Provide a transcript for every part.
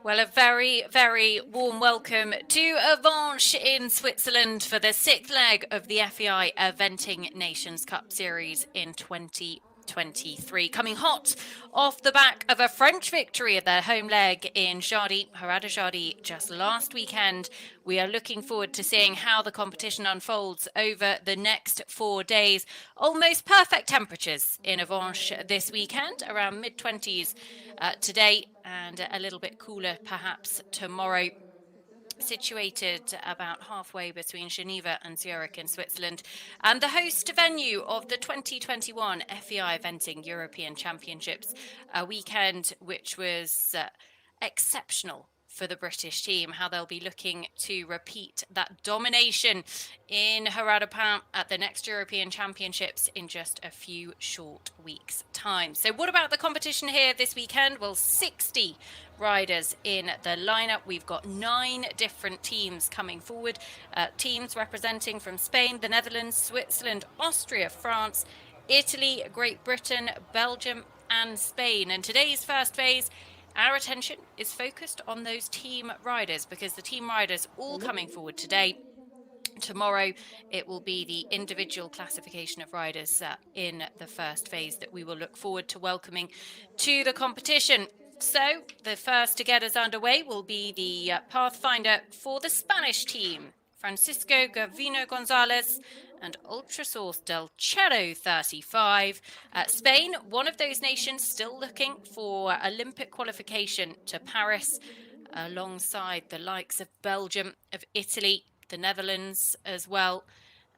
Well, a very, very warm welcome to Avenches in Switzerland for the sixth leg of the FEI Eventing Nations Cup Series in 2023. Coming hot off the back of a French victory at their home leg in Harada Jardy, just last weekend. We are looking forward to seeing how the competition unfolds over the next 4 days. Almost perfect temperatures in Avenches this weekend, around mid-20s today, and a little bit cooler perhaps tomorrow. Situated about halfway between Geneva and Zurich in Switzerland, and the host venue of the 2021 FEI Eventing European Championships, a weekend which was exceptional for the British team, how they'll be looking to repeat that domination in Harada at the next European Championships in just a few short weeks' time. So what about the competition here this weekend? Well, 60 riders in the lineup. We've got 9 different teams coming forward. Teams representing from Spain, the Netherlands, Switzerland, Austria, France, Italy, Great Britain, Belgium, and Spain. And today's first phase, our attention is focused on those team riders, because the team riders all coming forward today. Tomorrow, it will be the individual classification of riders in the first phase that we will look forward to welcoming to the competition. So the first to get us underway will be the Pathfinder for the Spanish team, Francisco Gavino Gonzalez and Ultrasource del Cerro 35. Spain, one of those nations still looking for Olympic qualification to Paris, alongside the likes of Belgium, of Italy, the Netherlands as well.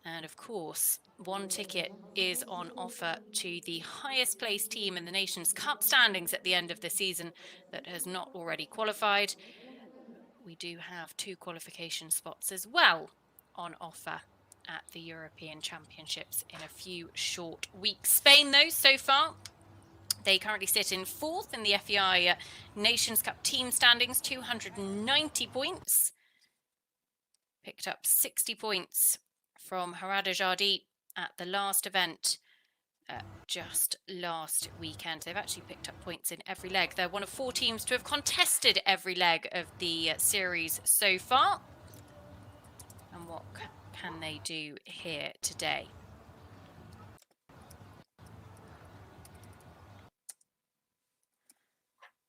And of course, one ticket is on offer to the highest placed team in the Nations Cup standings at the end of the season that has not already qualified. We do have 2 qualification spots as well on offer at the European Championships in a few short weeks. Spain, though, so far, they currently sit in 4th in the FEI Nations Cup team standings, 290 points. Picked up 60 points from Harada Jardy at the last event just last weekend. They've actually picked up points in every leg. They're one of 4 teams to have contested every leg of the series so far. And what can they do here today?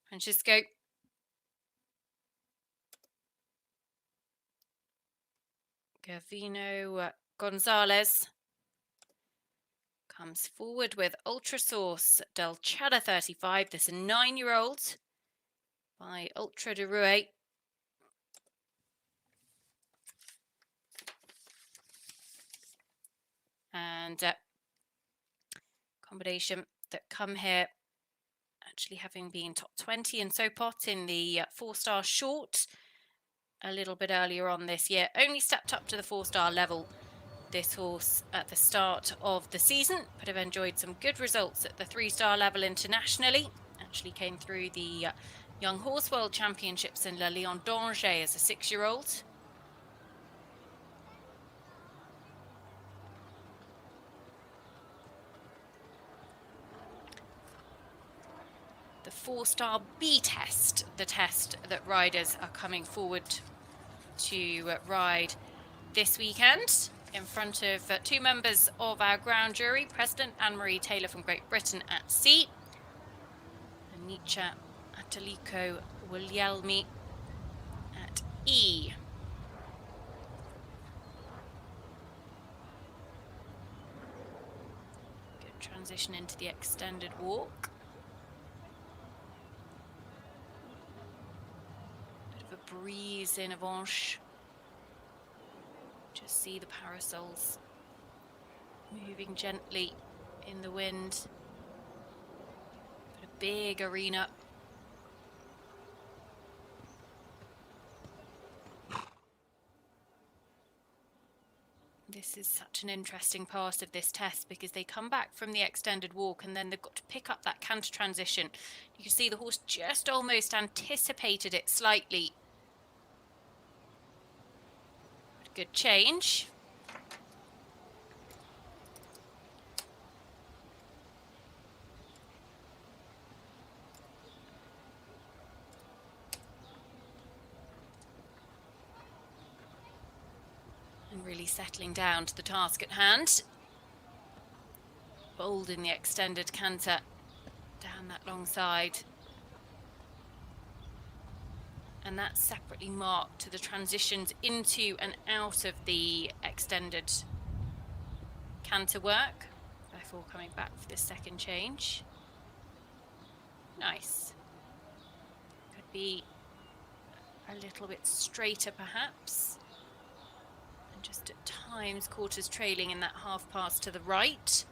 Francisco. Gavino Gonzalez comes forward with Ultrasource del Cerro 35. This is a 9-year-old by Ultra de Rue. And combination that come here, actually having been top 20 in Sopot in the 4-star short a little bit earlier on this year. Only stepped up to the 4-star level, this horse, at the start of the season, but have enjoyed some good results at the 3-star level internationally. Actually came through the Young Horse World Championships in Le Lion d'Angers as a 6-year-old. The 4-star B test, the test that riders are coming forward to ride this weekend in front of 2 members of our ground jury, President Anne-Marie Taylor from Great Britain at C, and Nietzsche Atalico Willielmi at E. Good transition into the extended walk. Breeze in Avenches. Just see the parasols moving gently in the wind. But a big arena. This is such an interesting part of this test, because they come back from the extended walk and then they've got to pick up that canter transition. You can see the horse just almost anticipated it slightly. Good change. really settling down to the task at hand. Bold in the extended canter down that long side. And that's separately marked to the transitions into and out of the extended canter work before coming back for this second change. Nice. Could be a little bit straighter perhaps. And just at times quarters trailing in that half pass to the right.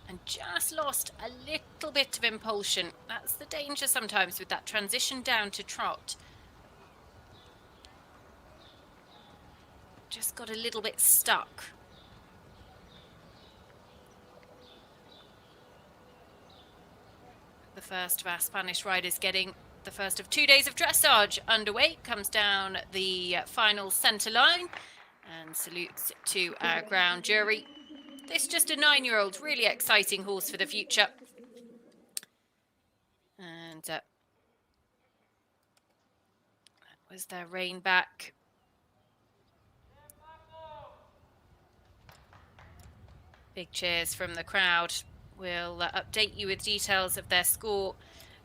And just lost a little bit of impulsion. That's the danger sometimes with that transition down to trot. Just got a little bit stuck. The first of our Spanish riders getting the first of 2 days of dressage underway. Comes down the final centre line and salutes to our ground jury. This is just a 9-year-old, really exciting horse for the future. And that was their rein back. Big cheers from the crowd. We'll update you with details of their score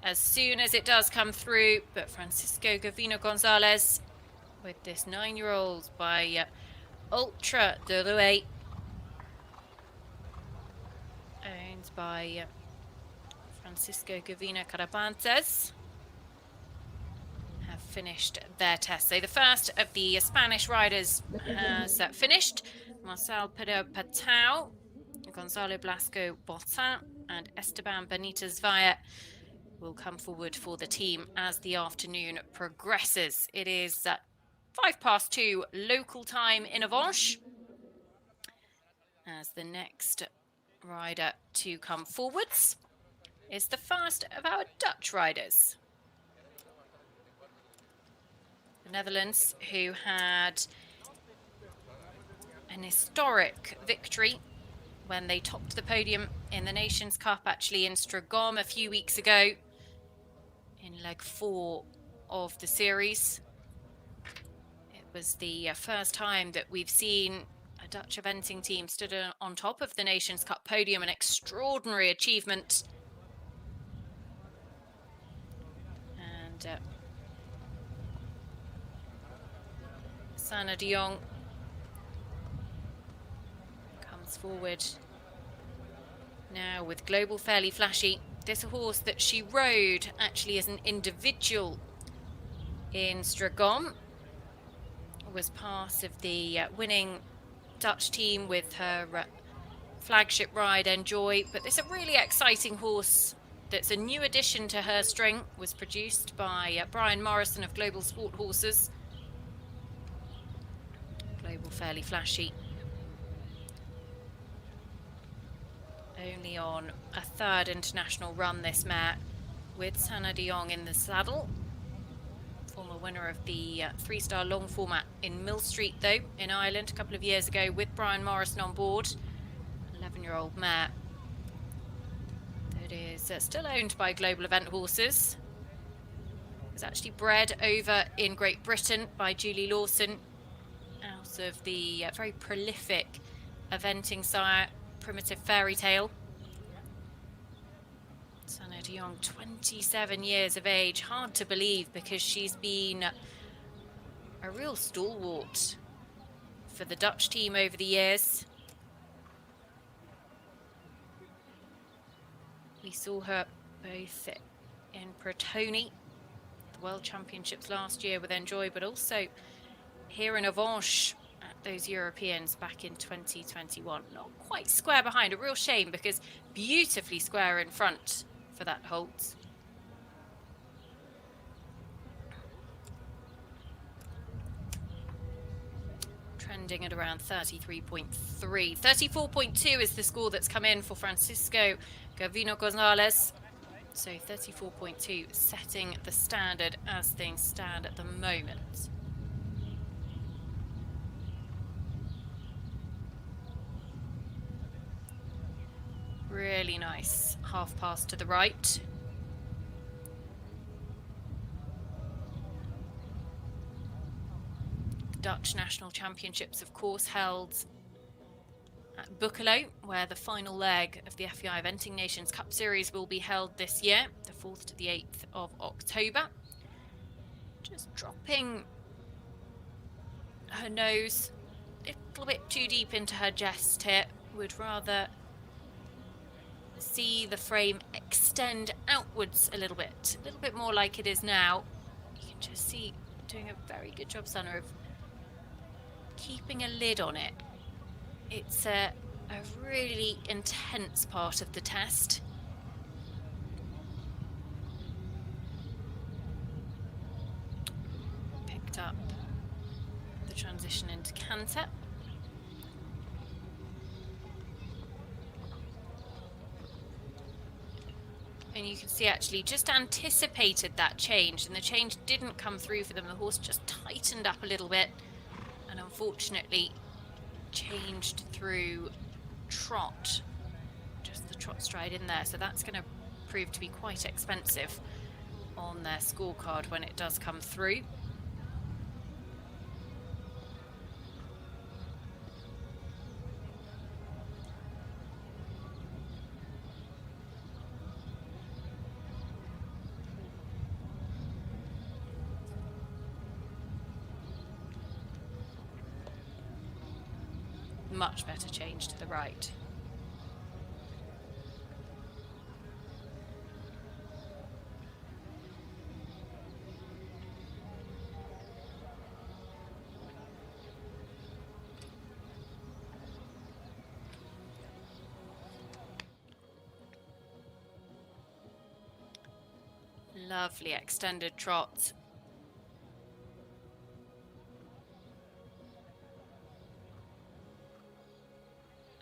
as soon as it does come through. But Francisco Gavino Gonzalez with this 9-year-old by Ultra de Rouet, owned by Francisco Gavino Carabantes, have finished their test. So the first of the Spanish riders has finished. Marcel Pedro Patau, Gonzalo Blasco Botin and Esteban Benitez Valle will come forward for the team as the afternoon progresses. It is 2:05 local time in Avenches, as the next rider to come forwards is the first of our Dutch riders. The Netherlands, who had an historic victory when they topped the podium in the Nations Cup, actually in Stragom a few weeks ago in leg 4 of the series. It was the first time that we've seen a Dutch eventing team stood on top of the Nations Cup podium, an extraordinary achievement. And Sana de Jong comes forward now with Global Fairly Flashy. This is a horse that she rode actually as an individual in Stragom. Was part of the winning Dutch team with her flagship ride Enjoy. But this is a really exciting horse that's a new addition to her string. Was produced by Brian Morrison of Global Sport Horses. Global Fairly Flashy. Only on a 3rd international run, this mare, with Sana de Jong in the saddle. Former winner of the 3-star long format in Mill Street, though, in Ireland a couple of years ago, with Brian Morrison on board. 11-year-old mare that is still owned by Global Event Horses. Was actually bred over in Great Britain by Julie Lawson out of the very prolific eventing sire Primitive Fairy Tale. Sana de Jong, 27 years of age. Hard to believe because she's been a real stalwart for the Dutch team over the years. We saw her both in Protoni, the World Championships last year with Enjoy, but also here in Avenches at those Europeans back in 2021. Not quite square behind, a real shame because beautifully square in front for that halt. Trending at around 33.3. 34.2 is the score that's come in for Francisco Gavino Gonzalez. So 34.2 setting the standard as things stand at the moment. Really nice half pass to the right. Dutch National Championships, of course, held at Boekelo, where the final leg of the FEI Eventing Nations Cup Series will be held this year, the 4th to the 8th of October. Just dropping her nose a little bit too deep into her chest here. Would rather see the frame extend outwards a little bit more like it is now. You can just see doing a very good job, Sana, of keeping a lid on it. It's a really intense part of the test. Picked up the transition into canter. And you can see actually just anticipated that change, and the change didn't come through for them. The horse just tightened up a little bit and unfortunately changed through trot, just the trot stride in there. So that's going to prove to be quite expensive on their scorecard when it does come through. Much better change to the right. Lovely extended trot.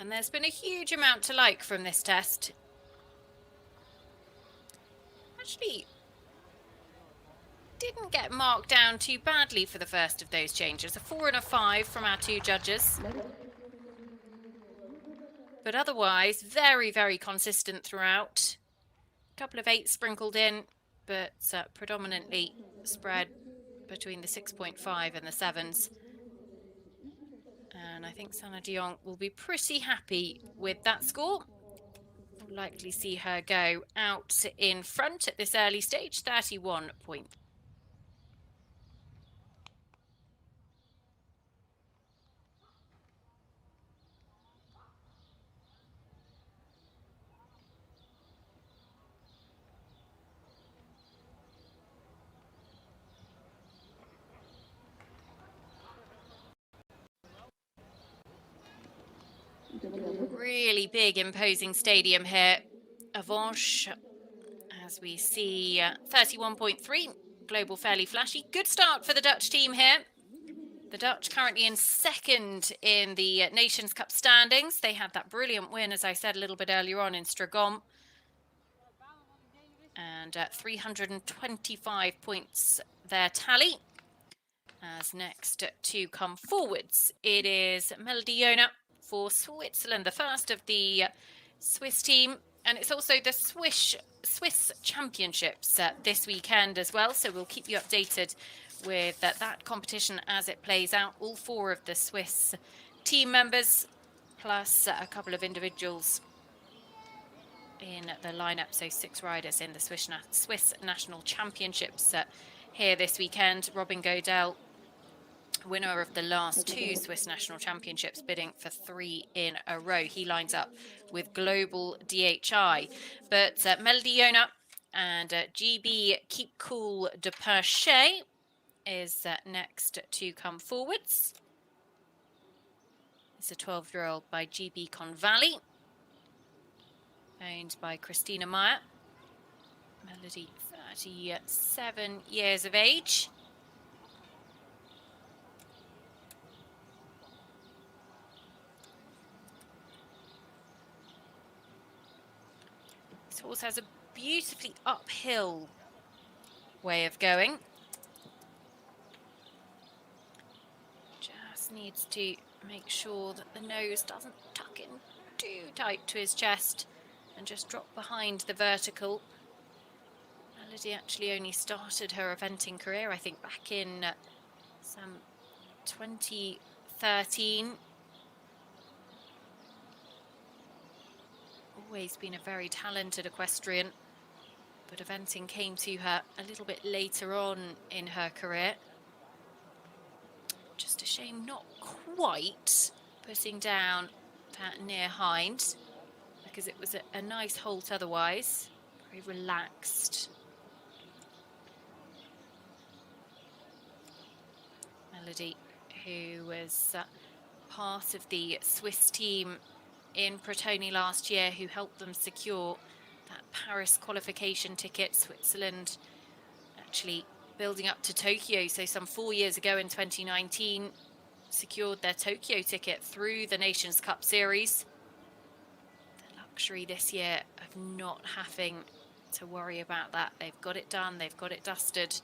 And there's been a huge amount to like from this test. Actually, didn't get marked down too badly for the first of those changes. A 4 and a 5 from our two judges. But otherwise, very, very consistent throughout. A couple of 8s sprinkled in, but predominantly spread between the 6.5 and the 7s. And I think Sana Dion will be pretty happy with that score. We'll likely see her go out in front at this early stage, 31 points. Really big, imposing stadium here. Avenches, as we see, 31.3. Global fairly flashy. Good start for the Dutch team here. The Dutch currently in second in the Nations Cup standings. They had that brilliant win, as I said a little bit earlier on, in Stragom. And 325 points their tally. As next to come forwards, it is Melody Jona for Switzerland, the first of the Swiss team. And it's also the Swiss Championships this weekend as well. So we'll keep you updated with that competition as it plays out. All 4 of the Swiss team members, plus a couple of individuals in the lineup. So 6 riders in the Swiss National Championships here this weekend. Robin Godel, winner of the last 2 Swiss National Championships, bidding for 3 in a row. He lines up with Global DHI. But Melody Jona and GB Keep Cool de Perche is next to come forwards. It's a 12-year-old by GB Convalley, owned by Christina Meyer. Melody, 37 years of age. This horse has a beautifully uphill way of going. Just needs to make sure that the nose doesn't tuck in too tight to his chest and just drop behind the vertical. Melody actually only started her eventing career, I think, back in some 2013. Always been a very talented equestrian, but eventing came to her a little bit later on in her career. Just a shame not quite putting down that near hind, because it was a nice halt otherwise. Very relaxed. Melody, who was part of the Swiss team in Protoni last year, who helped them secure that Paris qualification ticket. Switzerland actually building up to Tokyo, so some 4 years ago in 2019, secured their Tokyo ticket through the Nations Cup Series. The luxury this year of not having to worry about that. They've got it done, they've got it dusted.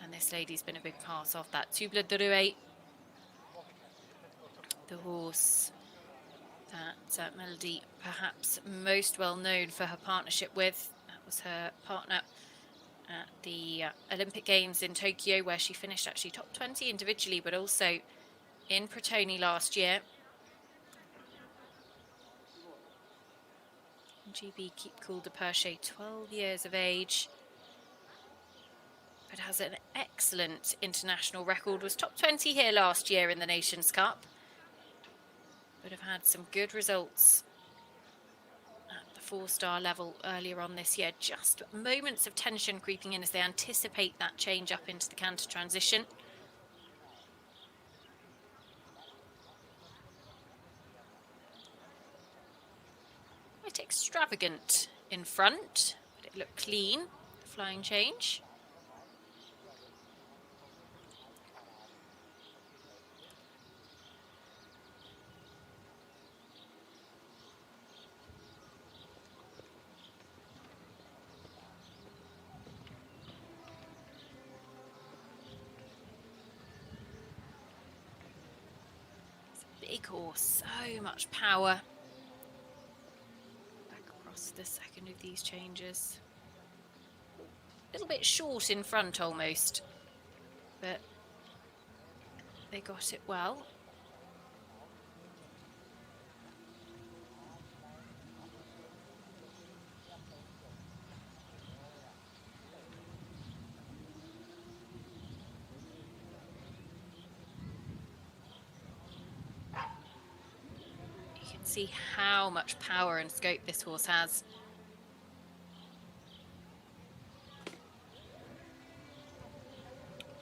And this lady's been a big part of that. Tuble de Rouet, the horse that Melody perhaps most well known for her partnership with. That was her partner at the Olympic Games in Tokyo, where she finished actually top 20 individually, but also in Protoni last year. GB Keep Cool de Perche, 12 years of age, but has an excellent international record. Was top 20 here last year in the Nations Cup, but have had some good results at the 4-star level earlier on this year. Just moments of tension creeping in as they anticipate that change up into the canter transition. Quite extravagant in front, but it looked clean, the flying change. Big horse, so much power. Back across the second of these changes. A little bit short in front almost, but they got it well. See how much power and scope this horse has.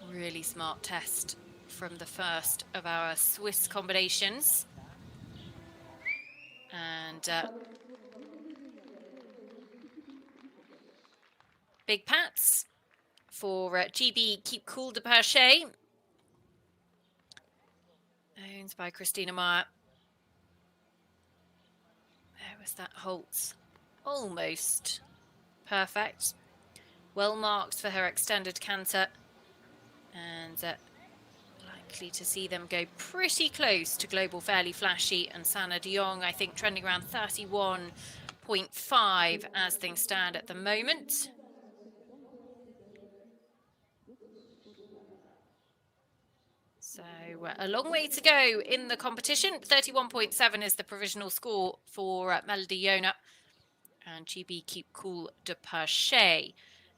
Really smart test from the first of our Swiss combinations. And big pats for GB Keep Cool de Perche, owned by Christina Meyer. There was that halt, almost perfect. Well marked for her extended canter, and likely to see them go pretty close to Global Fairly Flashy and Sana de Jong, I think trending around 31.5 as things stand at the moment. So a long way to go in the competition. 31.7 is the provisional score for Melody Yona and GB Keep Cool de Perche.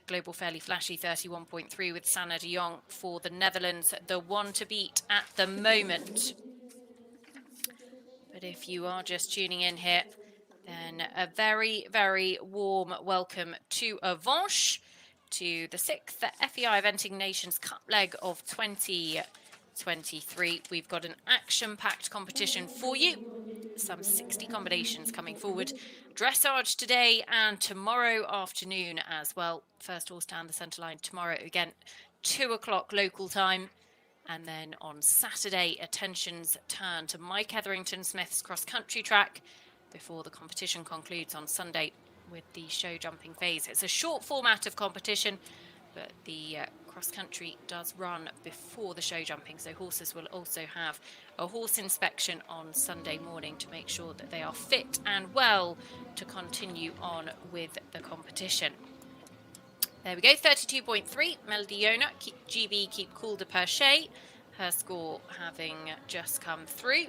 Global Fairly Flashy 31.3 with Sana de Jong for the Netherlands, the one to beat at the moment. But if you are just tuning in here, then a very, very warm welcome to Avenches, to the 6th FEI Eventing Nations Cup leg of 2023. We've got an action-packed competition for you. Some 60 combinations coming forward. Dressage today and tomorrow afternoon as well. First horse down the centre line tomorrow again, 2 o'clock local time. And then on Saturday, attentions turn to Mike Etherington Smith's cross-country track before the competition concludes on Sunday with the show jumping phase. It's a short format of competition, but the cross-country does run before the show jumping, so horses will also have a horse inspection on Sunday morning to make sure that they are fit and well to continue on with the competition. There we go, 32.3, Melody Yona, GB Keep Cool de Perche, her score having just come through,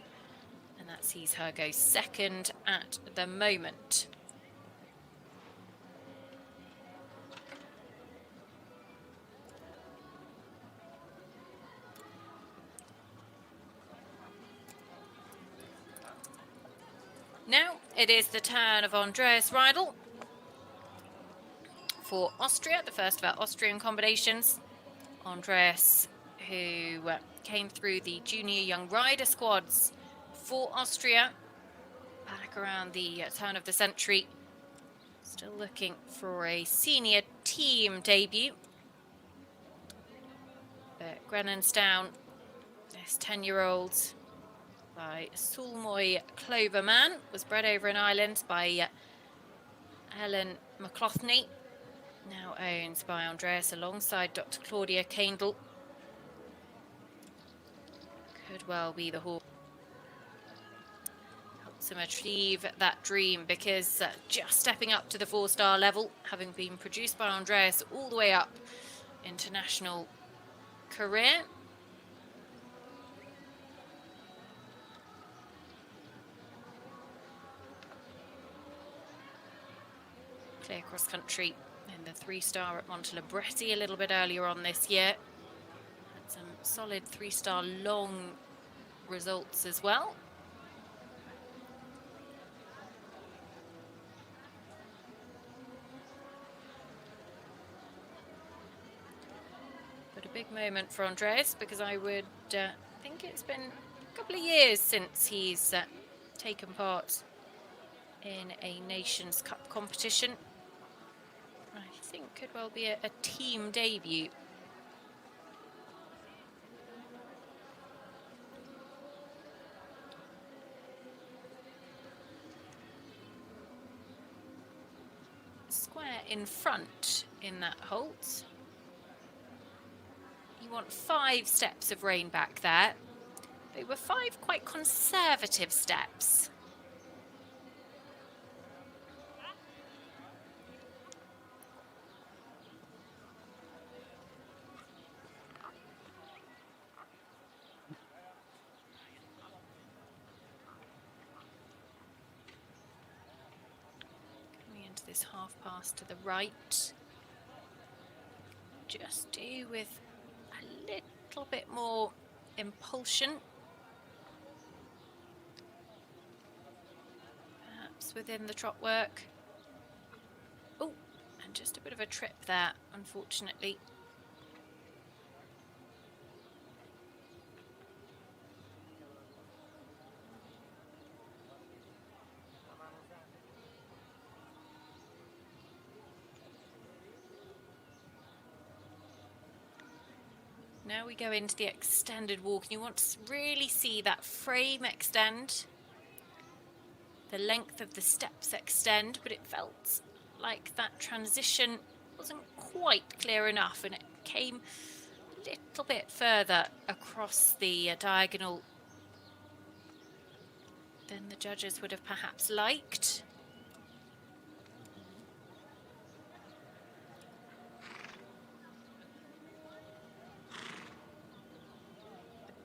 and that sees her go second at the moment. Now it is the turn of Andreas Riedel for Austria, the first of our Austrian combinations. Andreas, who came through the junior young rider squads for Austria back around the turn of the century. Still looking for a senior team debut. But Grenenstown, this 10-year-old by Sulmoy Cloverman, was bred over in Ireland by Ellen McClothney, now owned by Andreas alongside Dr. Claudia Kendall. Could well be the horse helps him achieve that dream, because just stepping up to the 4-star level, having been produced by Andreas all the way up international career. Clear cross country in the 3-star at Montelibretti a little bit earlier on this year. Had some solid 3-star long results as well. But a big moment for Andreas, because I would think it's been a couple of years since he's taken part in a Nations Cup competition. I think could well be a team debut. Square in front in that halt. You want 5 steps of rein back there. They were 5 quite conservative steps. This half pass to the right. Just do with a little bit more impulsion. Perhaps within the trot work. Oh, and just a bit of a trip there, unfortunately. Now we go into the extended walk, and you want to really see that frame extend, the length of the steps extend, but it felt like that transition wasn't quite clear enough, and it came a little bit further across the diagonal than the judges would have perhaps liked.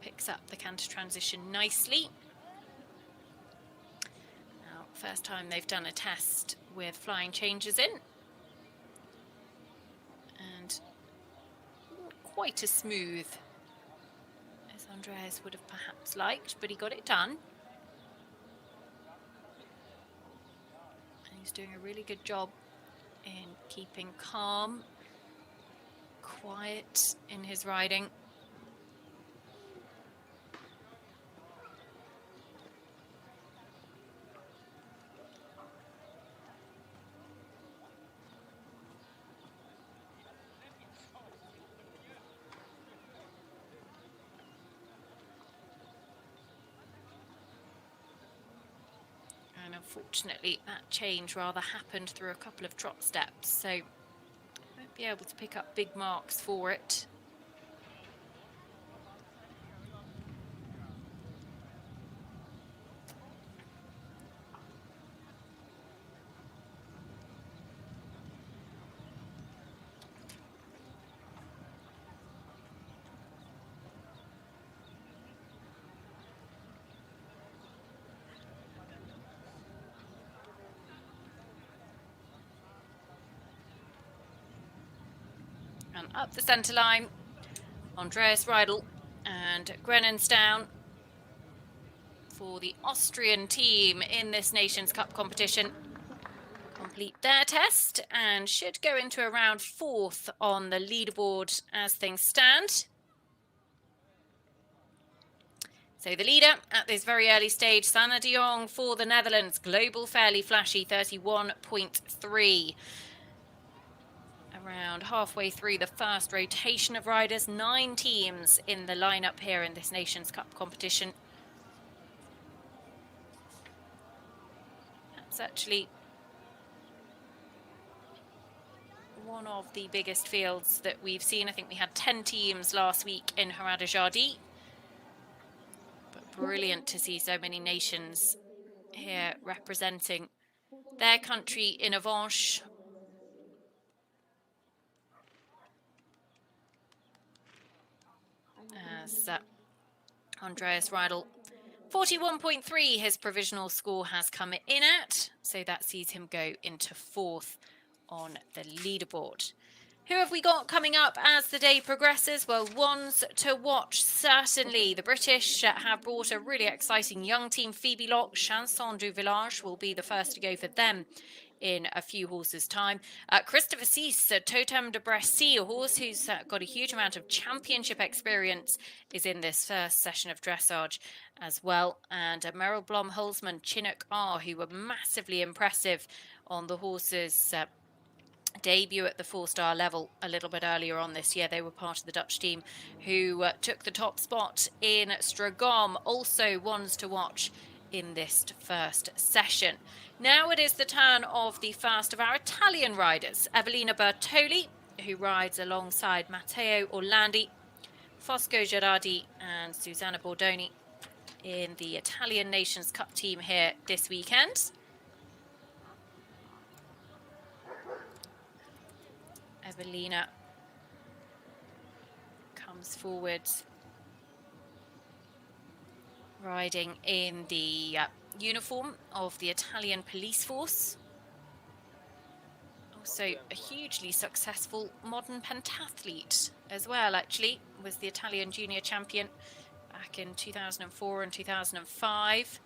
Picks up the canter transition nicely. Now, first time they've done a test with flying changes in. And not quite as smooth as Andreas would have perhaps liked, but he got it done. And he's doing a really good job in keeping calm, quiet in his riding. And unfortunately, that change rather happened through a couple of trot steps, so won't be able to pick up big marks for it. And up the centre line, Andreas Riedel and Grenensdown for the Austrian team in this Nations Cup competition. Complete their test and should go into around 4th on the leaderboard as things stand. So the leader at this very early stage, Sanne de Jong for the Netherlands, global fairly flashy, 31.3. Around halfway through the first rotation of riders, 9 teams in the lineup here in this Nations Cup competition. That's actually one of the biggest fields that we've seen. I think we had 10 teams last week in Haradajadi. But brilliant to see so many nations here representing their country in Avenches. As Andreas Riedel, 41.3 his provisional score has come in at, so that sees him go into 4th on the leaderboard. Who have we got coming up as the day progresses? Well, ones to watch, certainly. The British have brought a really exciting young team. Phoebe Locke, Chanson du Village will be the first to go for them in a few horses' time. Christopher Cease, Totem de Bressy, a horse who's got a huge amount of championship experience, is in this first session of dressage as well. And Merrill Blom-Holzman, Chinook R, who were massively impressive on the horses' debut at the 4-star level a little bit earlier on this year. They were part of the Dutch team who took the top spot in Stragom. Also ones to watch in this first session. Now it is the turn of the first of our Italian riders, Evelina Bertoli, who rides alongside Matteo Orlandi, Fosco Gerardi and Susanna Bordoni in the Italian Nations Cup team here this weekend. Evelina comes forward riding in the uniform of the Italian police force. Also a hugely successful modern pentathlete as well, actually. Was the Italian junior champion back in 2004 and 2005.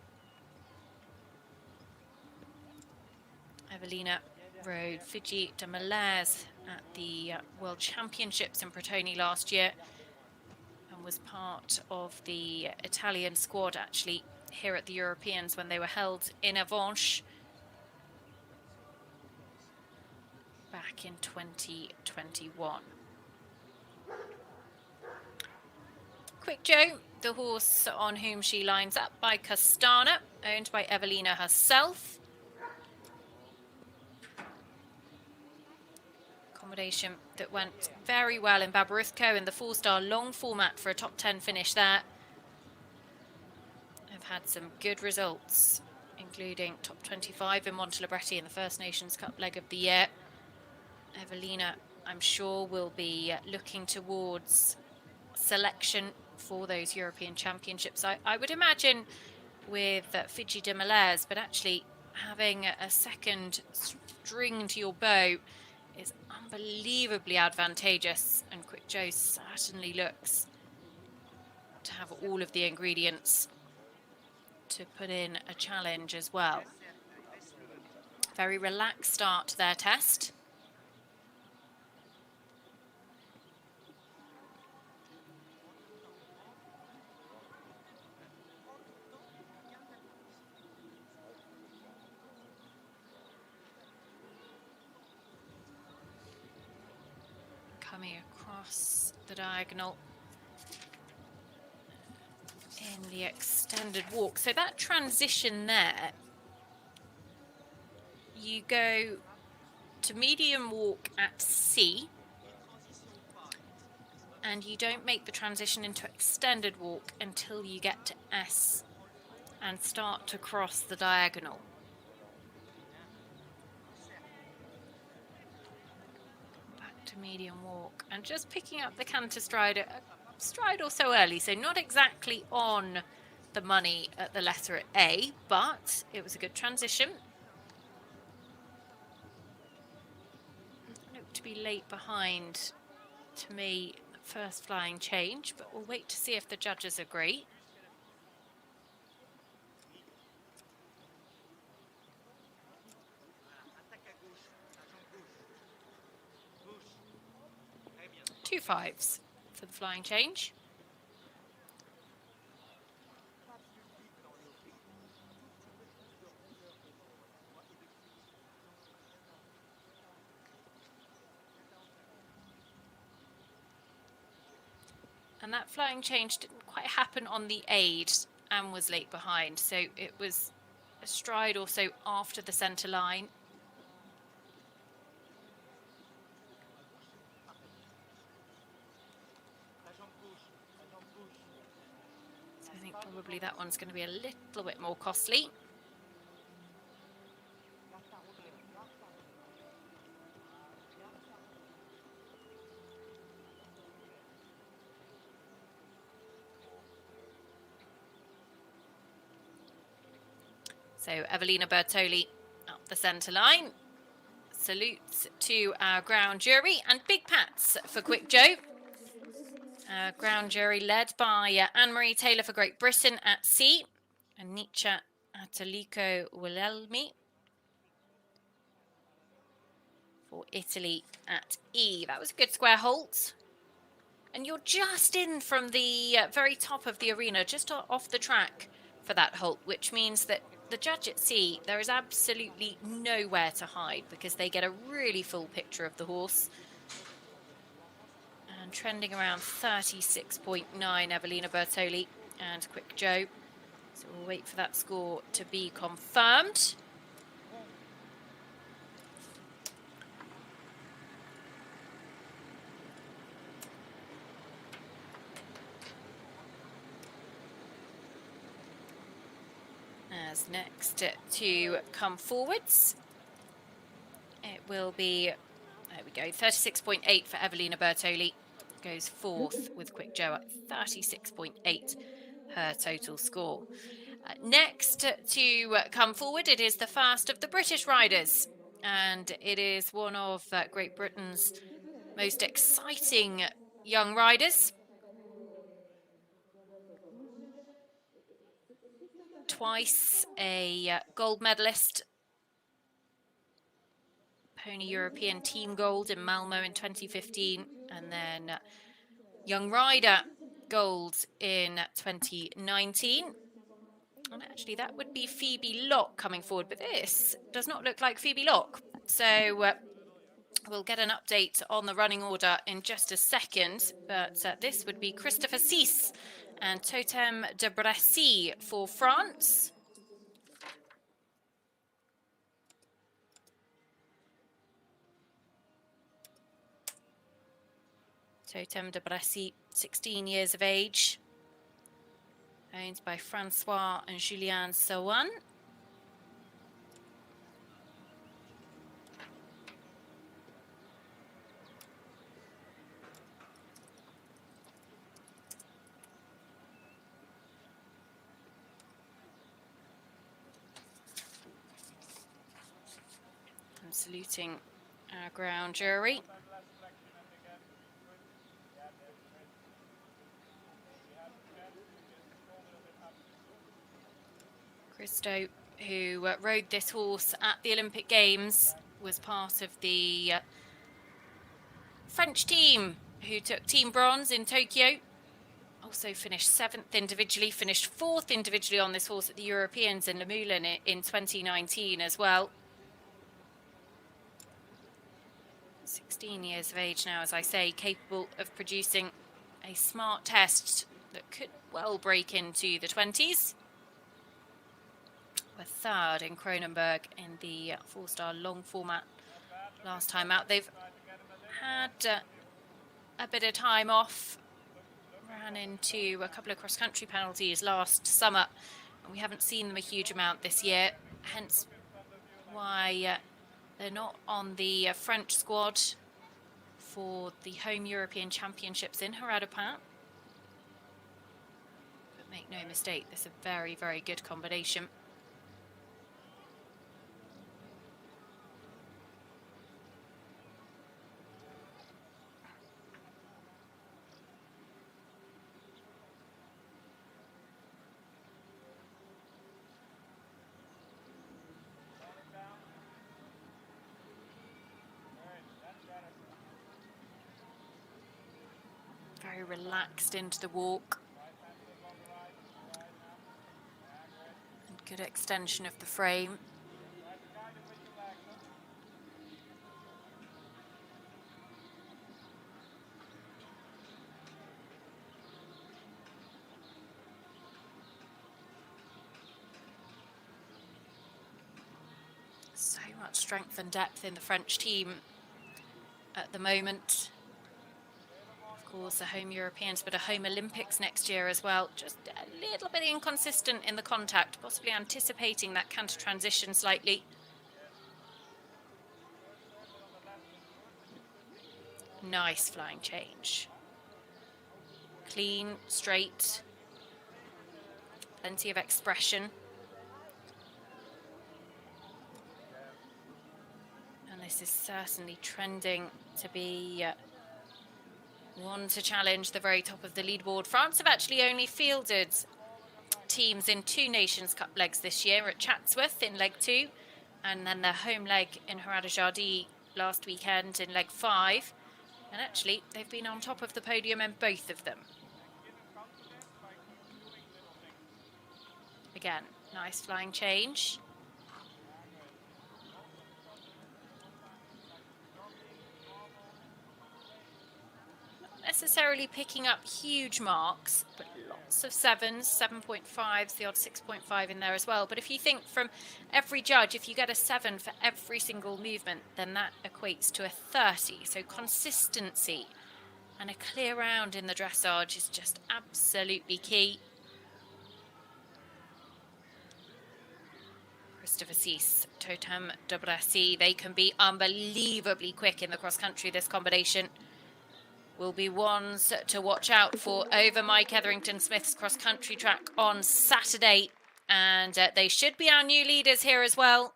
Evelina rode Figi de Malaise at the World Championships in Protoni last year and was part of the Italian squad actually here at the Europeans when they were held in Avenches back in 2021. Quick Joe, the horse on whom she lines up by Castana, owned by Evelina herself. Accommodation that went very well in Babarithco in the 4-star long format for a top 10 finish there. Have had some good results, including top 25 in Montelibretti in the First Nations Cup leg of the year. Evelina, I'm sure, will be looking towards selection for those European Championships. I would imagine with Figi de Malaise, but actually having a second string to your bow is unbelievably advantageous, and Quick Joe certainly looks to have all of the ingredients to put in a challenge as well. Very relaxed start to their test. Coming across the diagonal in the extended walk. So that transition there, you go to medium walk at C and you don't make the transition into extended walk until you get to S and start to cross the diagonal. Medium walk and just picking up the canter stride or so early, so not exactly on the money at the letter A, but it was a good transition. Looked to be late behind to me, first flying change, but we'll wait to see if the judges agree. Two fives for the flying change. And that flying change didn't quite happen on the aid and was late behind. So it was a stride or so after the centre line. So I think probably that one's going to be a little bit more costly. So Evelina Bertoli up the centre line. Salutes to our ground jury and big pats for Quick Joe. Ground jury led by Anne-Marie Taylor for Great Britain at C and Nietzsche Ataliko Wilhelmi for Italy at E. That was a good square halt. And you're just in from the very top of the arena, just off the track for that halt, which means that the judge at C, there is absolutely nowhere to hide because they get a really full picture of the horse. And trending around 36.9, Evelina Bertoli and Quick Joe. So we'll wait for that score to be confirmed. As next to come forwards, it will be, there we go, 36.8 for Evelina Bertoli. Goes fourth with Quick Joe at 36.8, her total score. Next to come forward, it is the first of the British riders, and it is one of Great Britain's most exciting young riders. Twice a gold medalist, Pony European Team Gold in Malmo in 2015, and then Young Rider Gold in 2019. And actually, that would be Phoebe Locke coming forward, but this does not look like Phoebe Locke. So we'll get an update on the running order in just a second, but this would be Christopher Cisse and Totem de Brassy for France. Totem de Brassy, 16 years of age, owned by Francois and Julien Sawan. I'm saluting our ground jury. Christo, who rode this horse at the Olympic Games, was part of the French team who took team bronze in Tokyo. Also finished 7th individually, finished 4th individually on this horse at the Europeans in Le Moulin in 2019 as well. 16 years of age now, as I say, capable of producing a smart test that could well break into the 20s. A third in Kronenberg in the 4-star long format last time out. They've had a bit of time off, ran into a couple of cross-country penalties last summer, and we haven't seen them a huge amount this year, hence why they're not on the French squad for the home European Championships in Harada-Pin. But make no mistake, this is a very, very good combination. very relaxed into the walk. And good extension of the frame. So much strength and depth in the French team at the moment. Of course, the home Europeans, but a home Olympics next year as well. Just a little bit inconsistent in the contact, possibly anticipating that canter transition slightly. Nice flying change. Clean, straight, plenty of expression. And this is certainly trending to be one to challenge the very top of the leaderboard. France have actually only fielded teams in 2 Nations Cup legs this year, at Chatsworth in leg 2, and then their home leg in Harada last weekend in leg 5. And actually, they've been on top of the podium in both of them. Again, nice flying change. Necessarily picking up huge marks, but lots of 7s, 7.5s, the odd 6.5 in there as well. But if you think from every judge, if you get a 7 for every single movement, then that equates to a 30. So consistency and a clear round in the dressage is just absolutely key. Christopher Cease, Totem de Bressy, they can be unbelievably quick in the cross country. This combination will be ones to watch out for over Mike Etherington-Smith's cross-country track on Saturday. And they should be our new leaders here as well.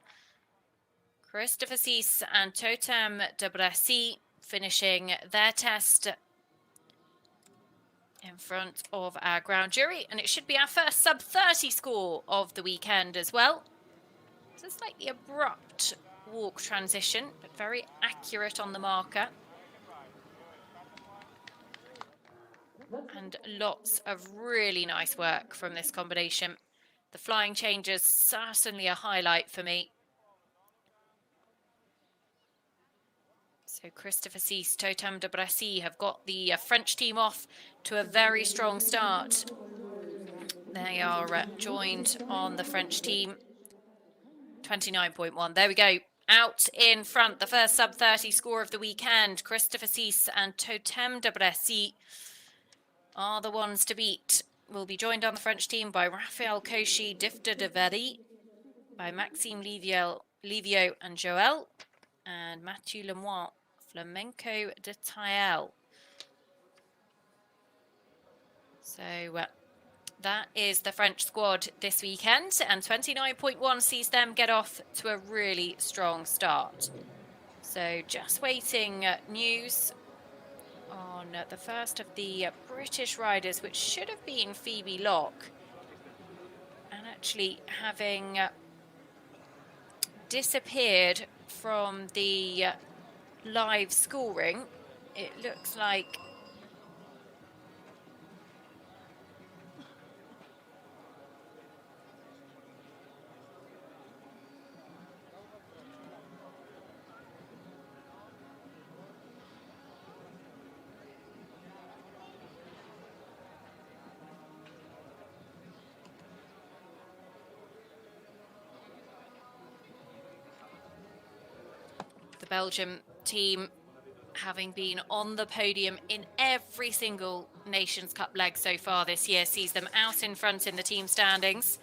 Christopher Cease and Totem de Bressy finishing their test in front of our ground jury. And it should be our first sub-30 score of the weekend as well. It's a slightly abrupt walk transition, but very accurate on the marker. And lots of really nice work from this combination. The flying changes certainly a highlight for me. So Christopher Cease, Totem de Bressy have got the French team off to a very strong start. They are joined on the French team. 29.1. There we go. Out in front, the first sub-30 score of the weekend. Christopher Cease and Totem de Bressy are the ones to beat. Will be joined on the French team by Raphael Cauchy, Difter de Verdi, by Maxime Livio and Joël, and Mathieu Lemoine, Flamenco de Tael. So that is the French squad this weekend, and 29.1 sees them get off to a really strong start. So just waiting news on the first of the British riders, which should have been Phoebe Locke, and actually having disappeared from the live scoring, it looks like the Belgium team, having been on the podium in every single Nations Cup leg so far this year, sees them out in front in the team standings.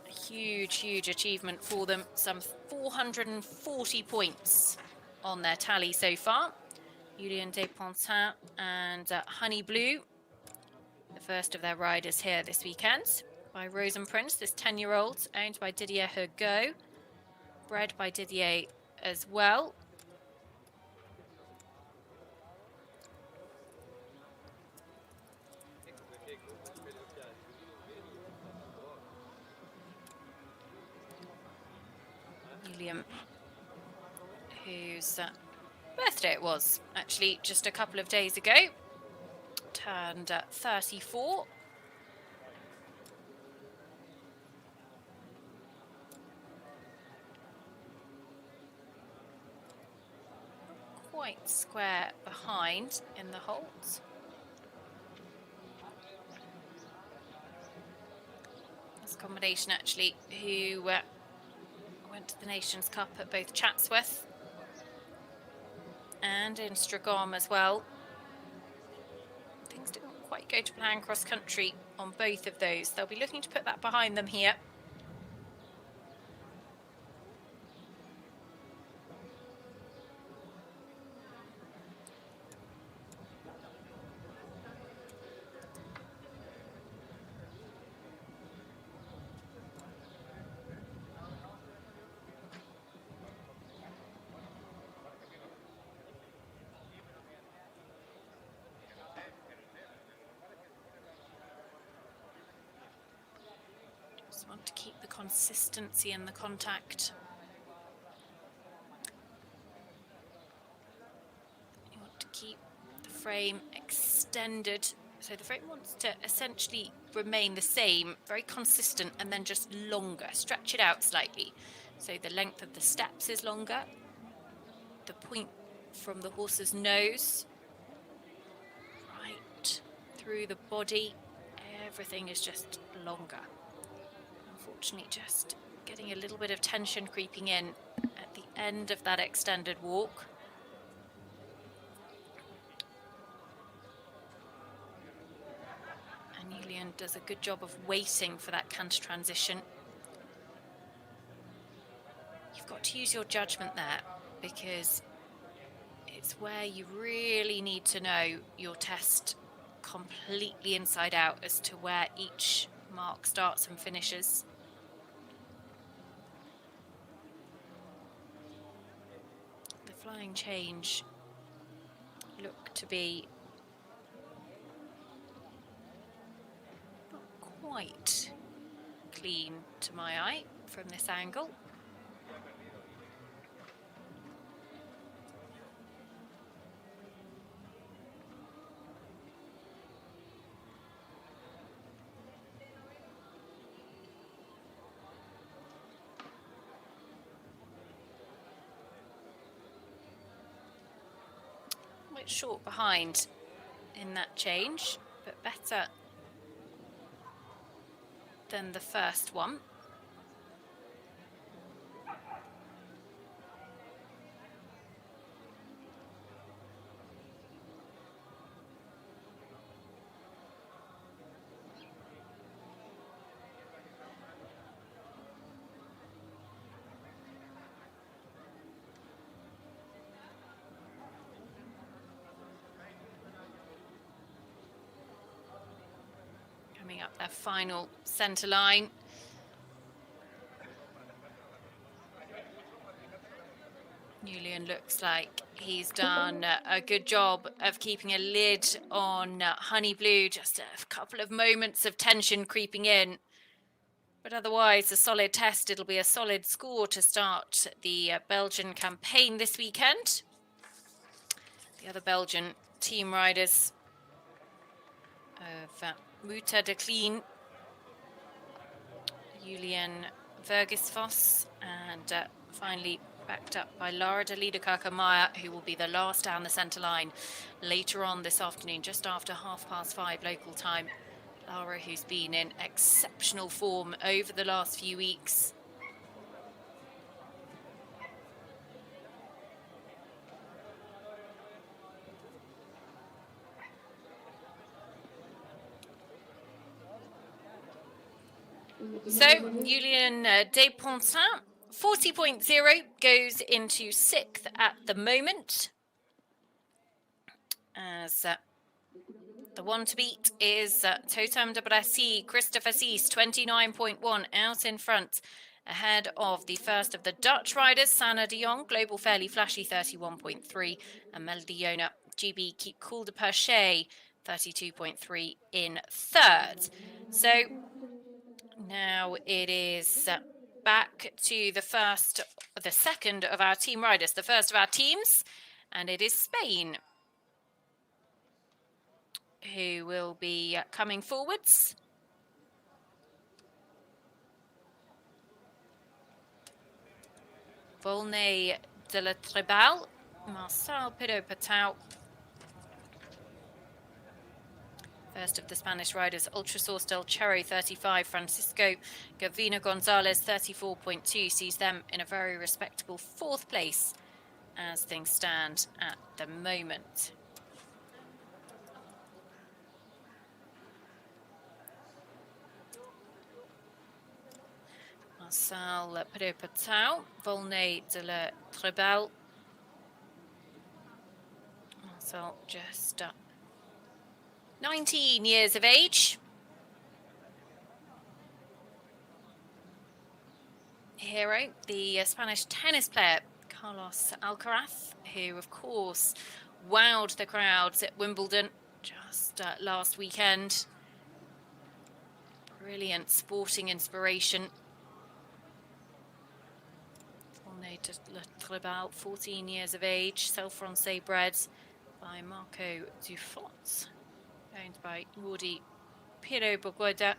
A huge, huge achievement for them. Some 440 points on their tally so far. Julien Despontin and Honey Blue, the first of their riders here this weekend. By Rosenprince, this 10-year-old, owned by Didier Hergot, bred by Didier as well. William, who's birthday it was, actually, just a couple of days ago. Turned 34. Quite square behind in the holds. This combination actually who went to the Nations Cup at both Chatsworth and in Stragom as well. Things didn't quite go to plan cross country on both of those. They'll be looking to put that behind them here. Just want to keep the consistency and the contact. You want to keep the frame extended. So the frame wants to essentially remain the same, very consistent, and then just longer. Stretch it out slightly. So the length of the steps is longer. The point from the horse's nose right through the body. Everything is just longer. Unfortunately, just getting a little bit of tension creeping in at the end of that extended walk. And Julian does a good job of waiting for that canter transition. You've got to use your judgment there, because it's where you really need to know your test completely inside out as to where each mark starts and finishes. The flying change looked to be not quite clean to my eye from this angle. Short behind in that change, but better than the first one. Up their final centre line. Julian looks like he's done a good job of keeping a lid on Honey Blue. Just a couple of moments of tension creeping in. But otherwise, a solid test. It'll be a solid score to start the Belgian campaign this weekend. The other Belgian team riders of Muta de Kleen, Julian Vergisvos, and finally backed up by Lara de Liederkerker-Meyer, who will be the last down the centre line later on this afternoon, just after 5:30 local time. Lara, who's been in exceptional form over the last few weeks. So, Julian Despontin, 40.0, goes into 6th at the moment. As the one to beat is Totem de Brassy, Christopher Sees, 29.1, out in front, ahead of the first of the Dutch riders, Sana de Jong, Global Fairly Flashy, 31.3, and Melody Yona, GB Keep Cool de Perche, 32.3 in third. So now it is back to the second of our team riders, the first of our teams, And it is Spain who will be coming forwards. Volney de la Trebal, Marcel Pirot-Patau. First of the Spanish riders, Ultrasource del Cherro 35, Francisco Gavino Gonzalez 34.2, sees them in a very respectable 4th place as things stand at the moment. Marcel Pirot-Patau, Volney de la Trebal. Marcel just 19 years of age. Hero, the Spanish tennis player, Carlos Alcaraz, who of course wowed the crowds at Wimbledon just last weekend. Brilliant sporting inspiration. Volney de la Trebal, 14 years of age, Celle-Français bred by Marco Dufont, owned by Jordi Pirot-Bogoda.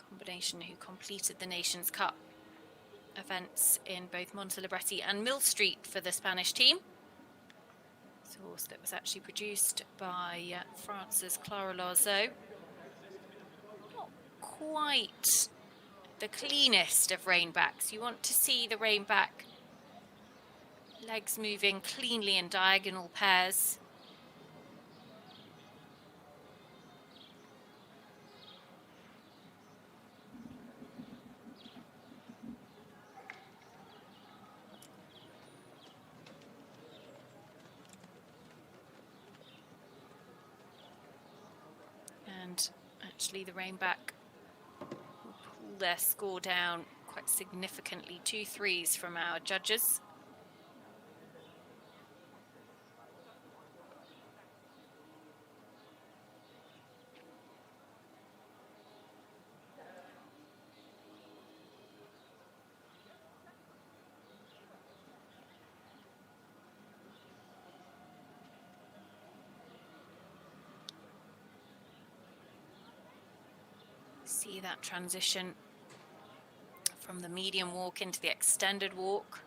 Combination who completed the Nations Cup events in both Montelibretti and Mill Street for the Spanish team. It's a horse that was actually produced by France's Clara Larzeau. Not quite the cleanest of reinbacks. You want to see the reinback legs moving cleanly in diagonal pairs. And actually the reinback will pull their score down quite significantly. 2 3s from our judges. See that transition from the medium walk into the extended walk.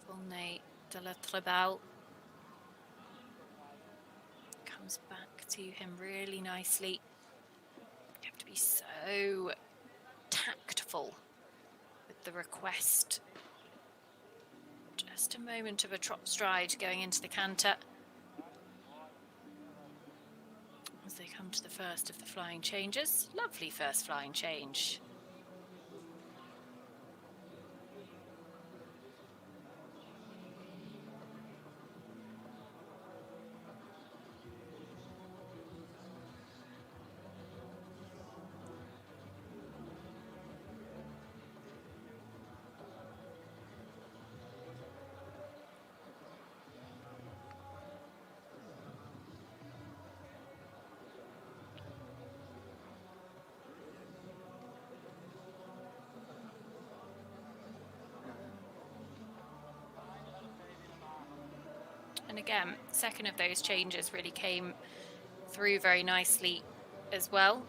Volney de la Trebal comes back to him really nicely. You have to be so tactful with the request. Just a moment of a trot stride going into the canter as they come to the first of the flying changes. Lovely first flying change. And again, second of those changes really came through very nicely as well.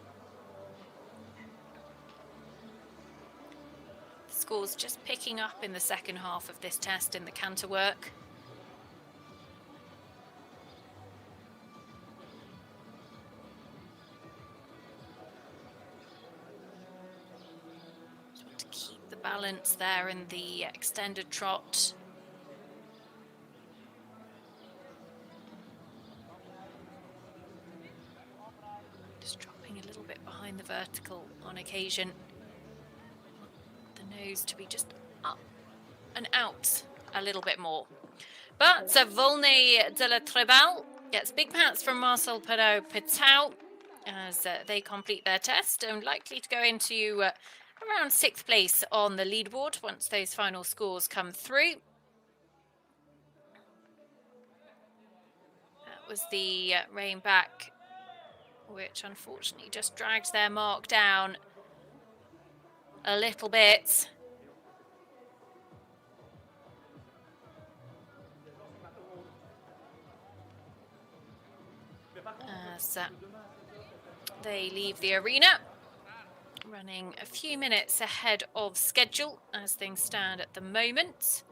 The scores just picking up in the second half of this test in the canter work. Just want to keep the balance there in the extended trot. The vertical on occasion. The nose to be just up and out a little bit more. But Volney de la Trebal gets big pats from Marcel Pirot-Patau as they complete their test and likely to go into around 6th place on the leaderboard once those final scores come through. That was the rein back, which unfortunately just dragged their mark down a little bit. As they leave the arena, running a few minutes ahead of schedule as things stand at the moment.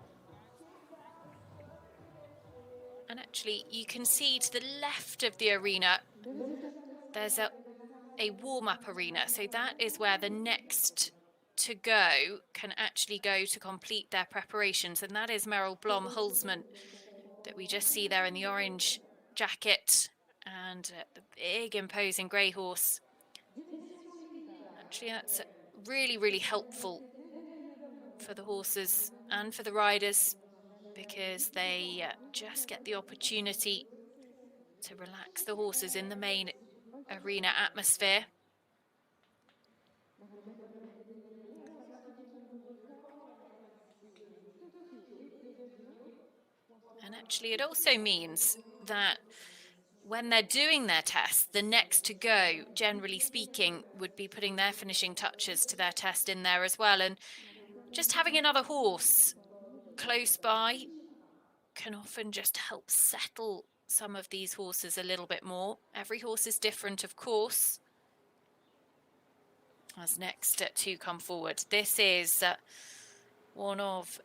And actually, you can see to the left of the arena, there's a warm-up arena. So that is where the next to go can actually go to complete their preparations. And that is Merrill Blom Hulsman that we just see there in the orange jacket and the big imposing grey horse. Actually, that's really, really helpful for the horses and for the riders because they just get the opportunity to relax the horses in the main arena atmosphere. And actually, it also means that when they're doing their test, the next to go, generally speaking, would be putting their finishing touches to their test in there as well. And just having another horse close by can often just help settle some of these horses a little bit more. Every horse is different, of course. As next to come forward, this is one of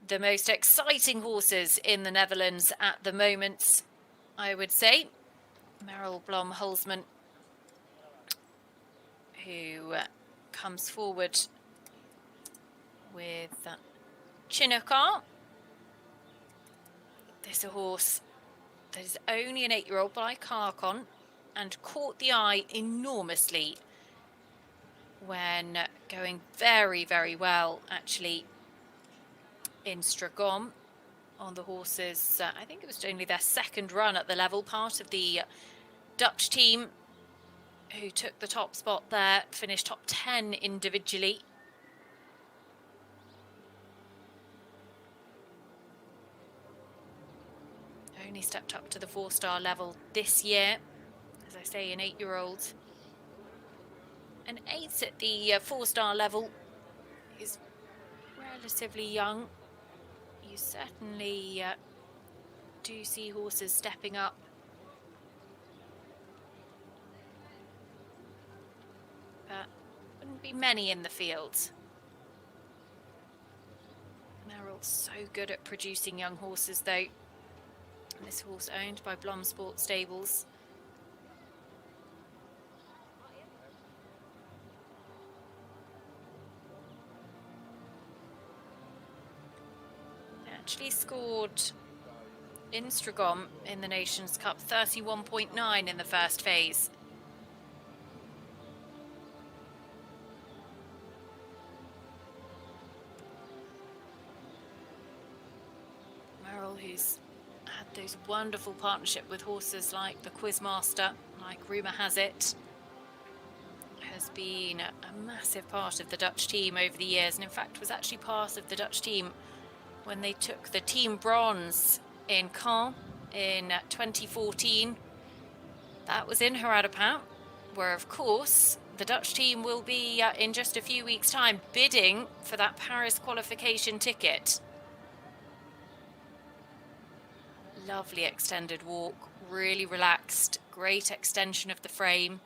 the most exciting horses in the Netherlands at the moment, I would say. Merrill Blom Hulsman, who comes forward with Chinookar. This is a horse that is only an 8-year-old by Carcon and caught the eye enormously when going very, very well, actually, in Stragom on the horses. I think it was only their second run at the level, part of the Dutch team who took the top spot there, finished top 10 individually. Only stepped up to the 4-star level this year. As I say, an 8-year-old. An 8 at the 4-star level is relatively young. You certainly do see horses stepping up. But wouldn't be many in the field. Merrill's so good at producing young horses, though. And this horse owned by Blom Sport Stables. They actually scored in Stragom in the Nations Cup 31.9 in the first phase. Merrill, who's had those wonderful partnership with horses like the Quizmaster, like rumour has it, has been a massive part of the Dutch team over the years, and in fact was actually part of the Dutch team when they took the team bronze in Caen in 2014. That was in Harada, where of course the Dutch team will be in just a few weeks' time bidding for that Paris qualification ticket. Lovely extended walk, really relaxed, great extension of the frame.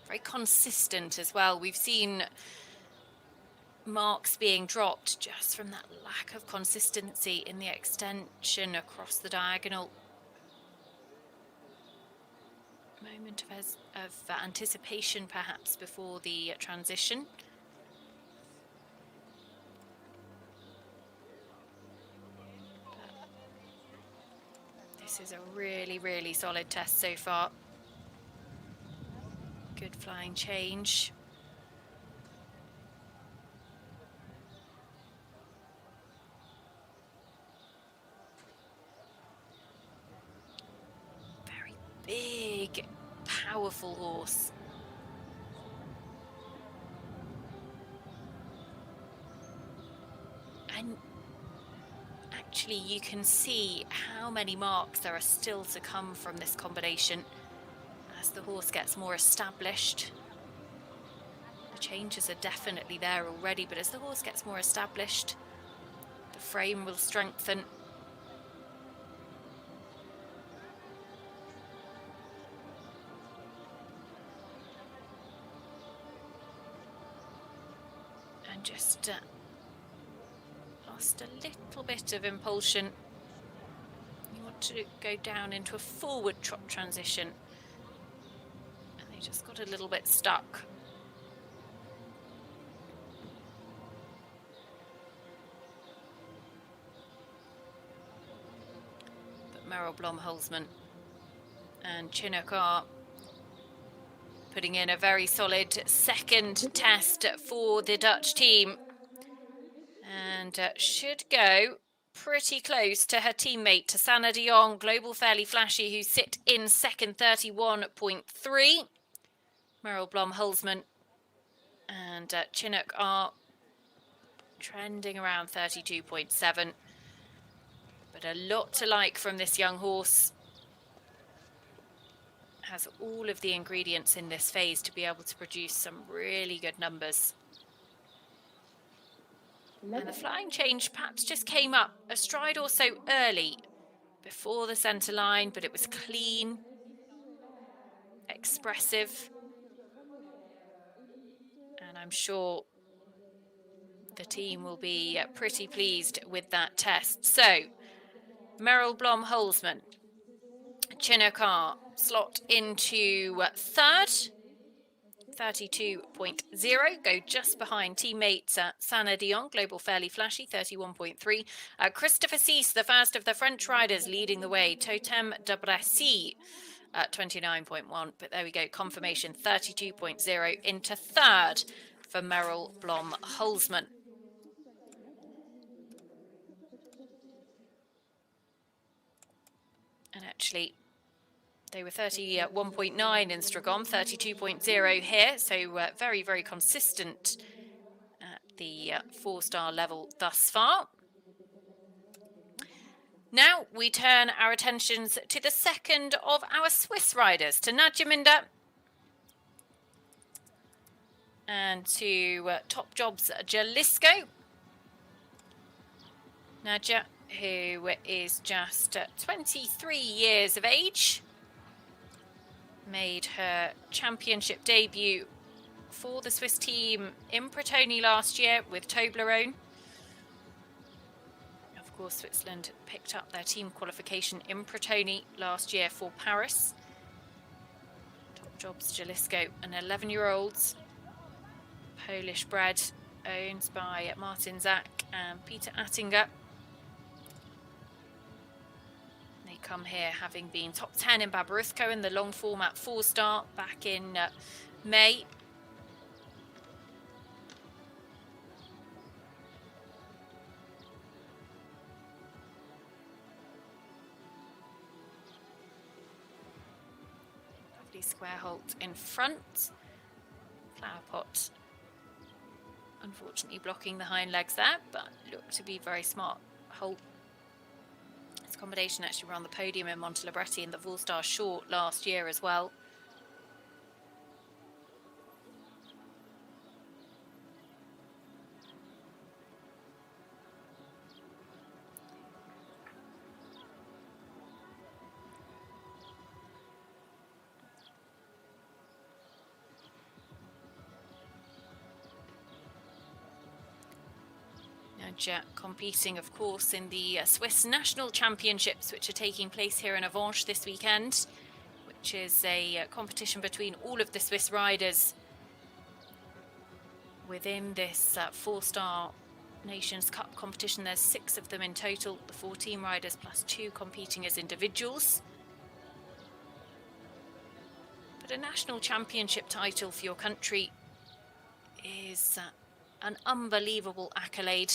Very consistent as well. We've seen marks being dropped just from that lack of consistency in the extension across the diagonal. Moment of anticipation perhaps before the transition. This is a really, really solid test so far. Good flying change. Very big, powerful horse. And actually you can see how many marks there are still to come from this combination as the horse gets more established. The changes are definitely there already, but as the horse gets more established, the frame will strengthen. And just lost a little bit of impulsion. You want to go down into a forward trot transition, and they just got a little bit stuck. But Merrill Blom-Holzmann and Chinook are putting in a very solid second test for the Dutch team, and should go pretty close to her teammate Tassana de Jong, Global Fairly Flashy, who sit in second, 31.3. Merrill Blom-Holzmann and Chinook are trending around 32.7. But a lot to like from this young horse. Has all of the ingredients in this phase to be able to produce some really good numbers. And the flying change perhaps just came up a stride or so early before the centre line, but it was clean, expressive, and I'm sure the team will be pretty pleased with that test. So, Merrill Blom-Holzmann, Chinook slot into third, 32.0, go just behind teammates Sana de Jong, Global Fairly Flashy, 31.3. Christopher Cease, the first of the French riders, leading the way. Totem de Brassy at 29.1, but there we go, confirmation, 32.0 into third for Merrill Blom-Holzmann. And actually, they were 31.9 in Stragon, 32.0 here, so very, very consistent at the 4-star level thus far. Now we turn our attentions to the second of our Swiss riders, to Nadja Minder and to Top Jobs Jalisco. Nadja, who is just 23 years of age, made her championship debut for the Swiss team in Bretoni last year with Toblerone. Of course, Switzerland picked up their team qualification in Bretoni last year for Paris. Top Jobs Jalisco, an 11-year-old, Polish bred, owned by Martin Zak and Peter Attinger. They come here having been top 10 in Babarusco in the long format 4-star back in May. Lovely square halt in front. Flower pot unfortunately blocking the hind legs there, but look to be very smart halt. This combination actually ran the podium in Montelibretti in the 4-star short last year as well. Competing, of course, in the Swiss National Championships, which are taking place here in Avenches this weekend, which is a competition between all of the Swiss riders within this 4-star Nations Cup competition. There's 6 of them in total, the 14 riders plus 2 competing as individuals. But a national championship title for your country is an unbelievable accolade.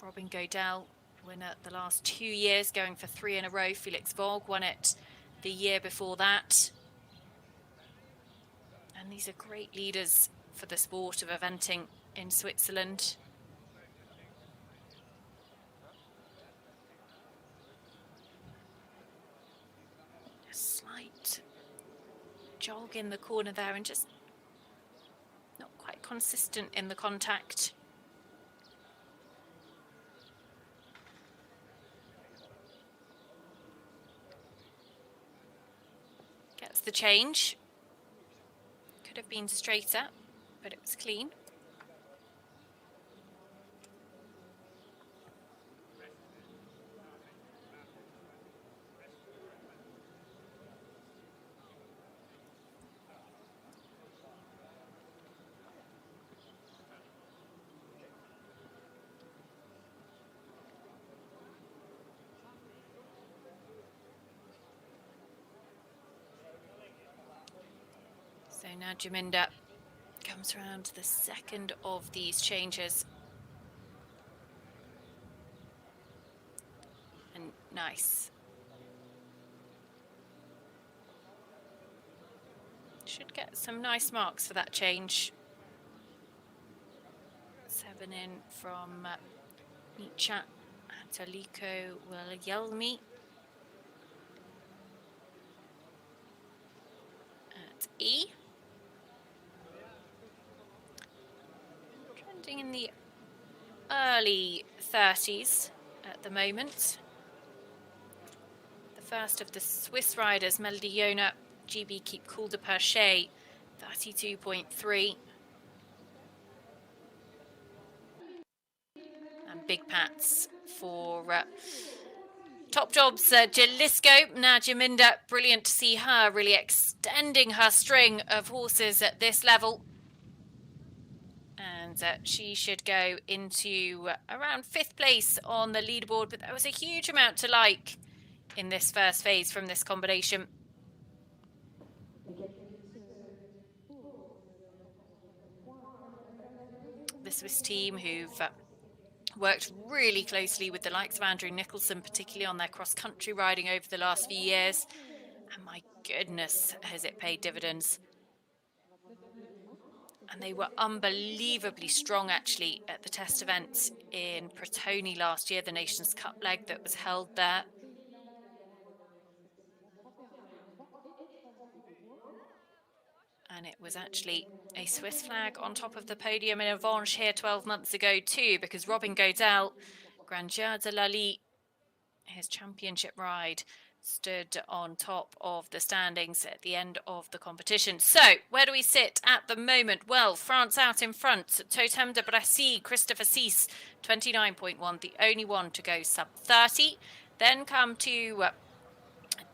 Robin Godel, winner the last 2 years, going for 3 in a row. Felix Vogue won it the year before that. And these are great leaders for the sport of eventing in Switzerland. A slight jog in the corner there and just not quite consistent in the contact. Gets the change. Could have been straighter, but it was clean. So now Jaminda comes around to the second of these changes. And nice. Should get some nice marks for that change. 7 in from Nietzsche, Antoliko Willielmi at E. Trending in the early 30s at the moment. The first of the Swiss riders, Melody Yona, GB Keep Cool de Perche, 32.3. And big pats for Top Jobs Jalisco. Now Jaminda, brilliant to see her really extending her string of horses at this level. And she should go into around 5th place on the leaderboard, but there was a huge amount to like in this first phase from this combination. The Swiss team who've worked really closely with the likes of Andrew Nicholson, particularly on their cross-country riding over the last few years. And my goodness, has it paid dividends. And they were unbelievably strong, actually, at the test event in Pretoni last year, the Nations Cup leg that was held there. And it was actually a Swiss flag on top of the podium in Avenches here 12 months ago too, because Robin Godel, Grandeur de Lally, his championship ride, stood on top of the standings at the end of the competition. So, where do we sit at the moment? Well, France out in front. Totem de Brassy, Christopher Cease, 29.1, the only one to go sub 30. Then come to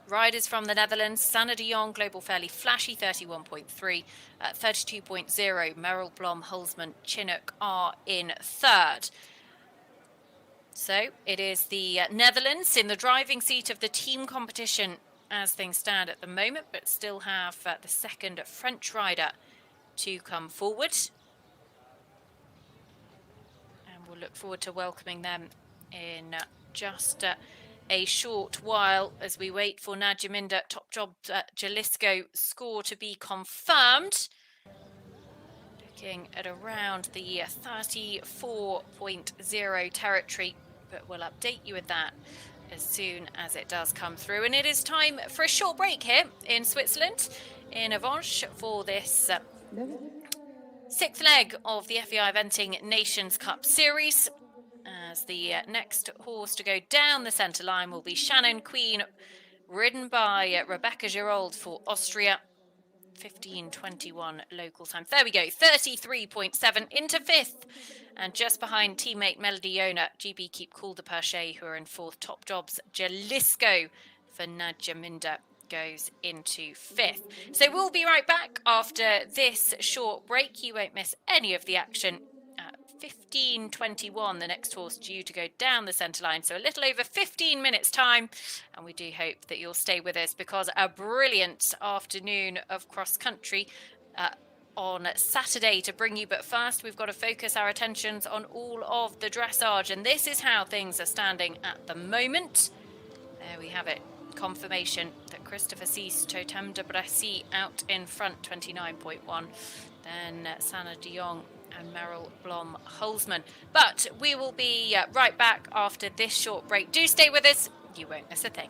riders from the Netherlands, Sanne de Jong, Global Fairly Flashy, 31.3, 32.0, Merrill Blom, Hulsman, Chinook are in third. So it is the Netherlands in the driving seat of the team competition as things stand at the moment, but still have the second French rider to come forward. And we'll look forward to welcoming them in just a short while as we wait for Jaminda Top Job Jalisco score to be confirmed. Looking at around the 34.0 territory, but we'll update you with that as soon as it does come through. And it is time for a short break here in Switzerland, in Avenches, for this 6th leg of the FEI Eventing Nations Cup Series. As the next horse to go down the centre line will be Shannon Queen, ridden by Rebecca Giraud for Austria. 15:21 local time. There we go, 33.7 into 5th. And just behind teammate Melody Yona, GB Keep Cool de Perche, who are in 4th. Top Jobs Jalisco for Jaminda goes into 5th. So we'll be right back after this short break. You won't miss any of the action. 15:21, the next horse due to go down the centre line. So a little over 15 minutes time. And we do hope that you'll stay with us, because a brilliant afternoon of cross country on Saturday to bring you. But first, we've got to focus our attentions on all of the dressage. And this is how things are standing at the moment. There we have it. Confirmation that Christopher Cease, Totem de Brassy out in front, 29.1. Then Sanne de Jong and Merrill Blom Hulsman. But we will be right back after this short break. Do stay with us. You won't miss a thing.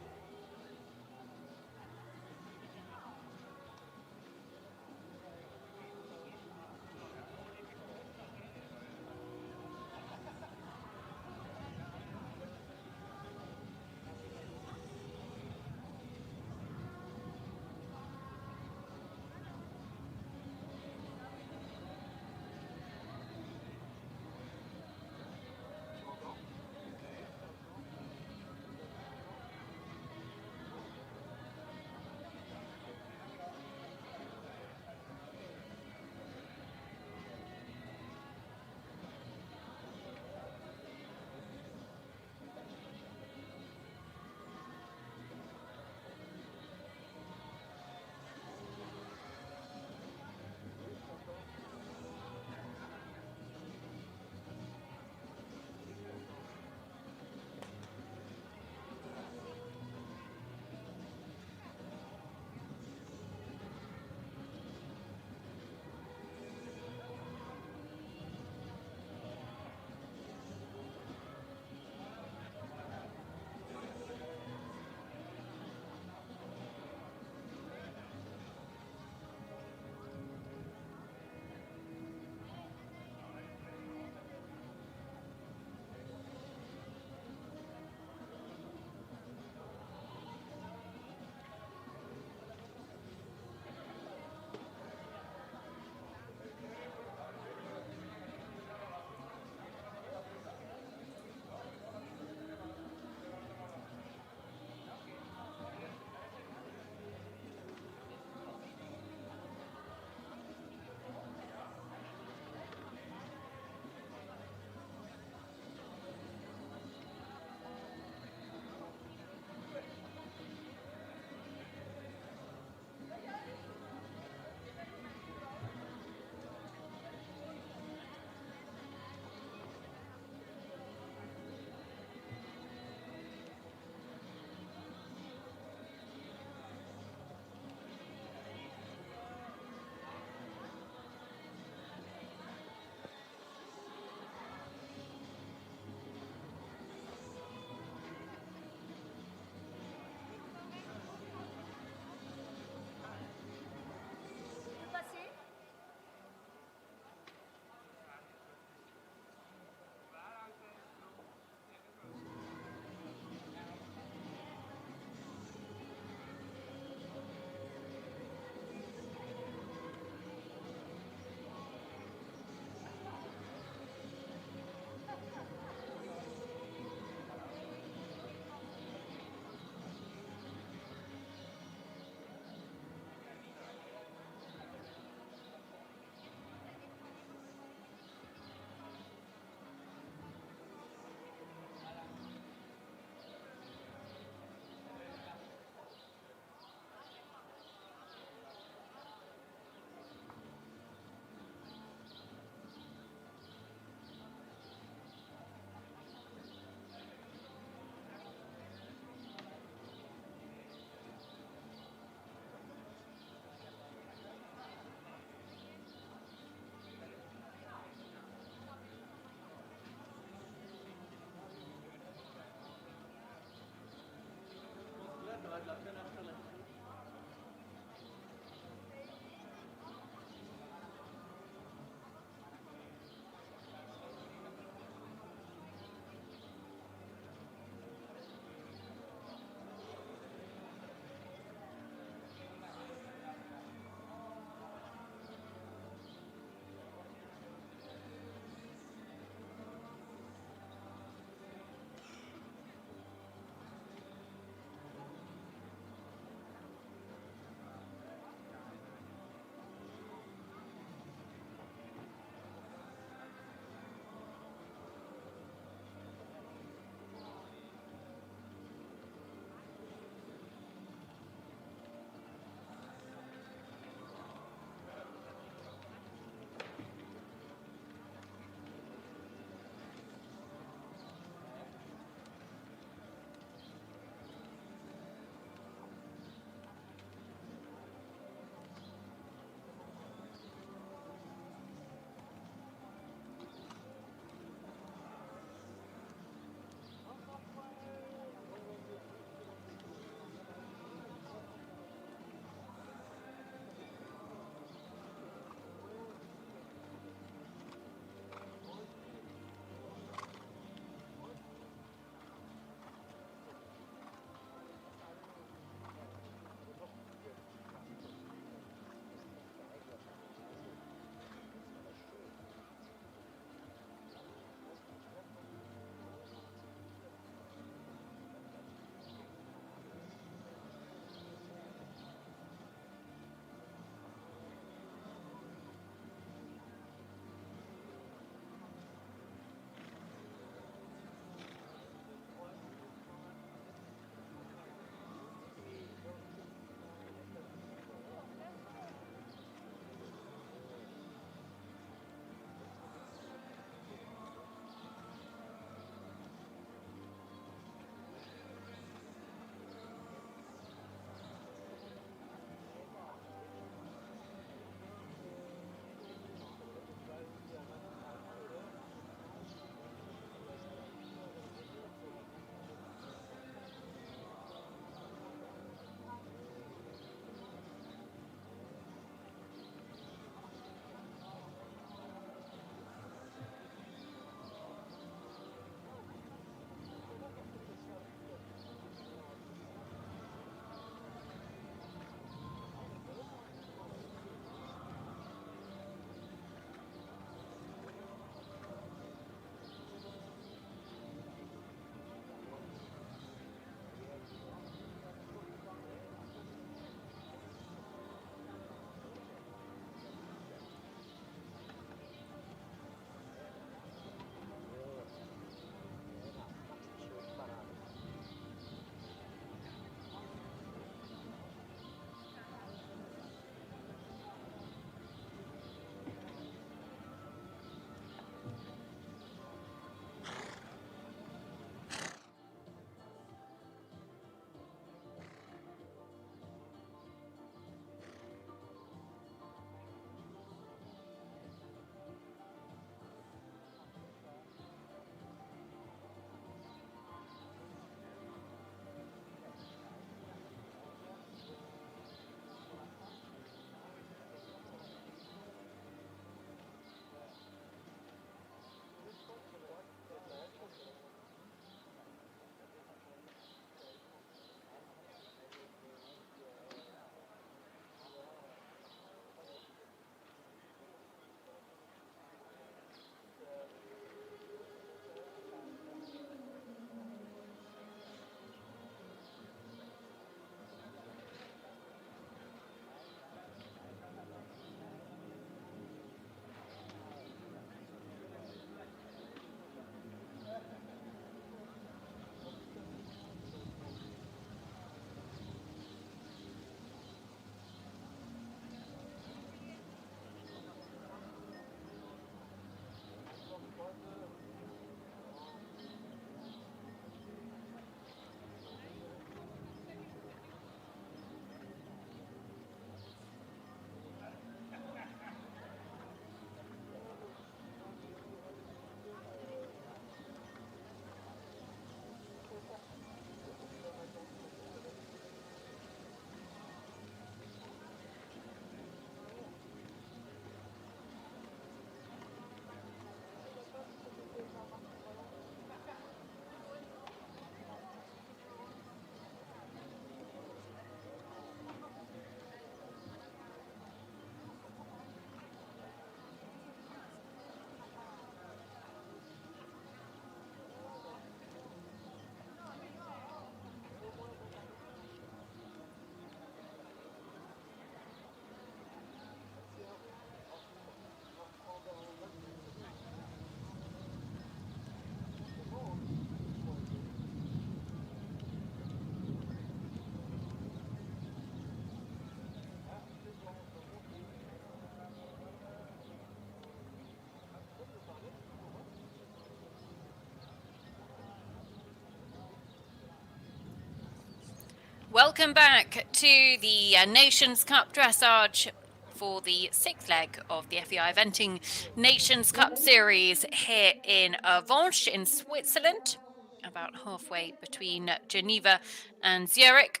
Welcome back to the Nations Cup Dressage for the sixth leg of the FEI Eventing Nations Cup Series here in Avenches in Switzerland, about halfway between Geneva and Zurich.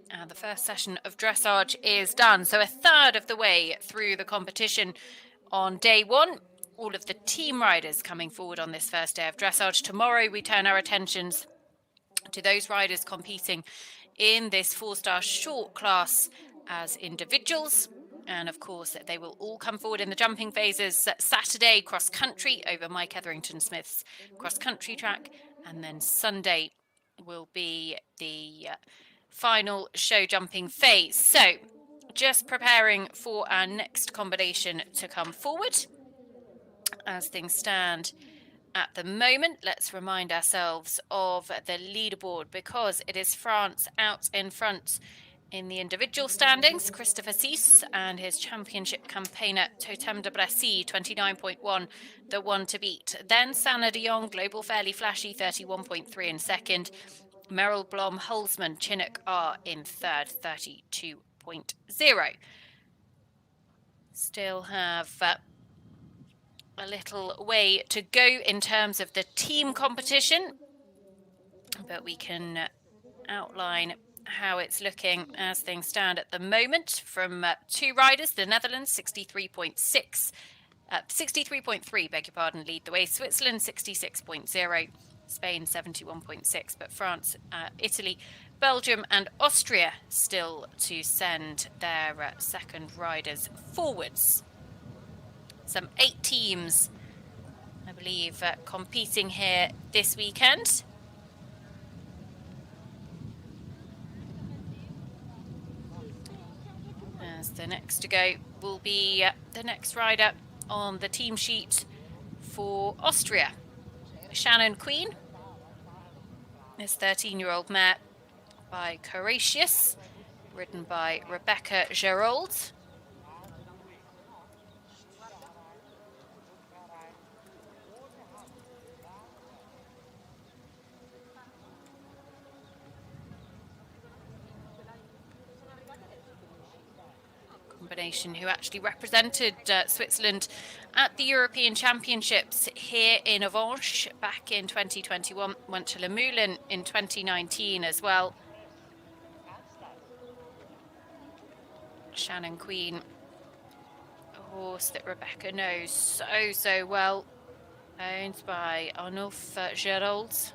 And the first session of dressage is done, so a third of the way through the competition on day one. All of the team riders coming forward on this first day of dressage. Tomorrow we turn our attentions to those riders competing in this 4-star short class as individuals. And of course, they will all come forward in the jumping phases. Saturday, cross country over Mike Etherington Smith's cross country track. And then Sunday will be the final show jumping phase. So just preparing for our next combination to come forward. As things stand at the moment, let's remind ourselves of the leaderboard because it is France out in front in the individual standings. Christopher Cease and his championship campaigner Totem de Bressy, 29.1, the one to beat. Then Sana de Jong, Global Fairly Flashy, 31.3 in second. Merrill Blom, Holzman, Chinook are in third, 32.0. Still have a little way to go in terms of the team competition, but we can outline how it's looking as things stand at the moment from two riders. The Netherlands 63.3, beg your pardon, lead the way. Switzerland 66.0, Spain 71.6, but France, Italy, Belgium and Austria still to send their second riders forwards. Some 8 teams, I believe, competing here this weekend. As the next to go will be the next rider on the team sheet for Austria. Shannon Queen, this 13-year-old mare by Courageous, ridden by Rebecca Gerold. Who actually represented Switzerland at the European Championships here in Avenches back in 2021, went to Le Moulin in 2019 as well. Shannon Queen, a horse that Rebecca knows so well, owned by Arnulf Gerold.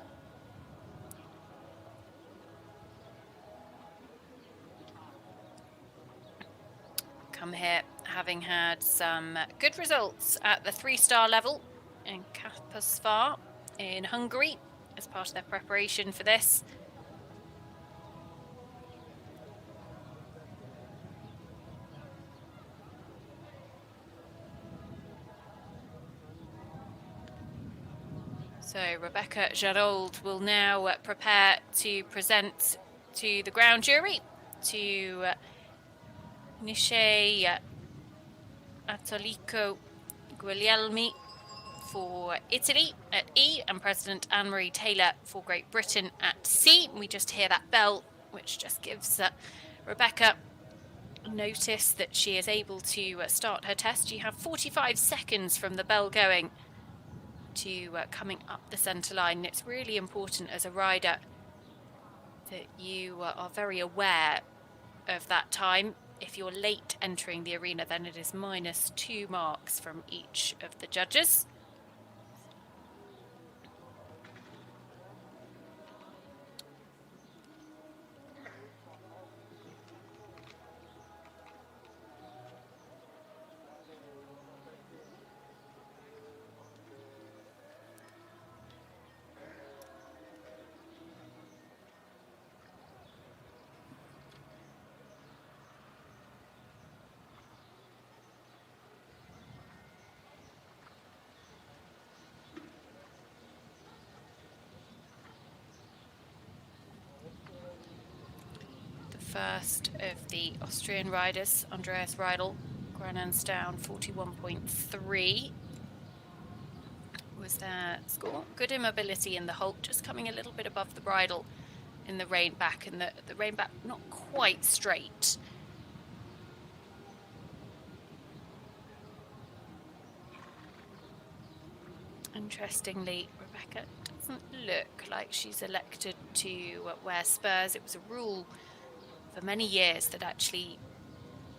Come here having had some good results at the 3-star level in Kaposvár in Hungary as part of their preparation for this. So Rebecca Gerold will now prepare to present to the ground jury, to Niche Attolico Guglielmi for Italy at E, and President Anne-Marie Taylor for Great Britain at C. We just hear that bell, which just gives Rebecca notice that she is able to start her test. You have 45 seconds from the bell going to coming up the centre line. And it's really important as a rider that you are very aware of that time. If you're late entering the arena, then it is -2 marks from each of the judges. First of the Austrian riders, Andreas Riedel, Granensdown 41.3 was their score. Good immobility in the halt, just coming a little bit above the bridle in the rein back, and the rein back not quite straight. Interestingly, Rebecca doesn't look like she's elected to wear spurs. It was a rule for many years that actually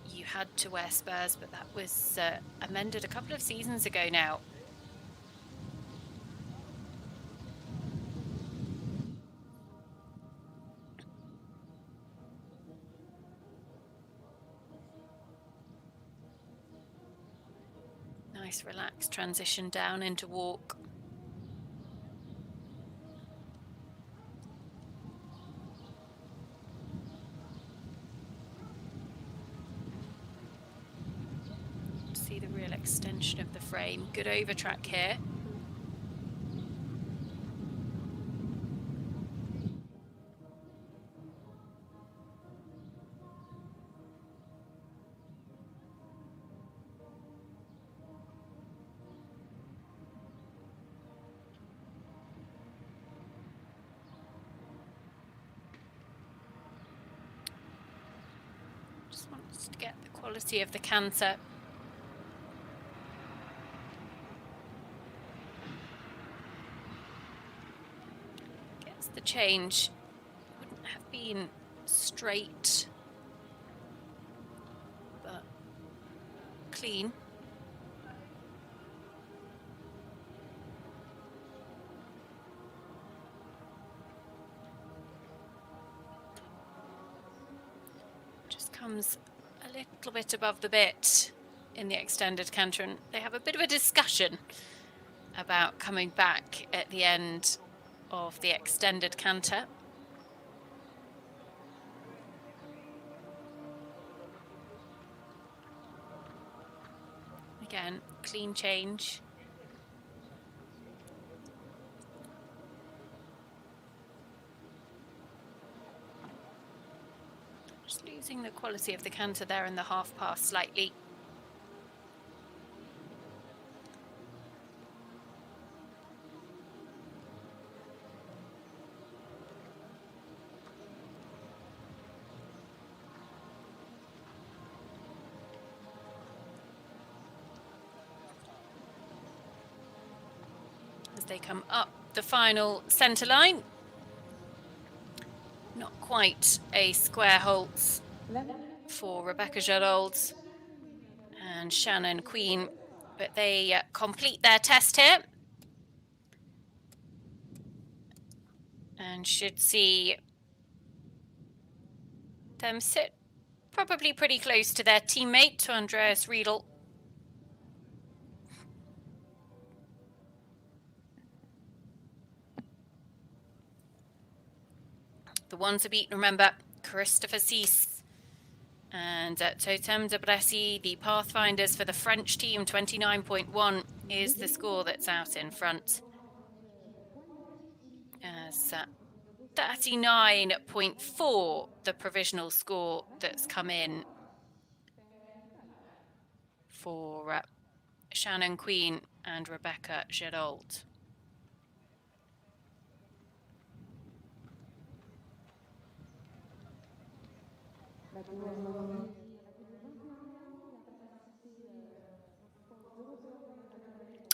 you had to wear spurs, but that was amended a couple of seasons ago now. Nice relaxed transition down into walk. See the real extension of the frame. Good over track here. Just wants to get the quality of the canter. Gets the change. Wouldn't have been straight, but clean. Just comes a little bit above the bit in the extended canter, and they have a bit of a discussion about coming back at the end of the extended canter. Again, clean change. Just losing the quality of the canter there in the half pass slightly. As they come up the final centre line. Not quite a square halt for Rebecca Gerald and Shannon Queen, but they complete their test here and should see them sit probably pretty close to their teammate, to Andreas Riedel. The ones to beat, remember, Christopher Cease and Totem de Bressy, the Pathfinders for the French team. 29.1 is the score that's out in front. As 39.4, the provisional score that's come in for Shannon Queen and Rebecca Gerald.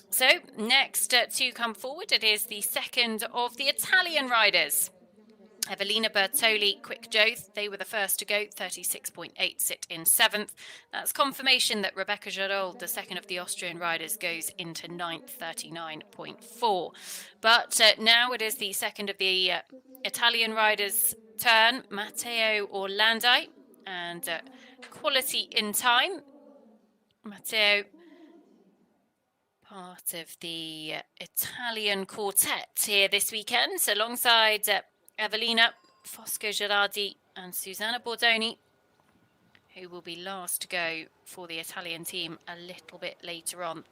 So next to come forward, it is the second of the Italian riders. Evelina Bertoli, Quick Joe, they were the first to go, 36.8, sit in 7th. That's confirmation that Rebecca Gerald, the second of the Austrian riders, goes into 9th, 39.4. But now it is the second of the Italian riders' turn, Matteo Orlandi, and quality in time. Matteo, part of the Italian quartet here this weekend, alongside Evelina, Fosco Gerardi and Susanna Bordoni, who will be last to go for the Italian team a little bit later on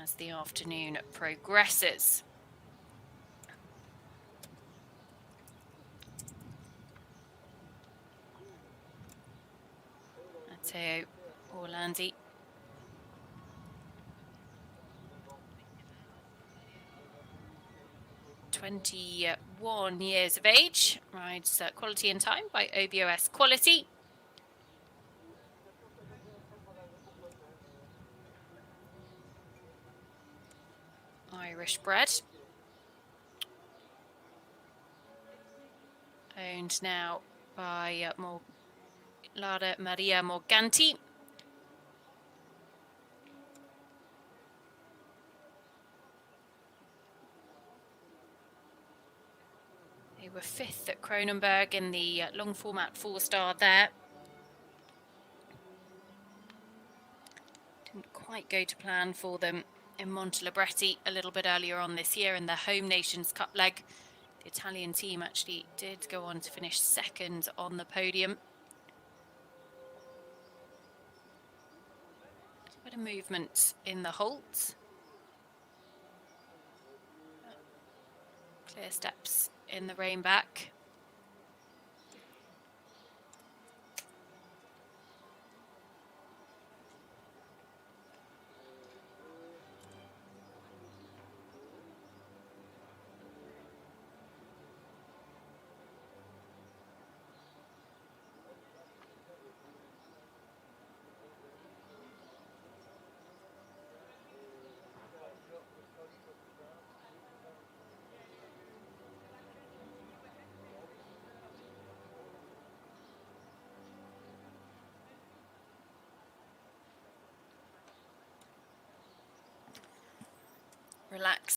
as the afternoon progresses. Matteo Orlandi. 21 years of age. Rides Quality in Time by OBOS Quality. Irish bred. Owned now by Lara Maria Morganti. They were 5th at Kronenberg in the long format 4-star there. Didn't quite go to plan for them in Montelibretti a little bit earlier on this year in the Home Nations Cup leg. The Italian team actually did go on to finish 2nd on the podium. A bit of movement in the halt. Clear steps in the rein back. Relax.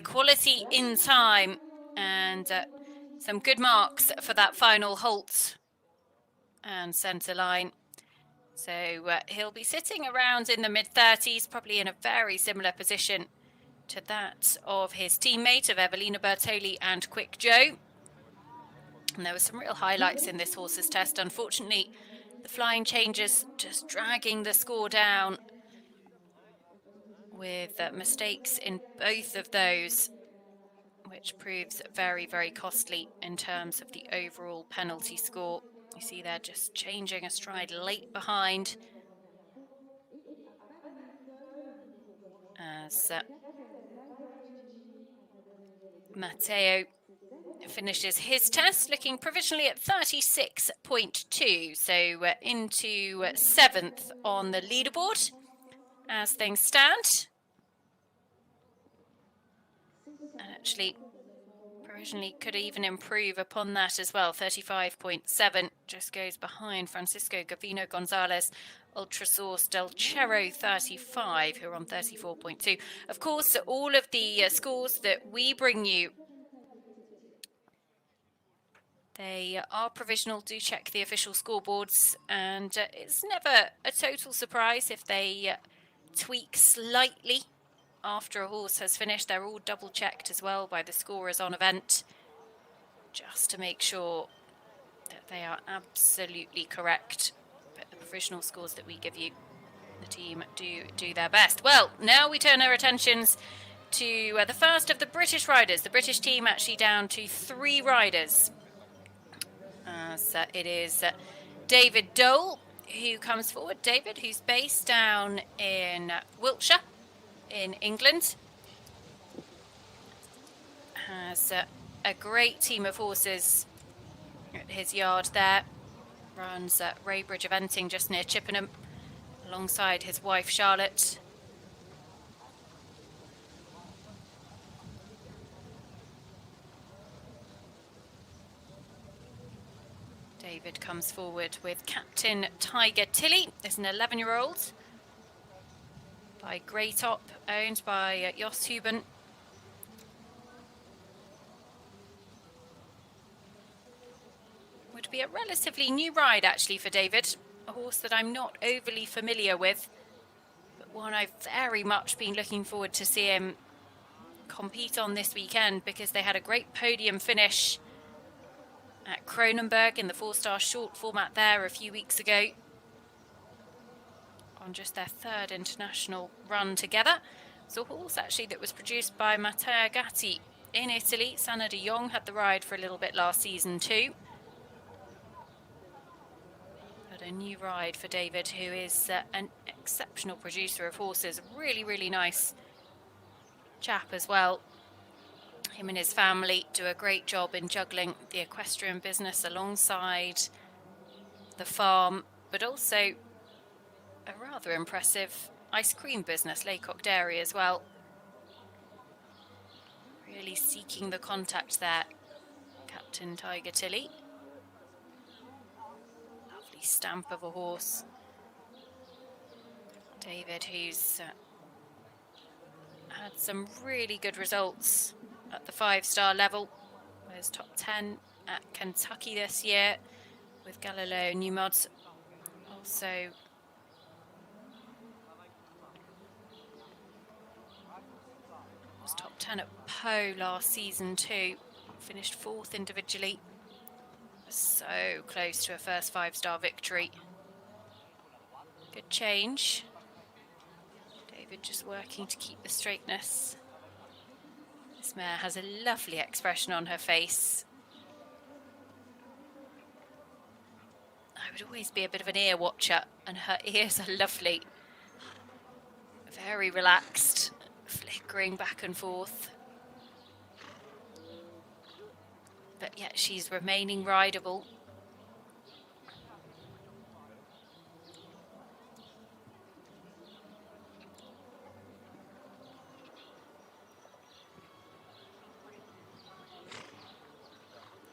Quality in Time, and some good marks for that final halt and centre line. So he'll be sitting around in the mid-30s, probably in a very similar position to that of his teammate of Evelina Bertoli and Quick Joe. And there were some real highlights in this horse's test. Unfortunately, the flying changes just dragging the score down with mistakes in both of those, which proves very, very costly in terms of the overall penalty score. You see they're just changing a stride late behind as Matteo finishes his test looking provisionally at 36.2, so into 7th on the leaderboard as things stand. And actually Originally could even improve upon that as well. 35.7, just goes behind Francisco Gavino Gonzalez, Ultrasource Del Cerro 35, who are on 34.2. Of course, all of the scores that we bring you, they are provisional. Do check the official scoreboards, and it's never a total surprise if they tweak slightly after a horse has finished. They're all double checked as well by the scorers on event, just to make sure that they are absolutely correct. But the provisional scores that we give you, the team do their best. Well, now we turn our attentions to the first of the British riders. The British team actually down to 3 riders. As it is David Dole who comes forward. David, who's based down in Wiltshire in England, has a great team of horses at his yard there. Runs at Raybridge Eventing just near Chippenham alongside his wife Charlotte. David comes forward with Captain Tiger Tilly. There's an 11-year-old by Greytop, owned by Jos Huben. Would be a relatively new ride actually for David, a horse that I'm not overly familiar with, but one I've very much been looking forward to see him compete on this weekend, because they had a great podium finish at Kronenberg in the 4-star short format there a few weeks ago, on just their 3rd international run together. It's a horse actually that was produced by Matteo Gatti in Italy. Sana de Jong had the ride for a little bit last season too. But a new ride for David, who is an exceptional producer of horses. Really, really nice chap as well. Him and his family do a great job in juggling the equestrian business alongside the farm, but also a rather impressive ice cream business, Laycock Dairy, as well. Really seeking the contact there, Captain Tiger Tilly. Lovely stamp of a horse. David, who's had some really good results at the 5-star level. Was top 10 at Kentucky this year with Galileo Newmod. Also was top 10 at Poe last season too. Finished 4th individually. Was so close to a first 5-star victory. Good change. David just working to keep the straightness. This mare has a lovely expression on her face. I would always be a bit of an ear watcher, and her ears are lovely. Very relaxed, flickering back and forth. But yet she's remaining rideable.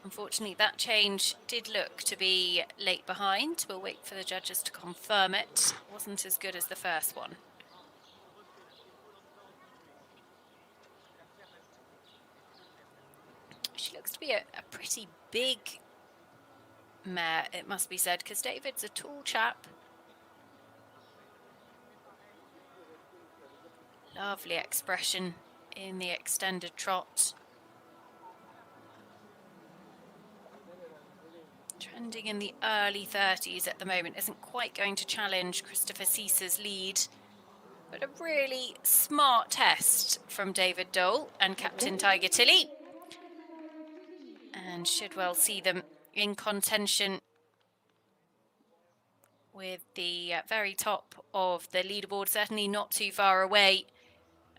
Unfortunately, that change did look to be late behind. We'll wait for the judges to confirm it. Wasn't as good as the first one. She looks to be a pretty big mare, it must be said, because David's a tall chap. Lovely expression in the extended trot. Trending in the early 30s at the moment. Isn't quite going to challenge Christopher Cease's lead, but a really smart test from David Dole and Captain Tiger Tilly, and should well see them in contention with the very top of the leaderboard, certainly not too far away.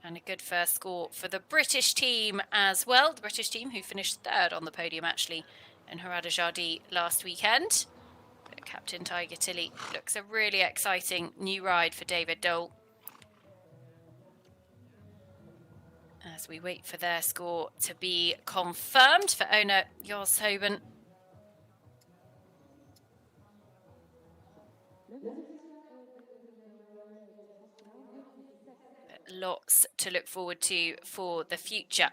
And a good first score for the British team as well. The British team who finished 3rd on the podium actually in Harada Jardy last weekend. But Captain Tiger Tilly looks a really exciting new ride for David Dole. as we wait for their score to be confirmed for owner Jos Hoban. Lots to look forward to for the future.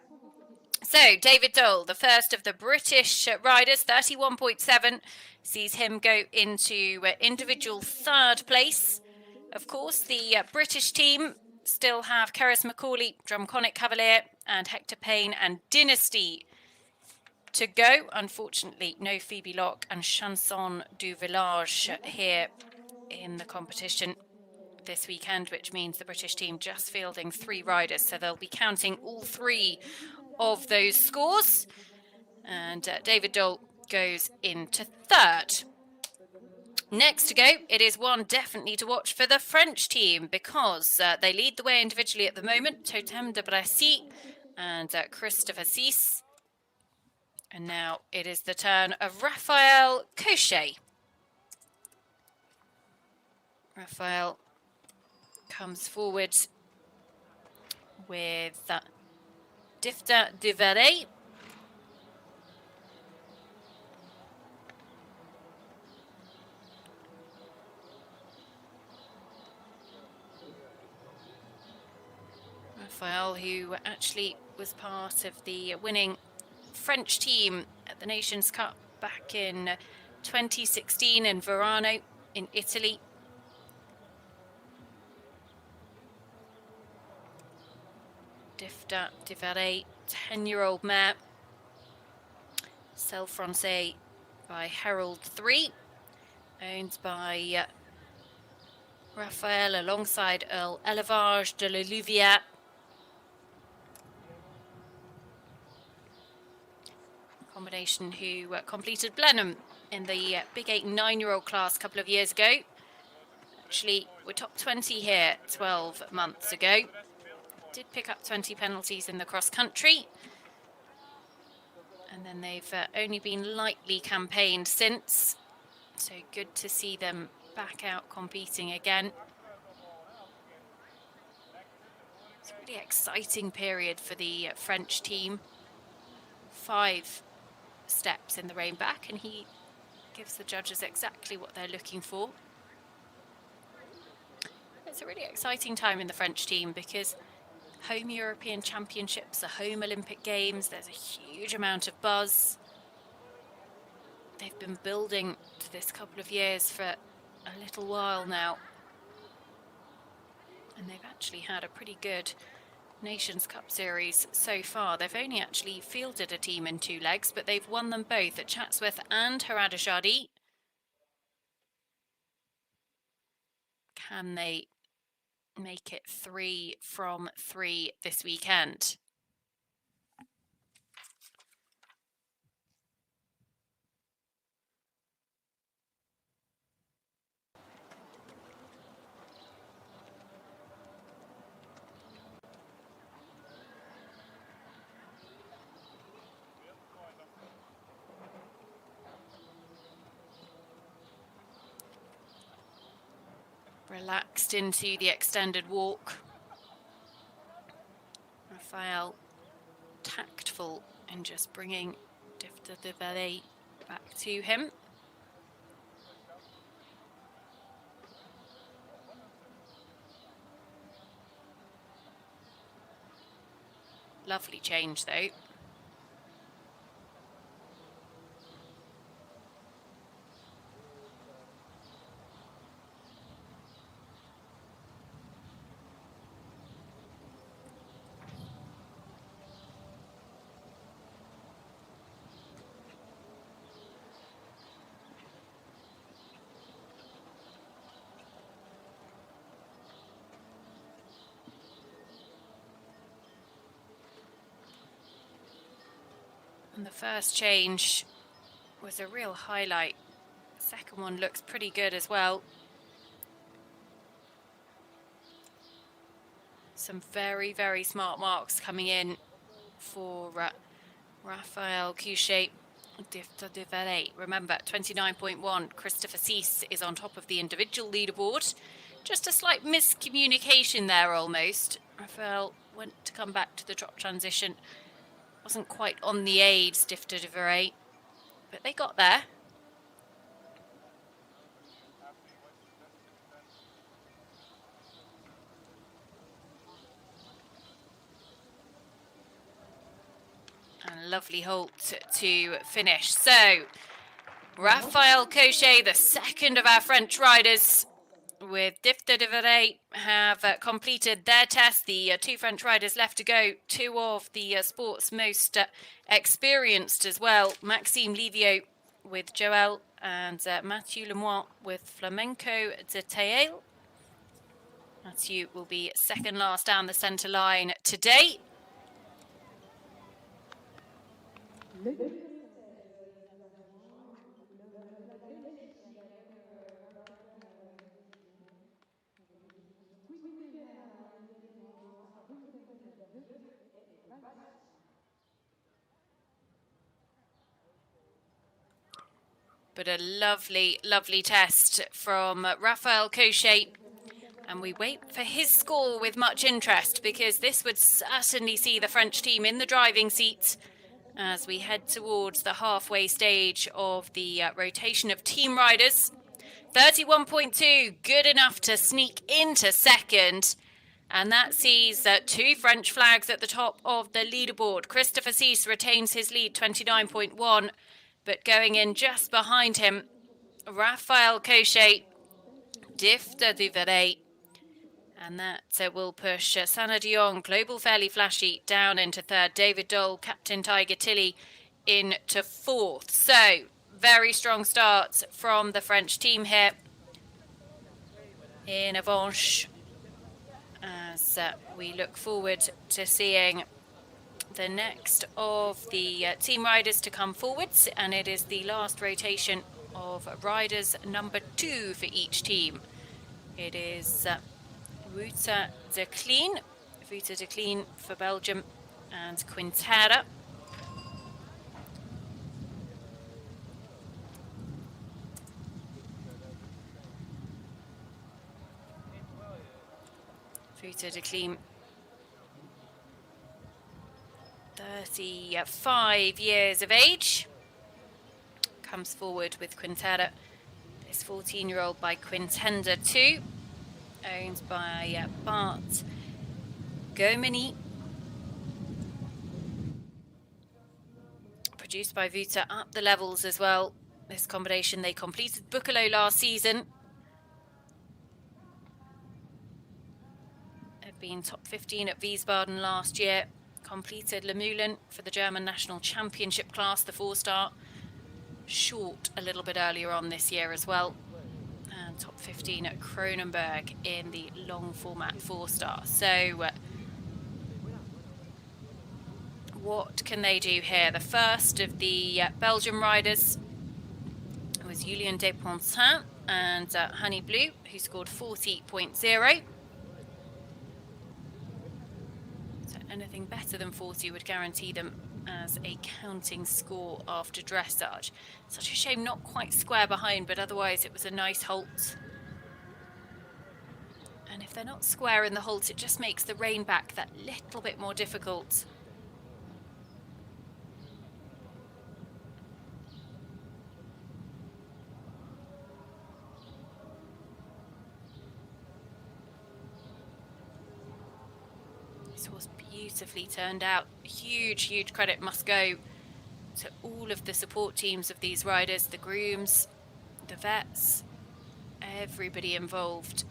So, David Dole, the first of the British riders, 31.7, sees him go into individual third place. Of course, the British team still have Keris Macaulay, Drumconic Cavalier, and Hector Payne and Dynasty to go. Unfortunately, no Phoebe Locke and Chanson du Village here in the competition this weekend, which means the British team just fielding 3 riders, so they'll be counting all 3 of those scores. And David Dole goes into third. Next to go, it is one definitely to watch for the French team, because they lead the way individually at the moment. Totem de Bracy and Christopher Cease. And now it is the turn of Raphael Cochet. Raphael comes forward with Difta de Verre. Raphael, who actually was part of the winning French team at the Nations Cup back in 2016 in Verano in Italy. Difta de Verre, 10-year-old mare, Celle Francais by Herald 3, owned by Raphael alongside Earl Elevage de la Louvière. Combination who completed Blenheim in the Big 8 9-year-old class a couple of years ago. Actually, we're top 20 here 12 months ago. Did pick up 20 penalties in the cross country, and then they've only been lightly campaigned since, so good to see them back out competing again. It's a really exciting period for the French team. 5 steps in the rein back, and he gives the judges exactly what they're looking for. It's a really exciting time in the French team, because home European Championships, the home Olympic Games, there's a huge amount of buzz. They've been building to this couple of years for a little while now. And they've actually had a pretty good Nations Cup series so far. They've only actually fielded a team in 2 legs, but they've won them both at Chatsworth and Haradashadi. Can they make it 3 from 3 this weekend? Relaxed into the extended walk. Raphael tactful in just bringing Difta de Verre back to him. Lovely change though. And the first change was a real highlight. The second one looks pretty good as well. Some very, very smart marks coming in for Raphael Cochet, Difta de Verre. Remember, 29.1, Christopher Cease is on top of the individual leaderboard. Just a slight miscommunication there almost. Raphael went to come back to the drop transition. Wasn't quite on the aid, Stifter de Verey, but they got there. And a lovely halt to finish. So, Raphael Cochet, the second of our French riders, with Stifter de Verey, have completed their test. The two French riders left to go, two of the sport's most experienced as well. Maxime Livio with Joël and Mathieu Lemoine with Flamenco de Tail. Mathieu will be second last down the centre line today. But a lovely, lovely test from Raphael Cochet. And we wait for his score with much interest, because this would certainly see the French team in the driving seat as we head towards the halfway stage of the rotation of team riders. 31.2, good enough to sneak into second. And that sees two French flags at the top of the leaderboard. Christopher Cease retains his lead, 29.1. But going in just behind him, Raphael Cochet, Stifter de Verey. And that will push Sana Dion, Global Fairly Flashy, down into third. David Dole, Captain Tiger Tilly, into fourth. So, very strong starts from the French team here in Avenches, as we look forward to seeing the next of the team riders to come forwards, and it is the last rotation of riders number 2 for each team. It is Wouter de Kleen for Belgium, and Quintera. Wouter de Kleen, 35 years of age, comes forward with Quintera. This 14-year-old by Quintenda 2, owned by Bart Gomini. Produced by Wouter, up the levels as well. This combination, they completed Buccolo last season. They've been top 15 at Wiesbaden last year. Completed Le Moulin for the German National Championship class, the 4-star. Short a little bit earlier on this year as well. And top 15 at Kronenberg in the long format 4-star. So what can they do here? The first of the Belgian riders was Julien Despontin and Honey Blue, who scored 40.0. Anything better than 40 would guarantee them as a counting score after dressage. Such a shame not quite square behind, but otherwise it was a nice halt. And if they're not square in the halt, it just makes the rein back that little bit more difficult. This was beautifully turned out. Huge credit must go to all of the support teams of these riders, the grooms, the vets, everybody involved.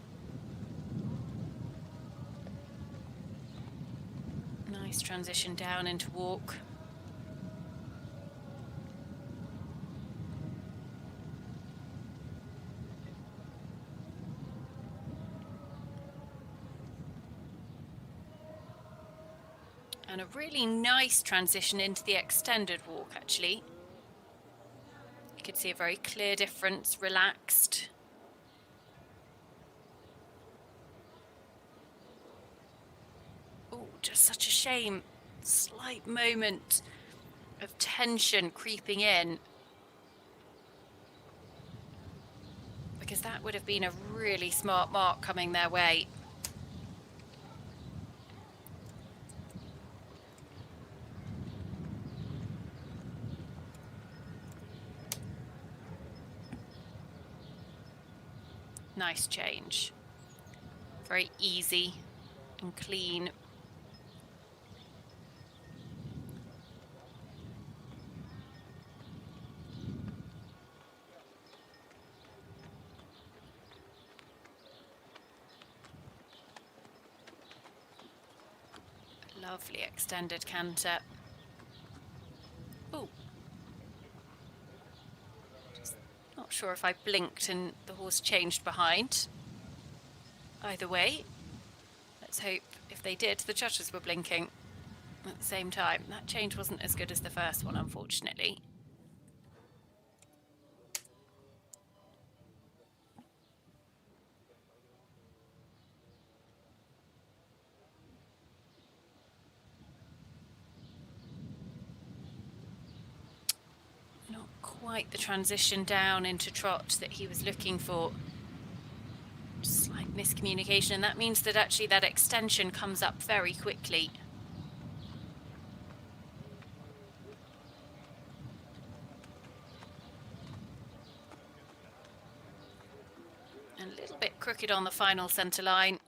Nice transition down into walk. And a really nice transition into the extended walk, actually. You could see a very clear difference, relaxed. Oh, just such a shame. Slight moment of tension creeping in. Because that would have been a really smart mark coming their way. Nice change. Very easy and clean. Lovely extended canter. Oh. Just not sure if I blinked and the horse changed behind. Either way, let's hope if they did, the judges were blinking at the same time. That change wasn't as good as the first one, unfortunately. Not quite the transition down into trot that he was looking for. Slight miscommunication, and that means that actually that extension comes up very quickly. A little bit crooked on the final centre line,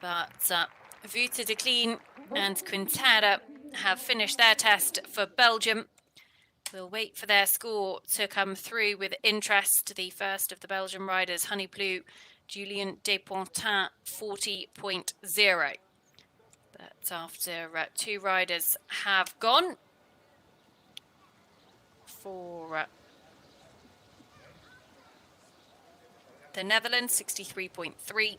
but Vuta de Clean and Quintana have finished their test for Belgium. We'll wait for their score to come through with interest. The first of the Belgian riders, Honeyblue, Julien Despontin, 40.0. But after two riders have gone for the Netherlands, 63.3,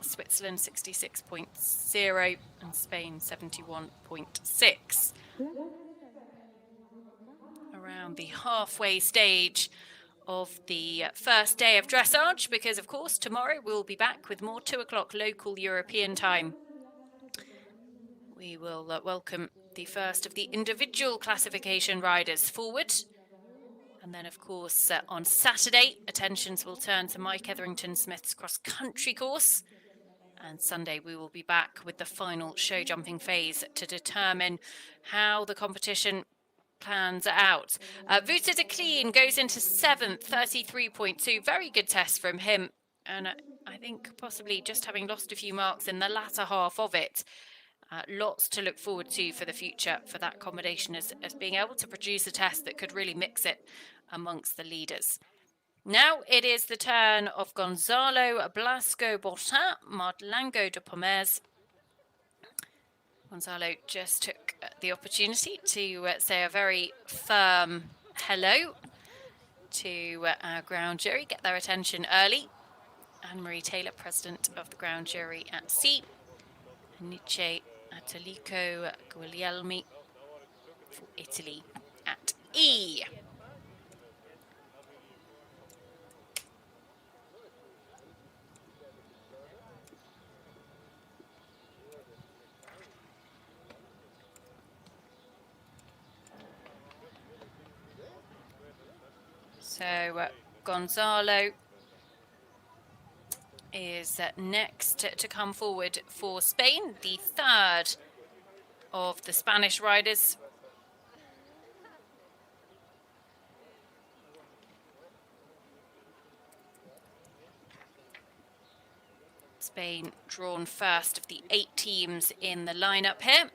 Switzerland, 66.0, and Spain, 71.6. Around the halfway stage of the first day of dressage, because of course tomorrow we'll be back with more 2 o'clock local European time. We will welcome the first of the individual classification riders forward. And then of course on Saturday, attentions will turn to Mike Etherington Smith's cross-country course. And Sunday we will be back with the final show jumping phase to determine how the competition plans out. Vuta de Clean goes into 7th, 33.2. Very good test from him. And I think possibly just having lost a few marks in the latter half of it, lots to look forward to for the future for that combination as being able to produce a test that could really mix it amongst the leaders. Now it is the turn of Gonzalo Blasco-Bottin, Marlango de Pomers. Gonzalo just took the opportunity to say a very firm hello to our ground jury, get their attention early. Anne-Marie Taylor, president of the ground jury at C. Nice Atalico Guglielmi for Italy at E. So Gonzalo is next to come forward for Spain, the third of the Spanish riders. Spain drawn first of the 8 teams in the lineup here.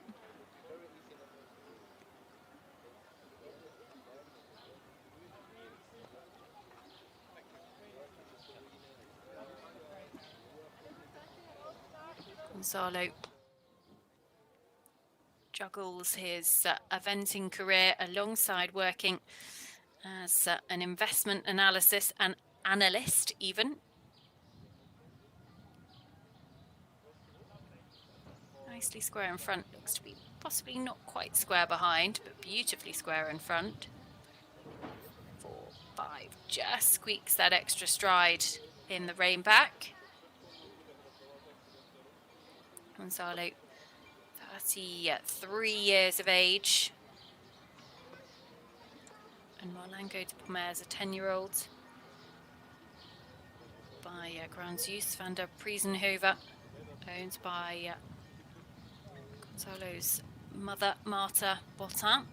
Gonzalo juggles his eventing career alongside working as an investment analysis and analyst even. Nicely square in front, looks to be possibly not quite square behind, but beautifully square in front. 4, 5, just squeaks that extra stride in the rein back. Gonzalo, 33 years of age. And Marlango de Pomers, a 10-year-old. By Grand Zeus van der Priesenhoven, owned by Gonzalo's mother, Marta Bottin.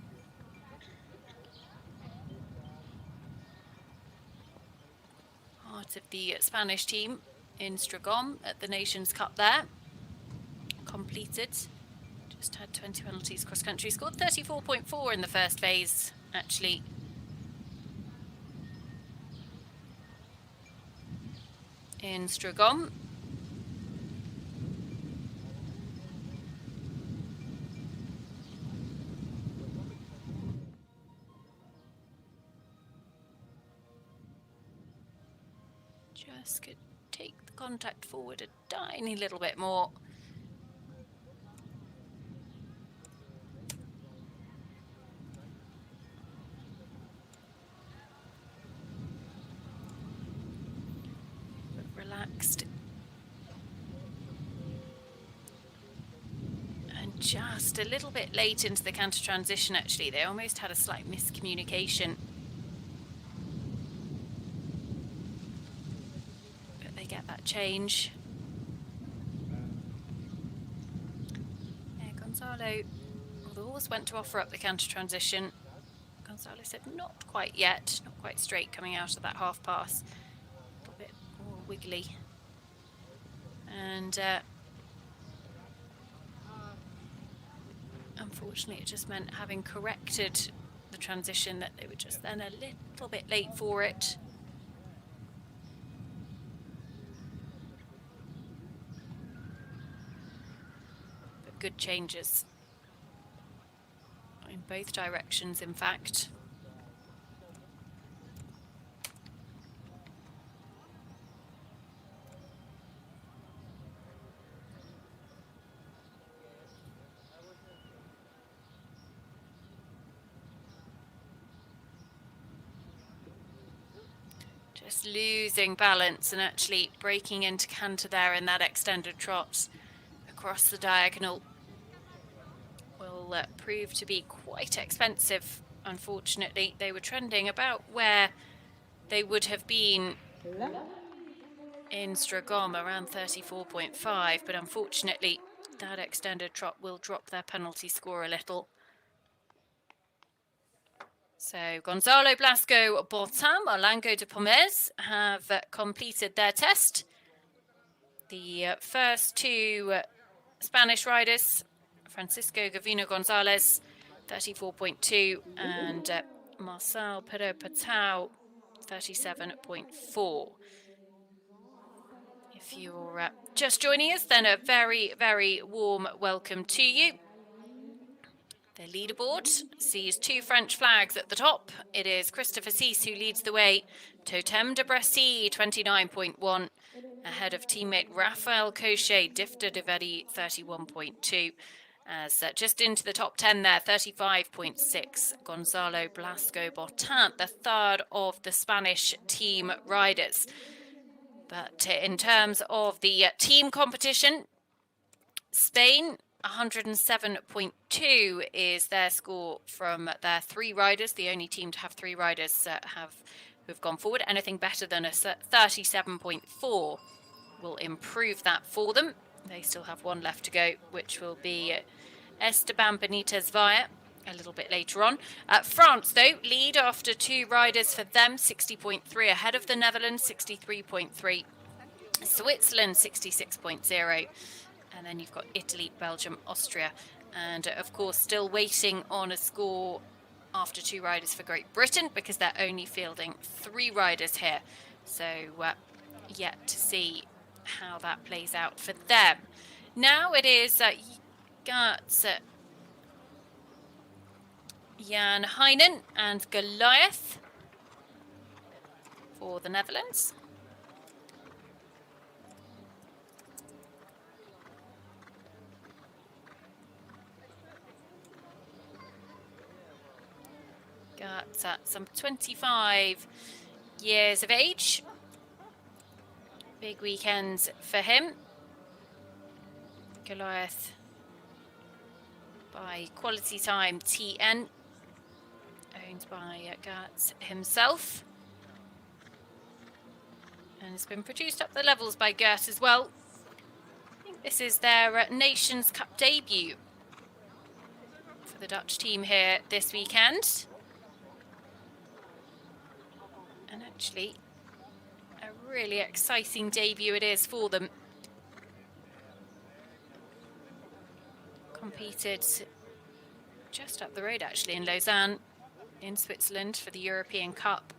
Hard part of the Spanish team in Stragom at the Nations Cup there. Completed. Just had 20 penalties cross country. Scored 34.4 in the first phase, actually. In Stragom. Just could take the contact forward a tiny little bit more. But relaxed. And just a little bit late into the canter transition, actually. They almost had a slight miscommunication. Get that change. Yeah, Gonzalo, well, the horse went to offer up the canter transition. Gonzalo said not quite yet, not quite straight coming out of that half pass. A little bit more wiggly. And unfortunately it just meant having corrected the transition that they were just then a little bit late for it. Good changes in both directions, in fact. Just losing balance and actually breaking into canter there in that extended trot across the diagonal will prove to be quite expensive, unfortunately. They were trending about where they would have been in Stragom, around 34.5, but unfortunately that extended trot will drop their penalty score a little. So Gonzalo, Blasco, Botam, Orlando de Pomez have completed their test. The first two Spanish riders, Francisco Gavino Gonzalez, 34.2, and Marcel Pero Patau, 37.4. If you're just joining us, then a very, very warm welcome to you. The leaderboard sees two French flags at the top. It is Christopher Cease who leads the way. Totem de Bressy, 29.1. Ahead of teammate Raphael Cochet, Difter de Verdi, 31.2. As just into the top 10 there, 35.6. Gonzalo Blasco Botant, the third of the Spanish team riders. But in terms of the team competition, Spain, 107.2 is their score from their three riders. The only team to have three riders who've gone forward. Anything better than a 37.4 will improve that for them. They still have one left to go, which will be Esteban Benitez Vaya a little bit later on. France, though, lead after two riders for them, 60.3 ahead of the Netherlands, 63.3. Switzerland, 66.0. And then you've got Italy, Belgium, Austria. And of course, still waiting on a score after two riders for Great Britain because they're only fielding three riders here. So yet to see how that plays out for them. Now it is got Jan Heinen and Goliath for the Netherlands. Got some 25 years of age. Big weekends for him. Goliath by Quality Time TN, owned by Gats himself. And it's been produced up the levels by Gert as well. I think this is their Nations Cup debut for the Dutch team here this weekend. And actually, a A really exciting debut it is for them. Competed just up the road, actually, in Lausanne, in Switzerland, for the European Cup.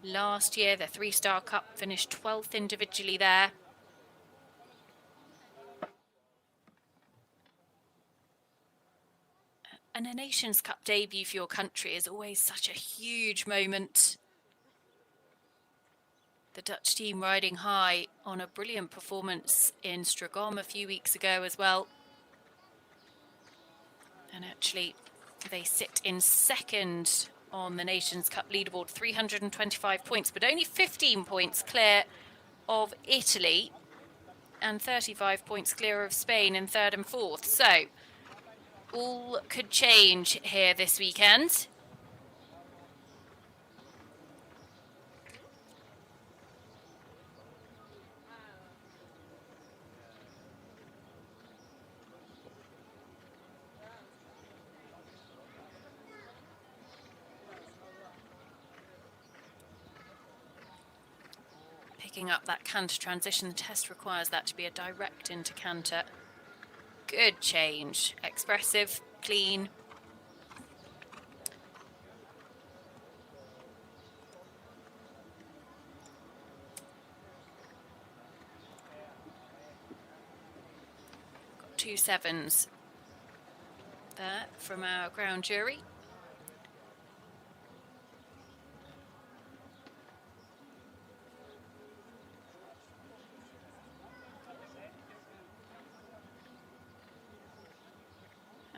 Last year, the 3-Star Cup, finished 12th individually there. And a Nations Cup debut for your country is always such a huge moment. The Dutch team riding high on a brilliant performance in Stragom a few weeks ago as well. And actually, they sit in second on the Nations Cup leaderboard, 325 points, but only 15 points clear of Italy and 35 points clear of Spain in third and fourth. So all could change here this weekend. Picking up that canter transition, the test requires that to be a direct into canter. Good change, expressive, clean. Got 2 sevens there from our ground jury.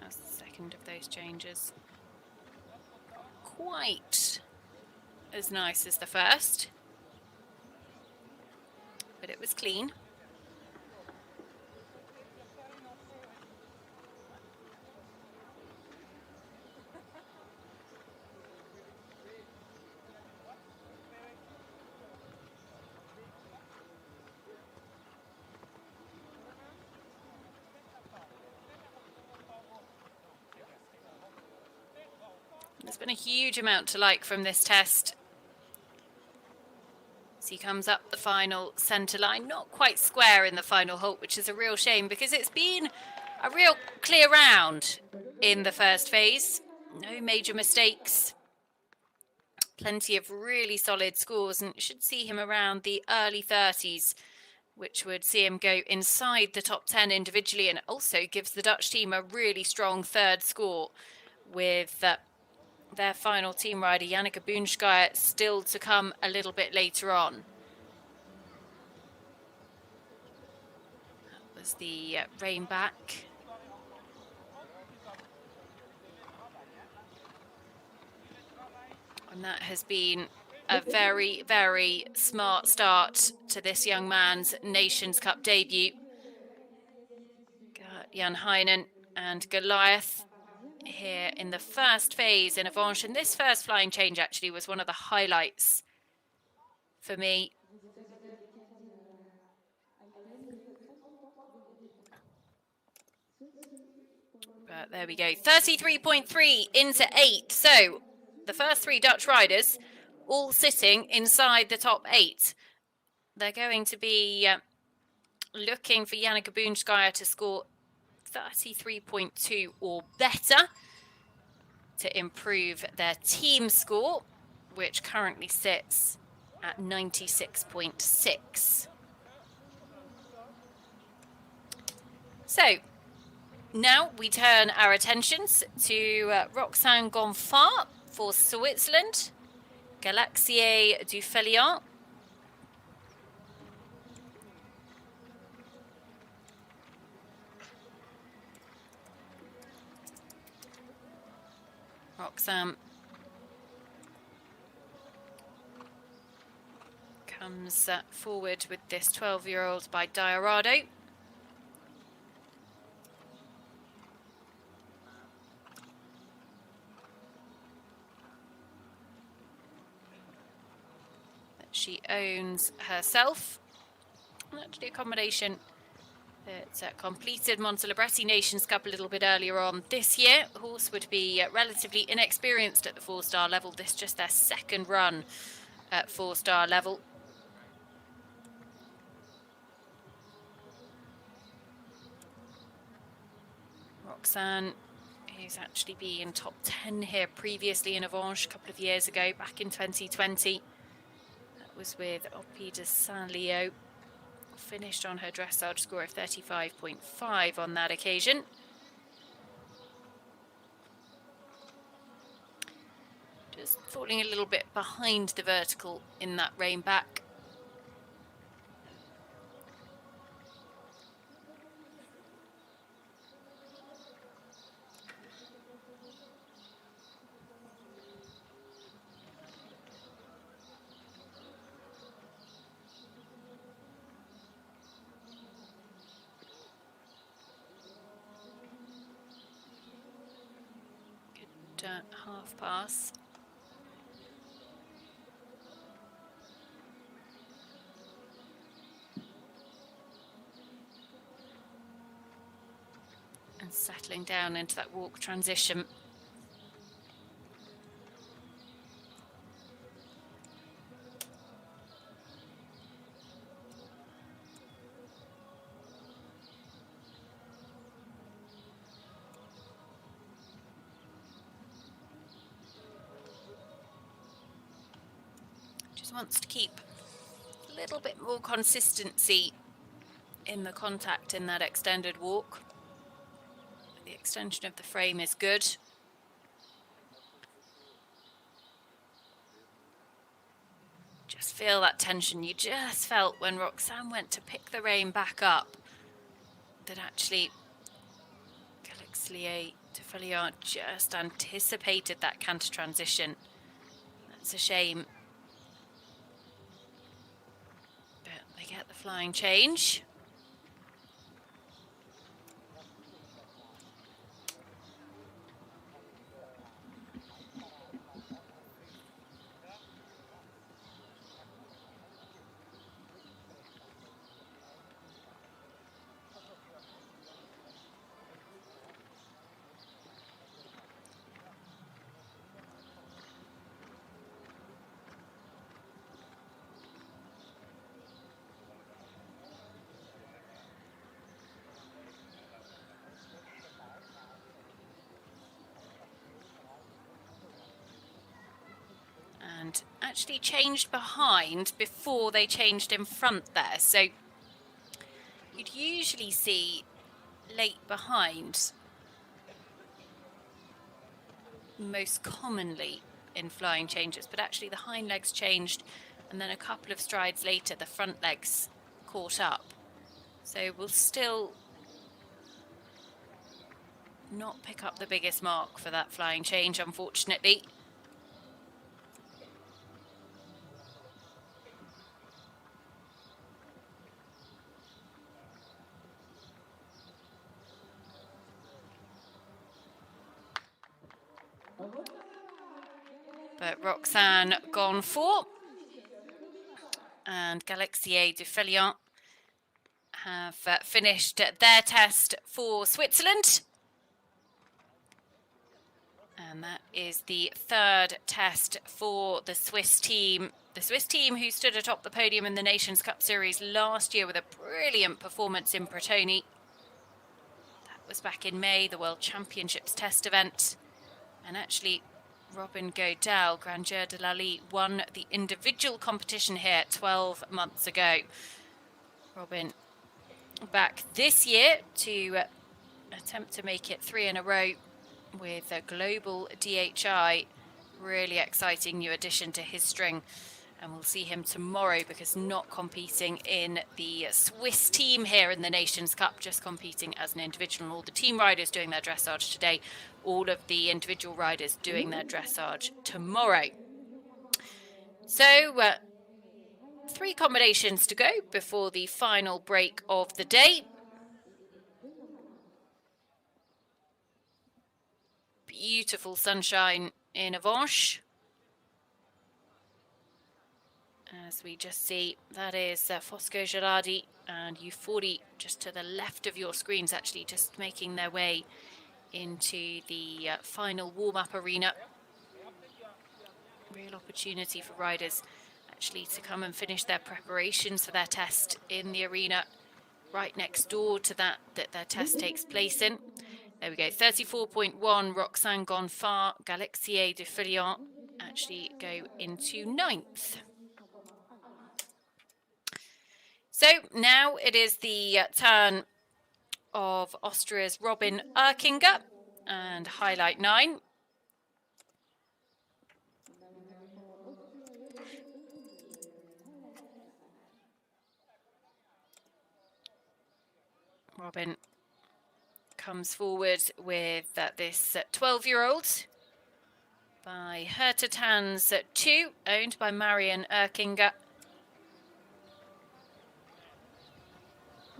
That's the second of those changes. Quite as nice as the first, but it was clean. There's been a huge amount to like from this test. So he comes up the final centre line, not quite square in the final halt, which is a real shame because it's been a real clear round in the first phase. No major mistakes. Plenty of really solid scores, and should see him around the early 30s, which would see him go inside the top 10 individually, and also gives the Dutch team a really strong third score with their final team rider, Janneke Boonskaya, still to come a little bit later on. That was the rein back. And that has been a very, very smart start to this young man's Nations Cup debut. Jan Heinen and Goliath here in the first phase in Avenches. And this first flying change actually was one of the highlights for me. But there we go, 33.3 into 8. So the first 3 Dutch riders all sitting inside the top 8. They're going to be looking for Janneke Boonskaya to score 33.2 or better to improve their team score, which currently sits at 96.6. So now we turn our attentions to Roxane Gonfart for Switzerland, Galaxier du Felion. Roxane comes forward with this 12-year-old by Diorado. That she owns herself. And actually a combination that completed Montelibretti Nations Cup a little bit earlier on this year. Horse would be relatively inexperienced at the 4-star level. This just their second run at 4-star level. Roxanne, who's actually been top 10 here previously in Avenches a couple of years ago, back in 2020. That was with Opi de Saint-Leo. Finished on her dressage score of 35.5 on that occasion. Just falling a little bit behind the vertical in that rein back. Good half pass. And settling down into that walk transition. Just wants to keep a little bit more consistency in the contact in that extended walk. The extension of the frame is good. Just feel that tension you just felt when Roxanne went to pick the rein back up, that actually Galexier de Feliant just anticipated that canter transition. That's a shame. But they get the flying change. And actually changed behind before they changed in front there. So you'd usually see late behind most commonly in flying changes, but actually the hind legs changed, and then a couple of strides later the front legs caught up. So we'll still not pick up the biggest mark for that flying change, unfortunately. But Roxanne gone for, and Galexier de Feliant have finished their test for Switzerland. And that is the third test for the Swiss team. The Swiss team who stood atop the podium in the Nations Cup Series last year with a brilliant performance in Bretoni. That was back in May, the World Championships test event. And actually, Robin Godel, Grandeur de Lally, won the individual competition here 12 months ago. Robin back this year to attempt to make it 3 in a row with a global DHI. Really exciting new addition to his string. And we'll see him tomorrow because not competing in the Swiss team here in the Nations Cup, just competing as an individual. And all the team riders doing their dressage today, all of the individual riders doing their dressage tomorrow. So 3 combinations to go before the final break of the day. Beautiful sunshine in Avenches. As we just see, that is Fosco Gerardi and Euphori just to the left of your screens, actually just making their way into the final warm-up arena. Real opportunity for riders actually to come and finish their preparations for their test in the arena right next door to that their test takes place in. There we go, 34.1, Roxane Gonfar, Galexier de Filion actually go into 9th. So now it is the turn of Austria's Robin Erkinger and highlight 9. Robin comes forward with this 12-year-old by Herta Tanz 2, owned by Marion Erkinger.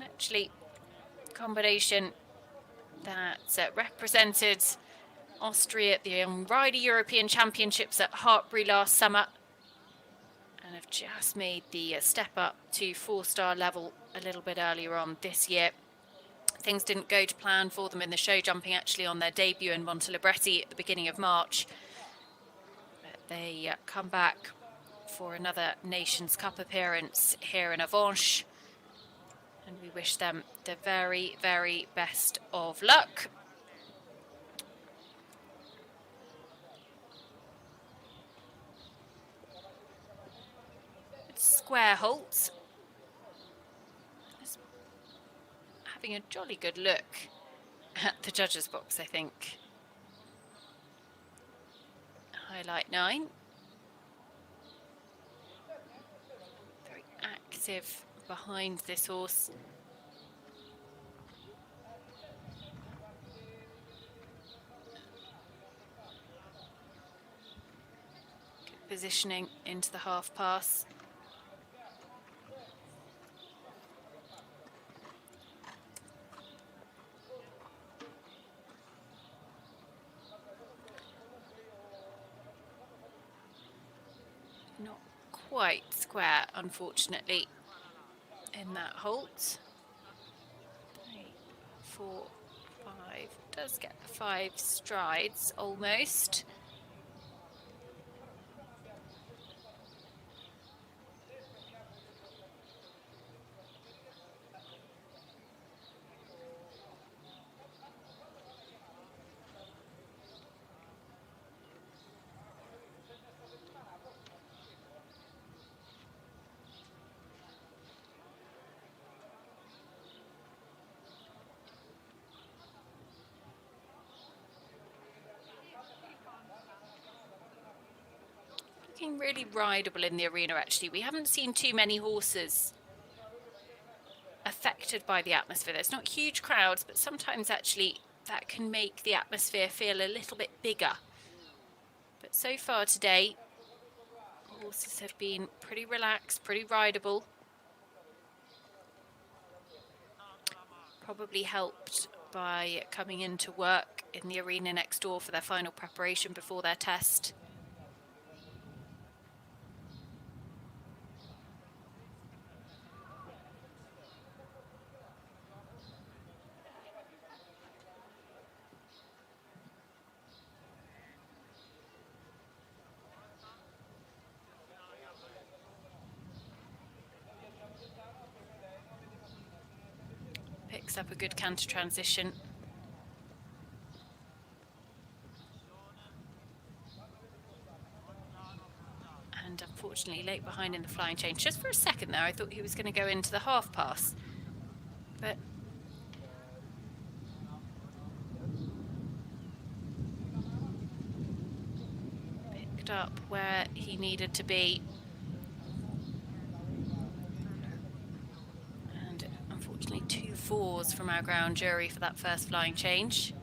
Actually, combination that represented Austria at the Rider European Championships at Hartbury last summer and have just made the step up to 4-star level a little bit earlier on this year. Things didn't go to plan for them in the show jumping actually on their debut in Montelibretti at the beginning of March. But they come back for another Nations Cup appearance here in Avenches. And we wish them the very, very best of luck. Square Holt. Having a jolly good look at the judges' box, I think. Highlight 9. Very active behind this horse. Good positioning into the half pass. Not quite square, unfortunately, in that halt. 3, 4, 5. Does get the 5 strides almost. Looking really rideable in the arena, actually. We haven't seen too many horses affected by the atmosphere. There's not huge crowds, but sometimes actually that can make the atmosphere feel a little bit bigger. But so far today, horses have been pretty relaxed, pretty rideable. Probably helped by coming into work in the arena next door for their final preparation before their test. Picks up a good canter transition. And unfortunately late behind in the flying change. Just for a second there, I thought he was going to go into the half pass. But picked up where he needed to be. Unfortunately, 2 4s from our ground jury for that first flying change.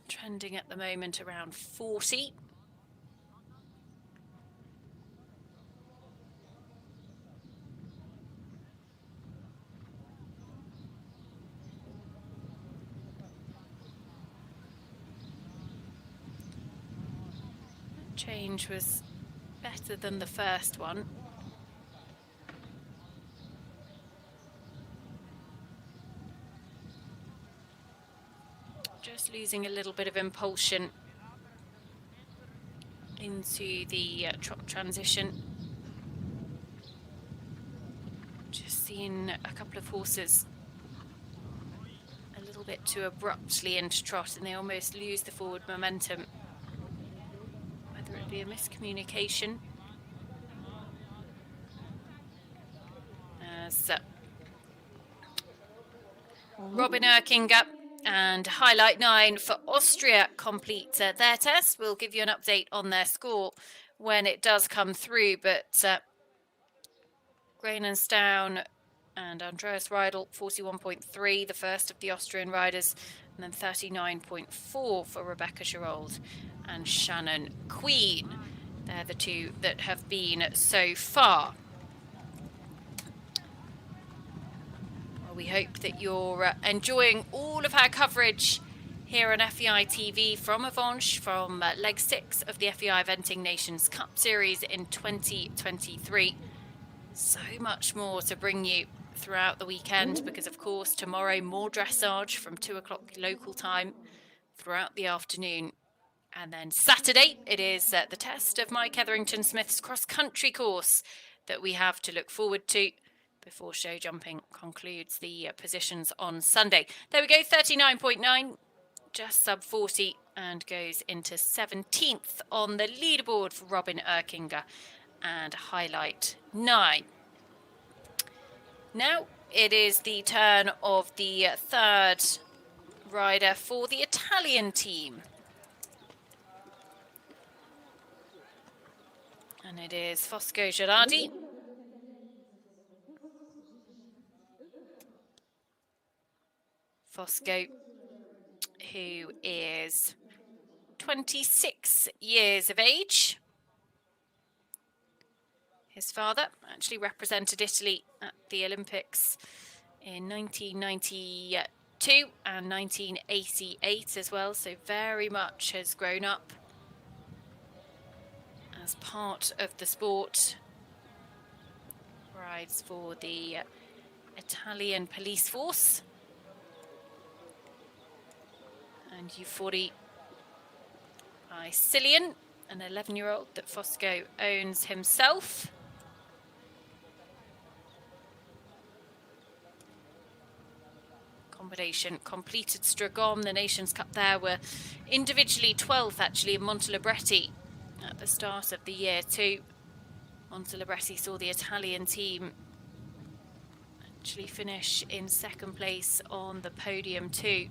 Trending at the moment around 40. That change was better than the first one. Just losing a little bit of impulsion into the trot transition. Just seen a couple of horses a little bit too abruptly into trot, and they almost lose the forward momentum. Whether it be a miscommunication as Robin Erkinger and Highlight 9 for Austria complete their test. We'll give you an update on their score when it does come through, but Grainenstown and Andreas Riedel, 41.3, the first of the Austrian riders, and then 39.4 for Rebecca Gerold and Shannon Queen. They're the two that have been so far. Well, we hope that you're enjoying all of our coverage here on FEI TV from Avenches, from leg 6 of the FEI Eventing Nations Cup Series in 2023. So much more to bring you throughout the weekend, because of course tomorrow more dressage from 2 o'clock local time throughout the afternoon, and then Saturday it is the test of Mike Etherington Smith's cross-country course that we have to look forward to before show jumping concludes the positions on Sunday. There we go, 39.9, just sub 40, and goes into 17th on the leaderboard for Robin Erkinger and Highlight 9. Now it is the turn of the third rider for the Italian team. And it is Fosco Gerardi. Fosco, who is 26 years of age. His father actually represented Italy at the Olympics in 1992 and 1988 as well, so very much has grown up as part of the sport. Rides for the Italian police force. And Euphoria by Cillian, an 11-year-old that Fosco owns himself. Combination completed Stragom. The Nations Cup there were individually 12th actually in Montelibretti at the start of the year too. Montelibretti saw the Italian team actually finish in second place on the podium too.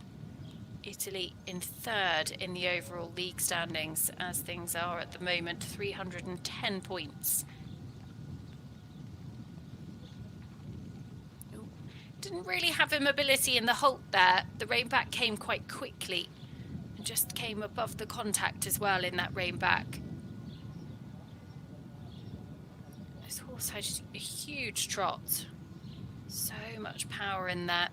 Italy in third in the overall league standings as things are at the moment, 310 points. Didn't really have immobility in the halt there. The rein back came quite quickly and just came above the contact as well in that rein back. This horse has a huge trot. So much power in that.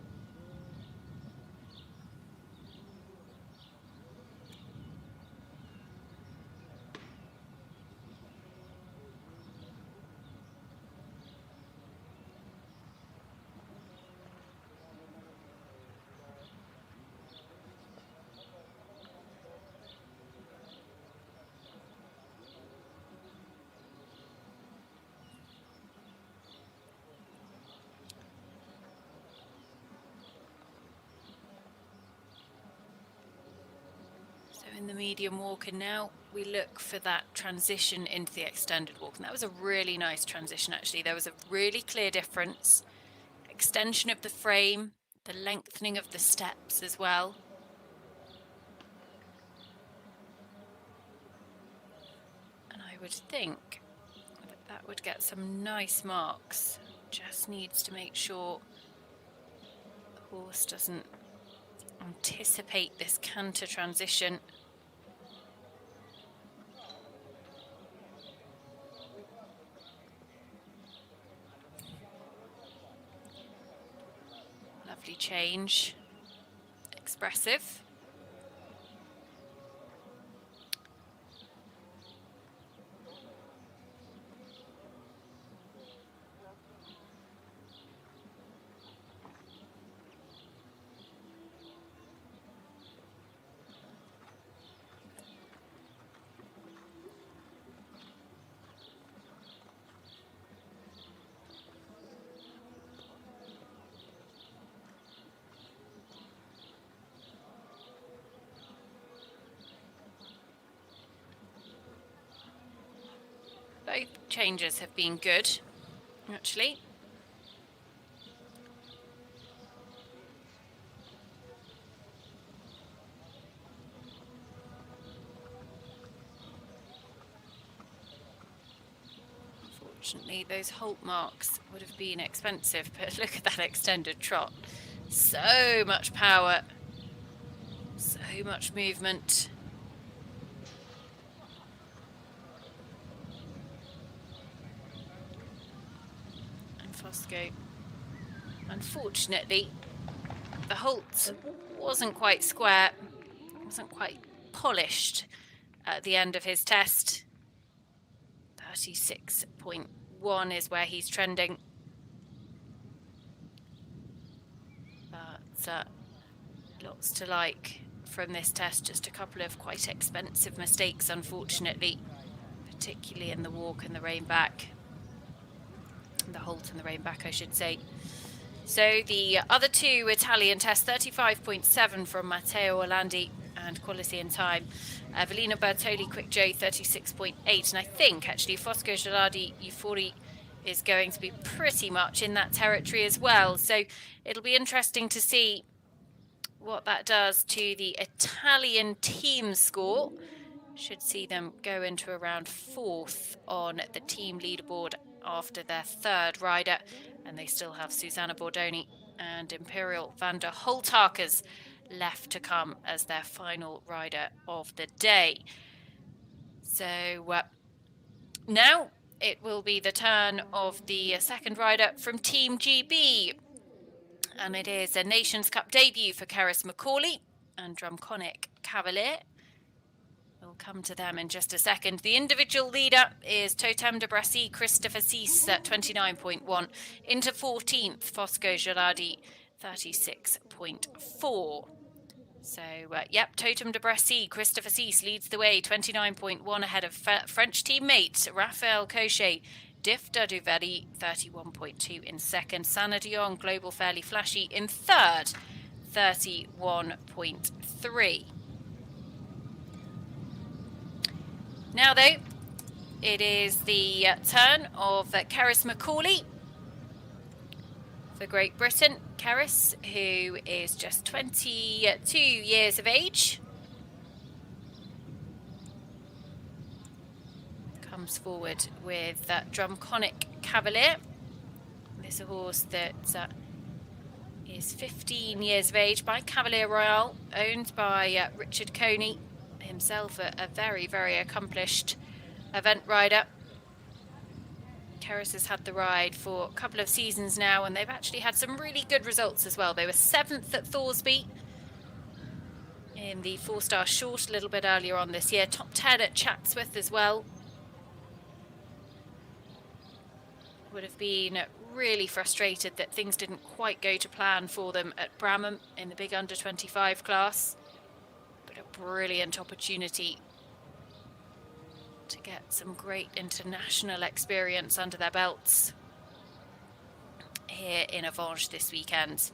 In the medium walk, and now we look for that transition into the extended walk, and that was a really nice transition actually. There was a really clear difference, extension of the frame, the lengthening of the steps as well. And I would think that that would get some nice marks. Just needs to make sure the horse doesn't anticipate this canter transition. Lovely change, expressive. changes have been good, actually. Unfortunately, those halt marks would have been expensive, but look at that extended trot. So much power, so much movement. And Fosco, unfortunately, the halt wasn't quite square, wasn't quite polished at the end of his test. 36.1 is where he's trending. But lots to like from this test. Just a couple of quite expensive mistakes, unfortunately, particularly in the walk and the rein back. The halt and the rein back, I should say. So the other two Italian tests, 35.7 from Matteo Orlandi and quality in time. Evelina Bertoli, Quick Joe, 36.8. And I think, actually, Fosco Gilardi Euphori is going to be pretty much in that territory as well. So it'll be interesting to see what that does to the Italian team score. Should see them go into around 4th on the team leaderboard after their 3rd rider. And they still have Susanna Bordoni and Imperial van der Holtakers left to come as their final rider of the day. So now it will be the turn of the 2nd rider from Team GB. And it is a Nations Cup debut for Karis McCauley and Drumconic Cavalier. We'll come to them in just a second. The individual leader is Totem de Brassy, Christopher Cease at 29.1. Into 14th, Fosco Gilardi, 36.4. So, yep, Totem de Brassy, Christopher Cease leads the way, 29.1 ahead of French teammate Raphael Cochet. Diff Duduveri, 31.2 in 2nd. Sana Dion, Global Fairly Flashy in 3rd, 31.3. Now, though, it is the turn of Karis McCauley for Great Britain. Karis, who is just 22 years of age, comes forward with Drumconic Cavalier. This is a horse that is 15 years of age by Cavalier Royale, owned by Richard Coney, himself a very, very accomplished event rider. Karis has had the ride for a couple of seasons now, and they've actually had some really good results as well. They were 7th at Thoresby in the 4-star short a little bit earlier on this year. Top 10 at Chatsworth as well. Would have been really frustrated that things didn't quite go to plan for them at Bramham in the big under-25 class. But a brilliant opportunity to get some great international experience under their belts here in Avenches this weekend.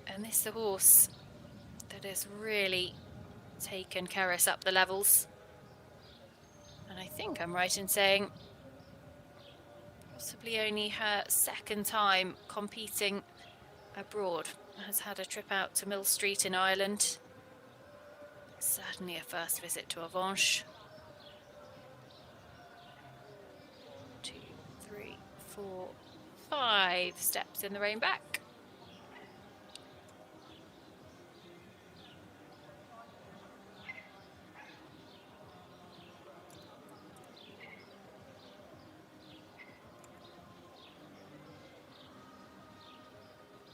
And this is the horse that has really taken Karis up the levels. And I think I'm right in saying possibly only her 2nd time competing abroad. Has had a trip out to Mill Street in Ireland. Certainly a first visit to Avenches. 2, 3, 4, 5 steps in the rein back.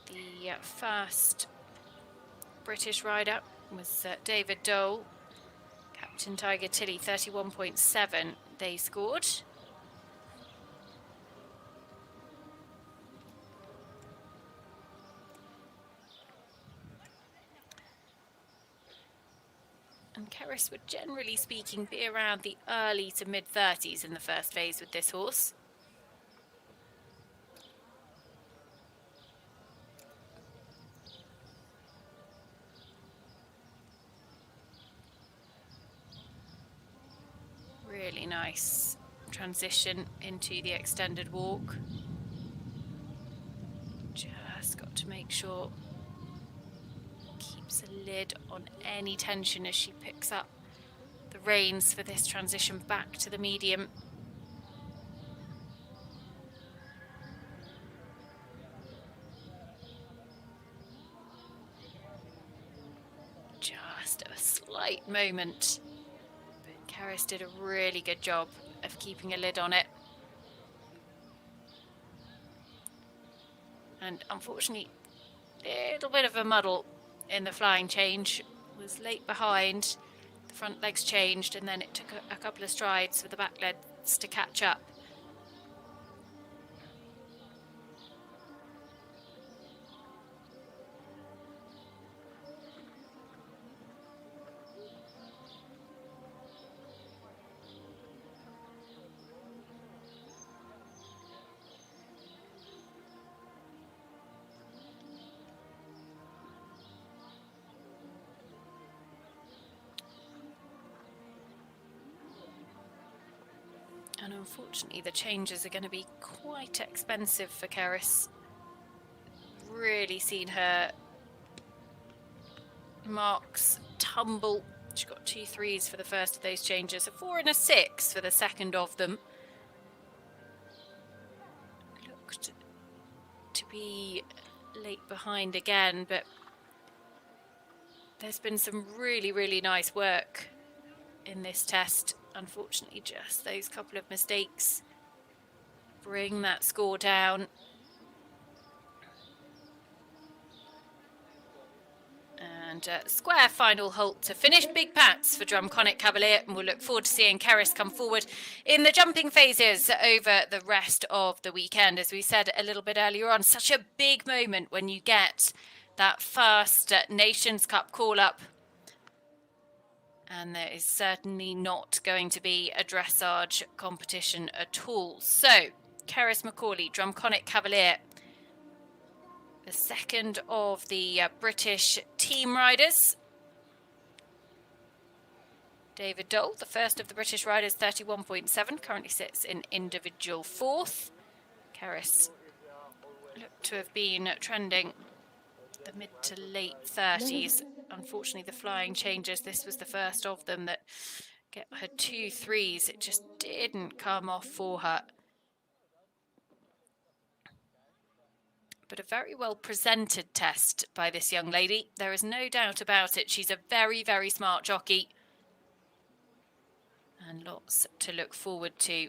The first British rider was David Dole, Captain Tiger Tilly, 31.7 they scored. And Karis would, generally speaking, be around the early to mid-30s in the first phase with this horse. nice transition into the extended walk. Just got to make sure keeps a lid on any tension as she picks up the reins for this transition back to the medium. Just a slight moment, but Karis did a really good job of keeping a lid on it. And unfortunately, a little bit of a muddle in the flying change. Was late behind, the front legs changed, and then it took a couple of strides for the back legs to catch up. And unfortunately, the changes are going to be quite expensive for Karis. Really seen her marks tumble. She got 2 3s for the first of those changes, a 4 and a 6 for the second of them. Looked to be late behind again, but there's been some really, really nice work in this test. Unfortunately, just those couple of mistakes bring that score down. And square final halt to finish. Big pats for Drumconic Cavalier, and we'll look forward to seeing Karis come forward in the jumping phases over the rest of the weekend. As we said a little bit earlier on, such a big moment when you get that first Nations Cup call-up. And there is certainly not going to be a dressage competition at all. So, Karis McCauley, Drumconic Cavalier, the second of the British team riders. David Dole, the first of the British riders, 31.7, currently sits in individual fourth. Karis looked to have been trending the mid to late 30s. Unfortunately, the flying changes, this was the first of them that get her 2 3s. It just didn't come off for her. But a very well presented test by this young lady. There is no doubt about it. She's a very, very smart jockey. And lots to look forward to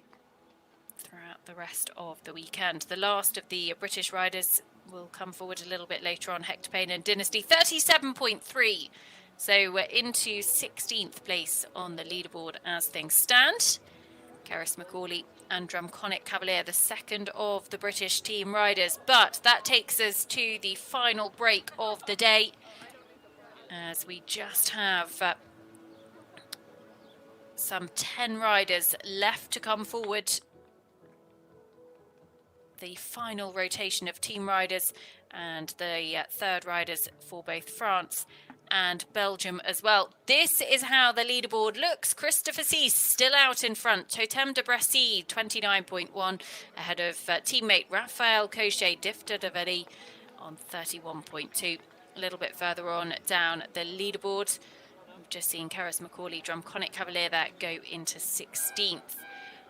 throughout the rest of the weekend. The last of the British riders will come forward a little bit later on. Hector Payne and Dynasty, 37.3. So we're into 16th place on the leaderboard as things stand. Karis McCauley and Drumconic Cavalier, the second of the British team riders. But that takes us to the final break of the day, as we just have some 10 riders left to come forward. The final rotation of team riders and the third riders for both France and Belgium as well. This is how the leaderboard looks. Christopher Cease still out in front. Totem de Bressy, 29.1, ahead of teammate Raphael Cochet, Difter de Velli on 31.2. A little bit further on down the leaderboard, we've just seen Karis McCauley, Drumconic Cavalier, that go into 16th.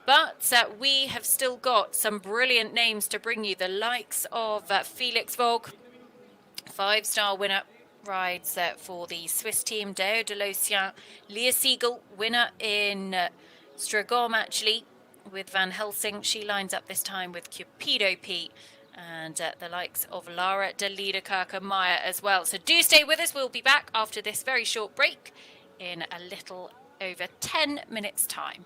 But we have still got some brilliant names to bring you. The likes of Felix Vogue, 5-star winner, rides for the Swiss team. Deo de Locien, Leah Siegel, winner in Stragom actually, with Van Helsing. She lines up this time with Cupido P. And the likes of Lara de Liederkerke Meyer as well. So do stay with us. We'll be back after this very short break in a little over 10 minutes' time.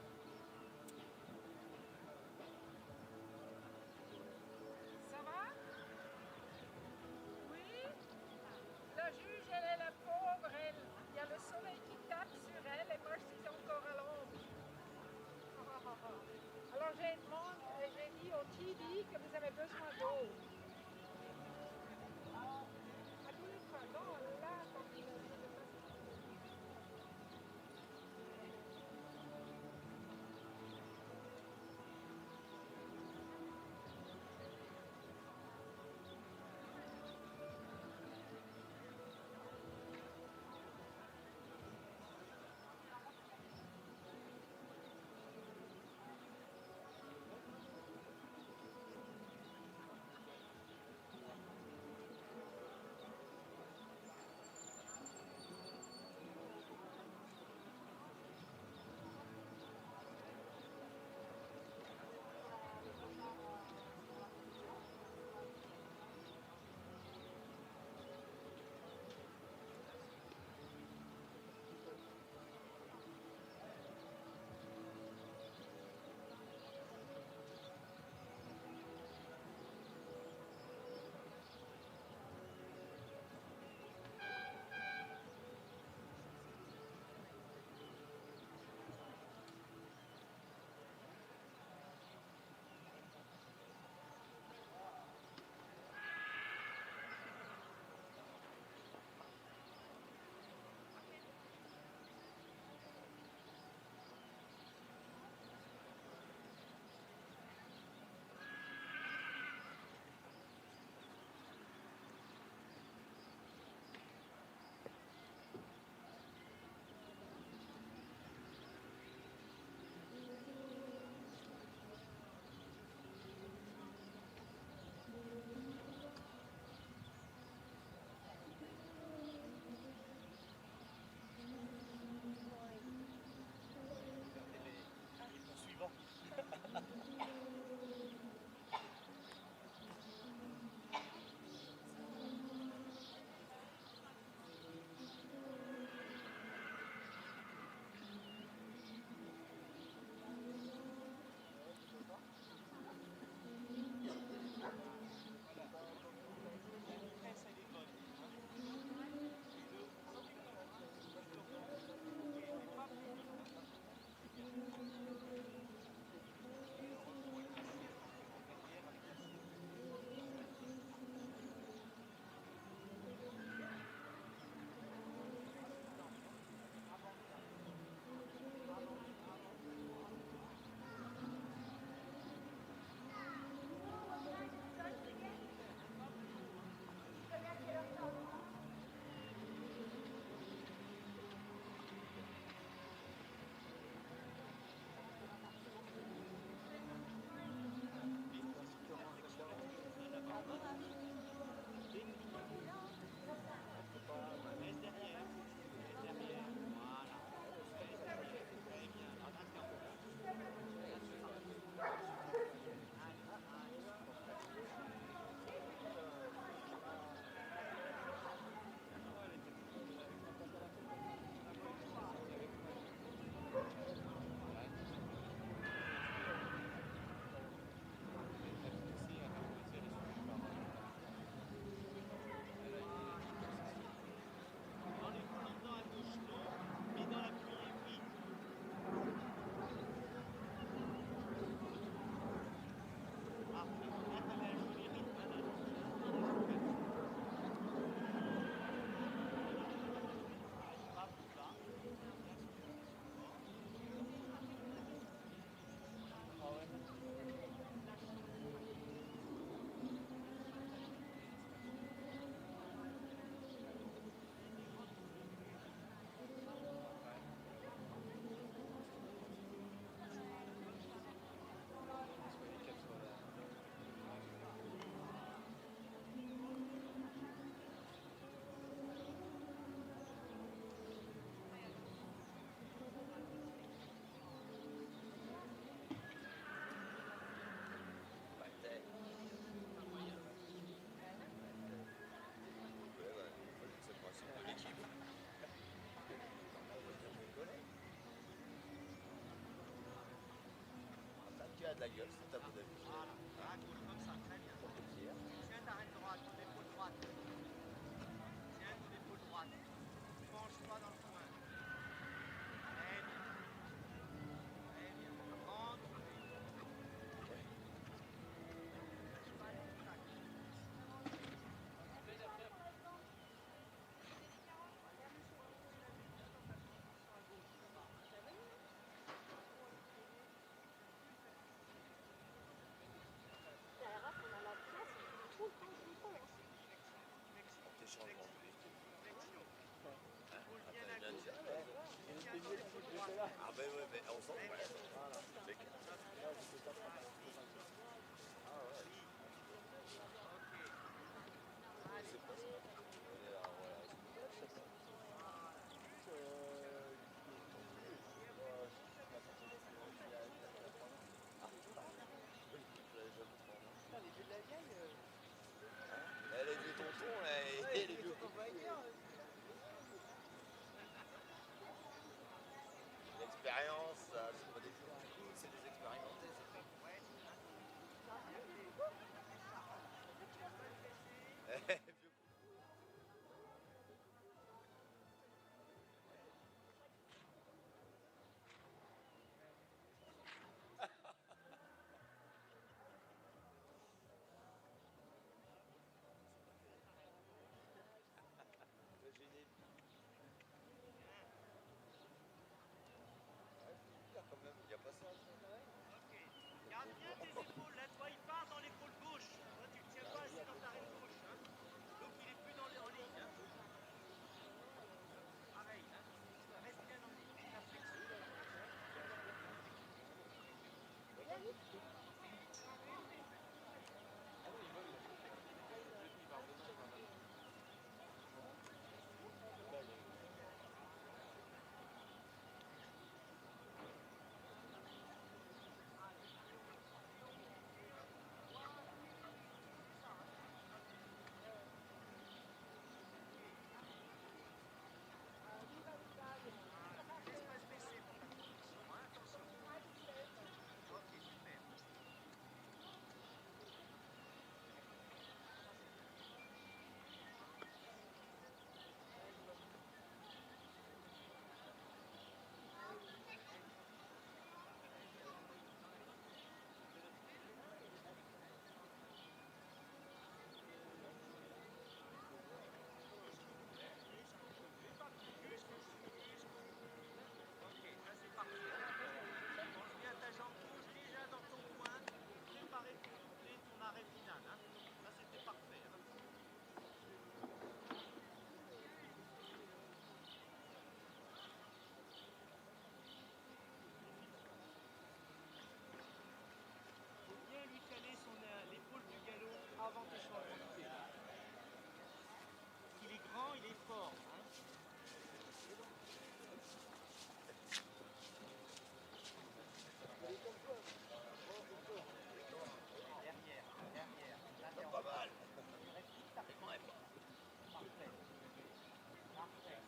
la gueule, c'est à mon avis. Voilà, à gauche comme ça, très bien. Tiens ta reine droite, ton épaule droite. Tiens ton épaule droite. Ne penche pas dans le coin. Très bien. Très bien. Rentre. Lâche pas les contacts. Attention à gauche, là-bas. La RH, on a la place tout le temps, tout le temps. Flexion. Tes changements de vie. Flexion. Hein? Épaule bien Attends, à bien gauche. dire. Tiens ton épaule droite. Ah ben ouais, mais on sent. Très bien. C'est clair. Ah ouais. Ok. Allez. C'est pas ça. On est là, voilà. Oui, je l'avais jamais trop. Putain, les vieux de la vieille. Hein? Les vieux tontons, là, et les vieux coups. L'expérience, ça, c'est pas des vieux coups, c'est des expérimentés, c'est tout. Ouais, c'est ça. Vieux coups. Le génie. Ouais, c'est bien quand même, il n'y a pas ça. Ok. Garde bien tes épaules. Là, toi, il part dans l'épaule gauche. Toi, tu ne tiens pas assez dans ta reine gauche. Hein. Donc, il est plus en ligne. Hein. Pareil. Hein. Reste bien en ligne. La flexion. Laisse pas se baisser pour ta position. Hein. Attention. Ok, super. Ok, ça c'est parfait. Pense bien ta jambe gauche déjà dans ton coin pour préparer pour doubler ton arrêt final. Hein. Ça c'était parfait. Hein. Faut bien lui caler l'épaule du galop avant tes changements de pied. Il est grand, il est fort. Hein. Derrière, derrière, C'est pas mal. Parfait. Parfait.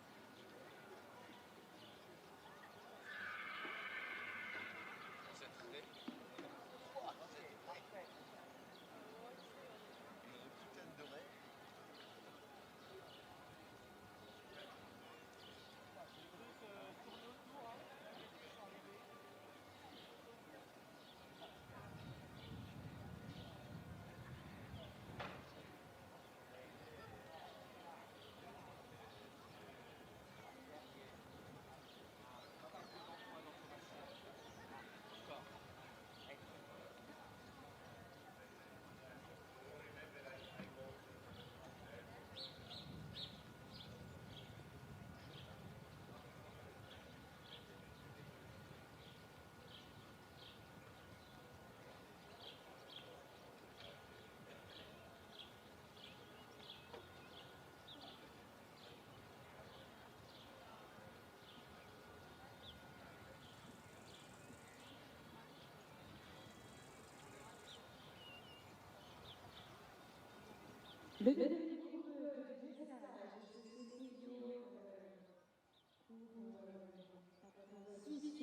C'est très. Parfait. Une putain de rêve. Tourner autour. Hein. Le deuxième cours de dressage, c'est vidéo pour 6 de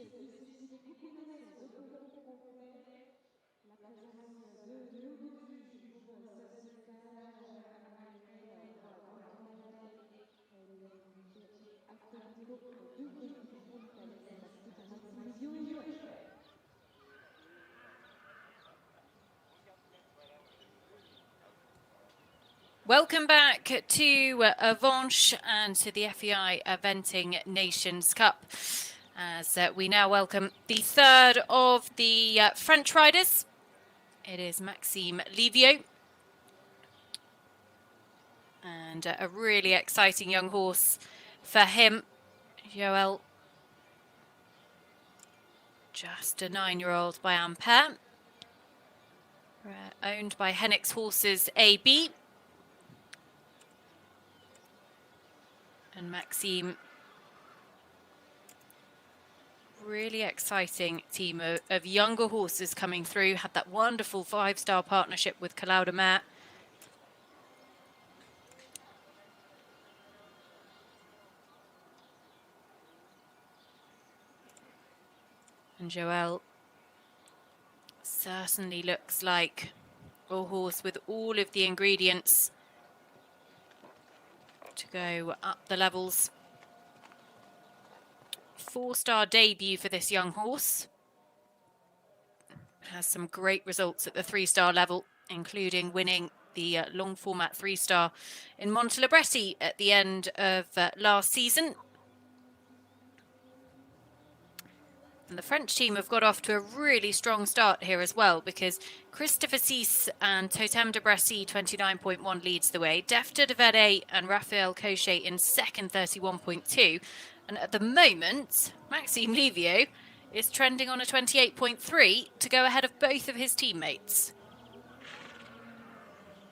ceci, combinaison de complet Welcome back to Avenches and to the FEI Eventing Nations Cup, as we now welcome the third of the French riders. It is Maxime Livio, and a really exciting young horse for him, Joël, just a 9-year-old by Ampere, owned by Hennick's Horses AB. And Maxime, really exciting team of younger horses coming through. Had that wonderful 5-star partnership with Cloud de Mer. And Joël certainly looks like a horse with all of the ingredients to go up the levels. 4-star debut for this young horse. Has some great results at the 3-star level, including winning the long format 3-star in Montelibretti at the end of last season. And the French team have got off to a really strong start here as well, because Christopher Cisse and Totem de Bressy 29.1 leads the way. Defter de Verdet and Raphael Cochet in second, 31.2. And at the moment, Maxime Livio is trending on a 28.3 to go ahead of both of his teammates.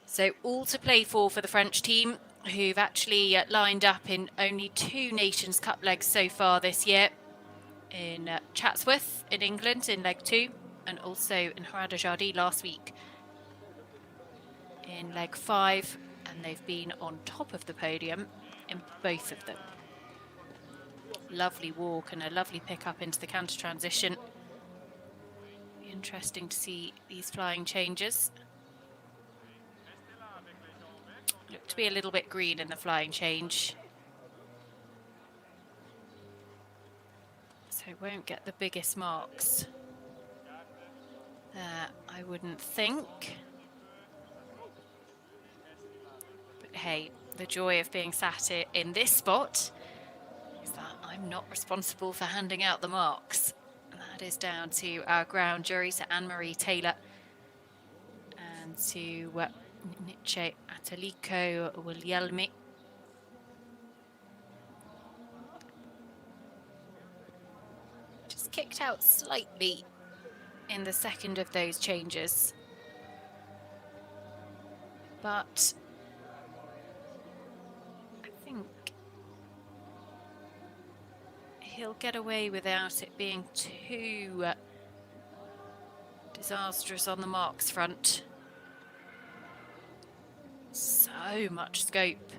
So all to play for the French team, who've actually lined up in only 2 Nations Cup legs so far this year. In Chatsworth in England in leg 2, and also in Harada last week in leg 5, and they've been on top of the podium in both of them. Lovely walk and a lovely pick up into the canter transition. Interesting to see these flying changes. Look to be a little bit green in the flying change. So won't get the biggest marks there, I wouldn't think. But hey, the joy of being sat in this spot is that I'm not responsible for handing out the marks. That is down to our ground jury, so Anne-Marie Taylor, and to Niche Ataliko Willielmi. Kicked out slightly in the second of those changes, but I think he'll get away without it being too disastrous on the marks front. So much scope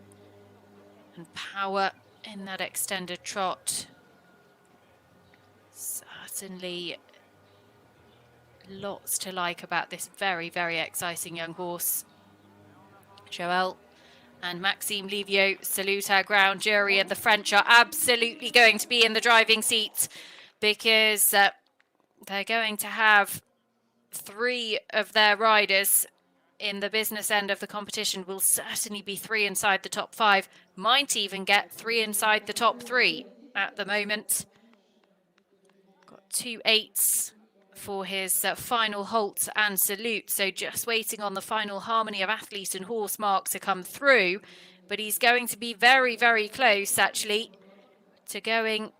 and power in that extended trot. Certainly lots to like about this very, very exciting young horse. Joël and Maxime Livio salute our ground jury, and the French are absolutely going to be in the driving seat, because they're going to have 3 of their riders in the business end of the competition. Will certainly be 3 inside the top 5, might even get 3 inside the top 3 at the moment. 2 8s for his final halt and salute, so just waiting on the final harmony of athlete and horse mark to come through, but he's going to be very, very close actually to going,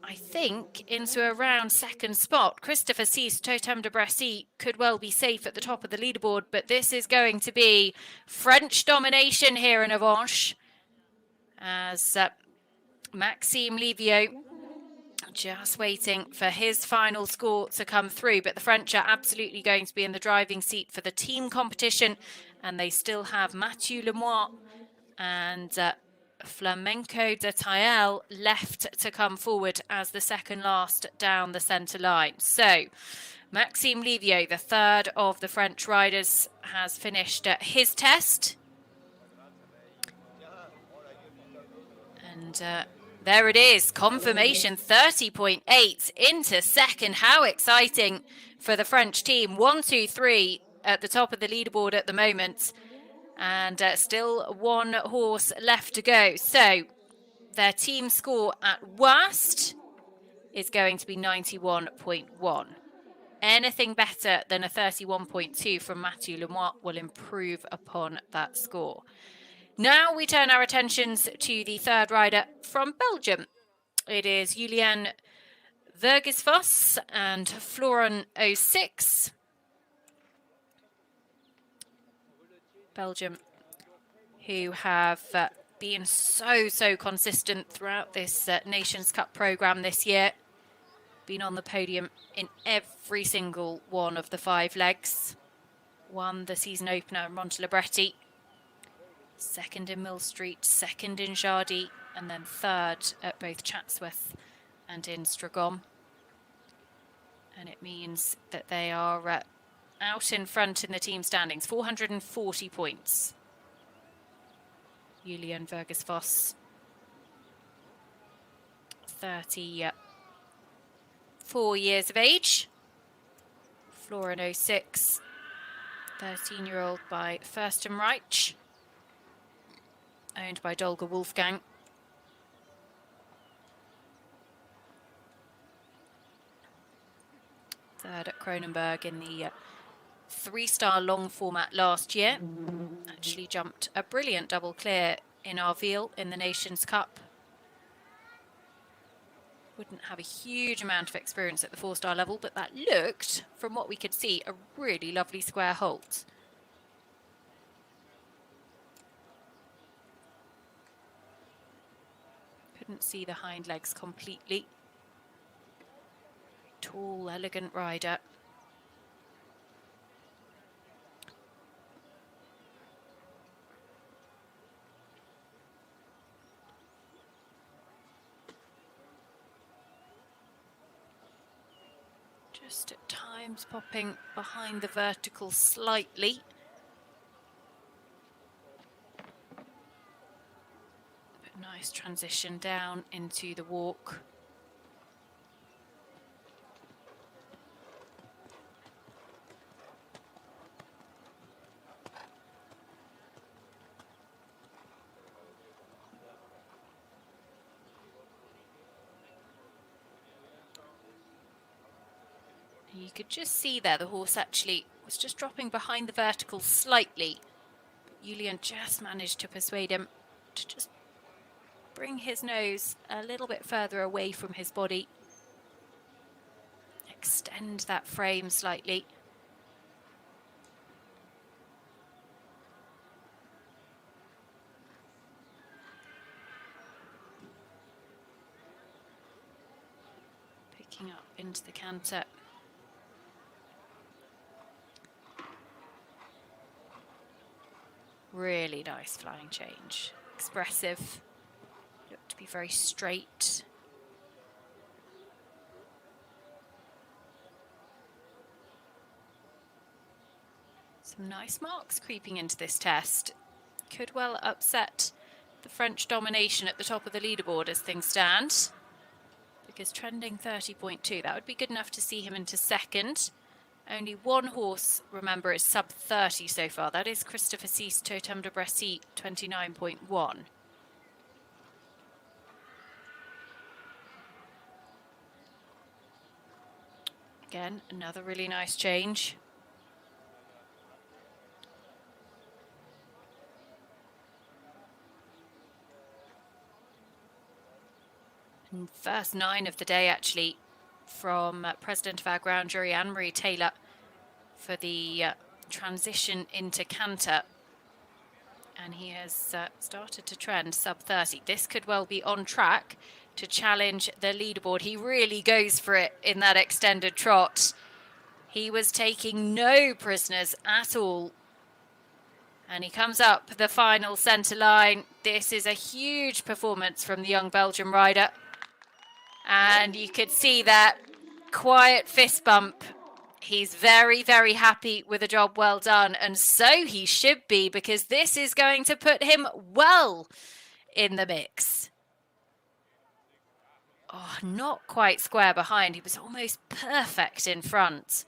I think, into around second spot. Christopher Cisse, Totem de Bressy could well be safe at the top of the leaderboard, but this is going to be French domination here in Avenches, as Maxime Livio just waiting for his final score to come through. But the French are absolutely going to be in the driving seat for the team competition, and they still have Mathieu Lemoine and Flamenco de Tael left to come forward as the second last down the centre line. So Maxime Livio, the third of the French riders, has finished his test. And there it is, confirmation, 30.8 into second. How exciting for the French team. 1, 2, 3 at the top of the leaderboard at the moment. And still one horse left to go. So their team score at worst is going to be 91.1. Anything better than a 31.2 from Mathieu Lemoine will improve upon that score. Now we turn our attentions to the third rider from Belgium. It is Julian Vergisvos and Florin 06. Belgium, who have been so consistent throughout this Nations Cup programme this year. Been on the podium in every single one of the 5 legs. Won the season opener in Montelibretti. Second in Mill Street, second in Jardy, and then third at both Chatsworth and in Stragom. And it means that they are out in front in the team standings, 440 points. Julian Vergisvos, 34 years of age. Florin 06, 13-year-old by Fürstenreich, owned by Dolga Wolfgang. Third at Kronenberg in the 3-star long format last year. Actually jumped a brilliant double clear in Arville in the Nations Cup. Wouldn't have a huge amount of experience at the 4-star level, but that looked, from what we could see, a really lovely square halt. Couldn't see the hind legs completely. Tall, elegant rider. Just at times popping behind the vertical slightly. But nice transition down into the walk. You could just see there the horse actually was just dropping behind the vertical slightly. But Julian just managed to persuade him to just bring his nose a little bit further away from his body. Extend that frame slightly. Picking up into the canter. Really nice flying change. Expressive. Looked to be very straight. Some nice marks creeping into this test. Could well upset the French domination at the top of the leaderboard as things stand. Because trending 30.2, that would be good enough to see him into second. Only one horse, remember, is sub 30 so far. That is Christopher Cease, Totem de Bressy, 29.1. Again, another really nice change. And first 9 of the day, actually, from President of our ground jury, Anne-Marie Taylor, for the transition into canter. And he has started to trend sub 30. This could well be on track to challenge the leaderboard. He really goes for it in that extended trot. He was taking no prisoners at all. And he comes up the final centre line. This is a huge performance from the young Belgian rider. And you could see that quiet fist bump He's very, very happy with a job well done, and so he should be, because this is going to put him well in the mix. Oh, not quite square behind. He was almost perfect in front.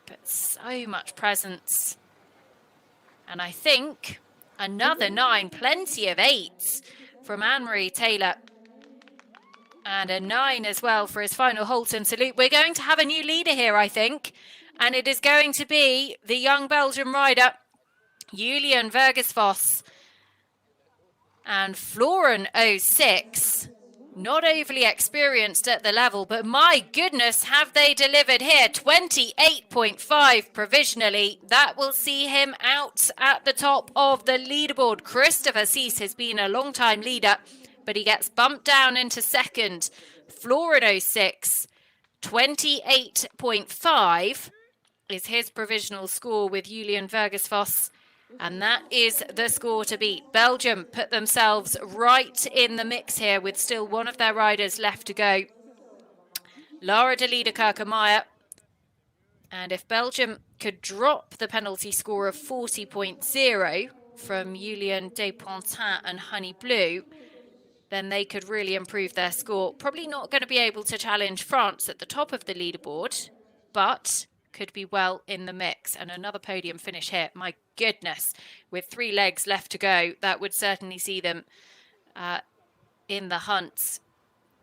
But so much presence. And I think another 9, plenty of 8s from Anne-Marie Taylor. And a 9 as well for his final Holton salute. We're going to have a new leader here, I think. And it is going to be the young Belgian rider, Julian Vergesvos. And Florin 06, not overly experienced at the level, but my goodness, have they delivered here. 28.5 provisionally. That will see him out at the top of the leaderboard. Christopher Cease has been a long-time leader, but he gets bumped down into second. Florin 06, 28.5 is his provisional score with Julian Vergesvos. And that is the score to beat. Belgium put themselves right in the mix here with still one of their riders left to go. Lara de Liederkerke-Meyer. And if Belgium could drop the penalty score of 40.0 from Julien Despontin and Honey Blue, then they could really improve their score. Probably not going to be able to challenge France at the top of the leaderboard, but could be well in the mix. And another podium finish here. My goodness, with 3 legs left to go, that would certainly see them in the hunt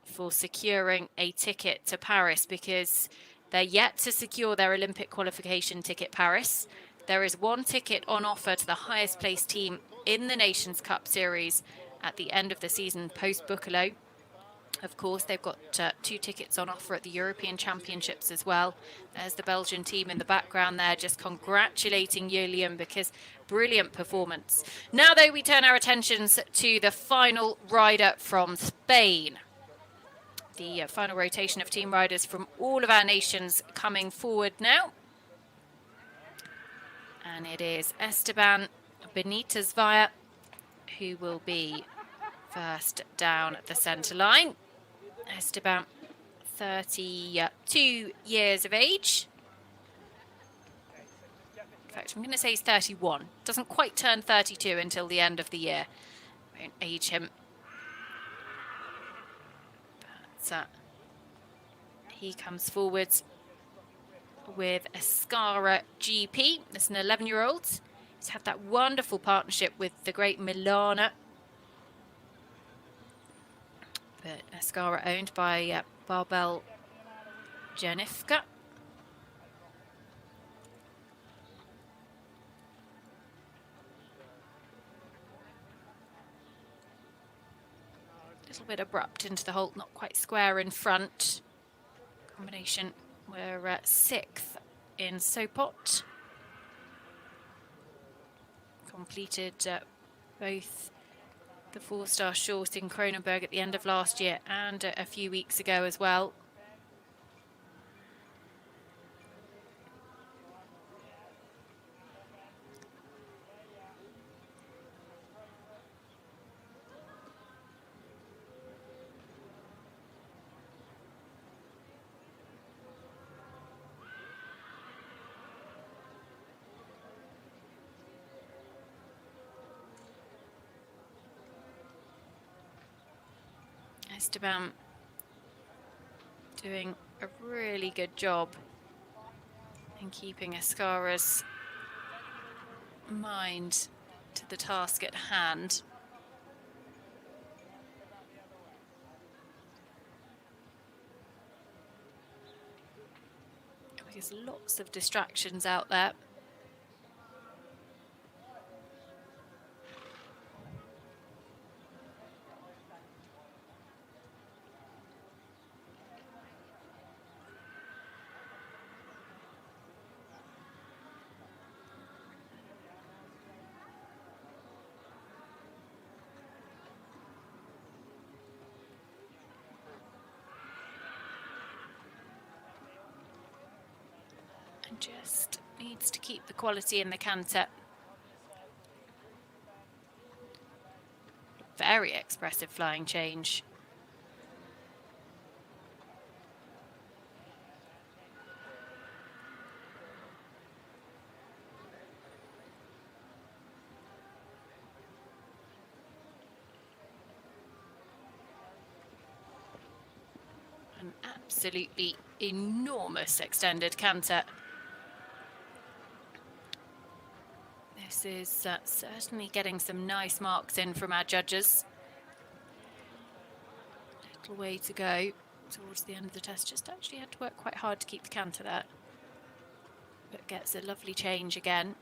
for securing a ticket to Paris, because they're yet to secure their Olympic qualification ticket Paris. There is 1 ticket on offer to the highest placed team in the Nations Cup Series at the end of the season post-Buccolo. Of course, they've got 2 tickets on offer at the European Championships as well. There's the Belgian team in the background there, just congratulating Julian, because brilliant performance. Now, though, we turn our attentions to the final rider from Spain. The final rotation of team riders from all of our nations coming forward now. And it is Esteban Benitez Vaya who will be first down at the centre line. Esteban, 32 years of age. In fact, I'm going to say he's 31. Doesn't quite turn 32 until the end of the year. Won't age him. But he comes forwards with Ascara GP. This is an 11-year-old. He's had that wonderful partnership with the great Milana. But Ascara owned by Barbel Janivka. A little bit abrupt into the halt, not quite square in front. Combination, we're 6th in Sopot. Completed both the 4-star short in Kronenberg at the end of last year and a few weeks ago as well. Esteban doing a really good job in keeping Ascara's mind to the task at hand. There's lots of distractions out there. Just needs to keep the quality in the canter. Very expressive flying change. absolutely enormous extended canter. This is certainly getting some nice marks in from our judges. Little way to go towards the end of the test. Just actually had to work quite hard to keep the canter there. But gets a lovely change again.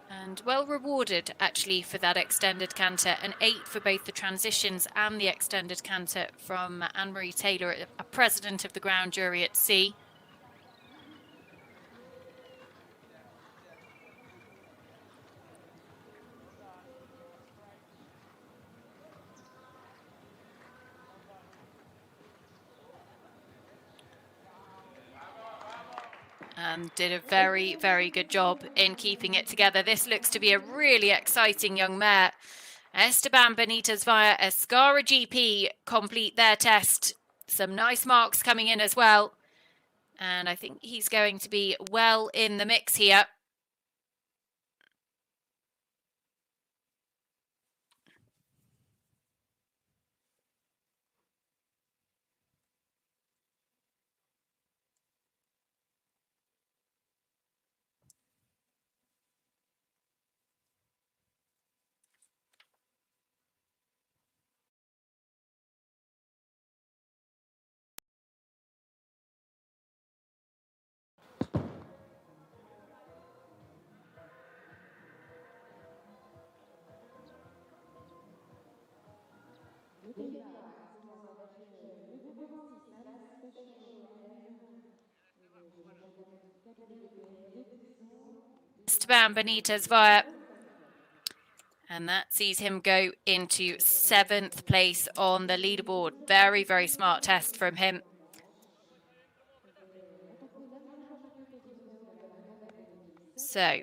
And well rewarded actually for that extended canter, an 8 for both the transitions and the extended canter from Anne-Marie Taylor, a president of the ground jury at sea. And did a very, very good job in keeping it together. This looks to be a really exciting young mare. Esteban Benitez via Escara GP complete their test. Some nice marks coming in as well. And I think he's going to be well in the mix here. Esteban Benitez via, and that sees him go into 7th place on the leaderboard. Very, very smart test from him. So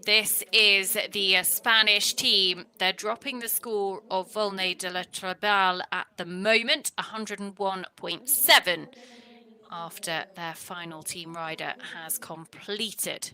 this is the Spanish team. They're dropping the score of Volney de la Trabal at the moment, 101.7, after their final team rider has completed.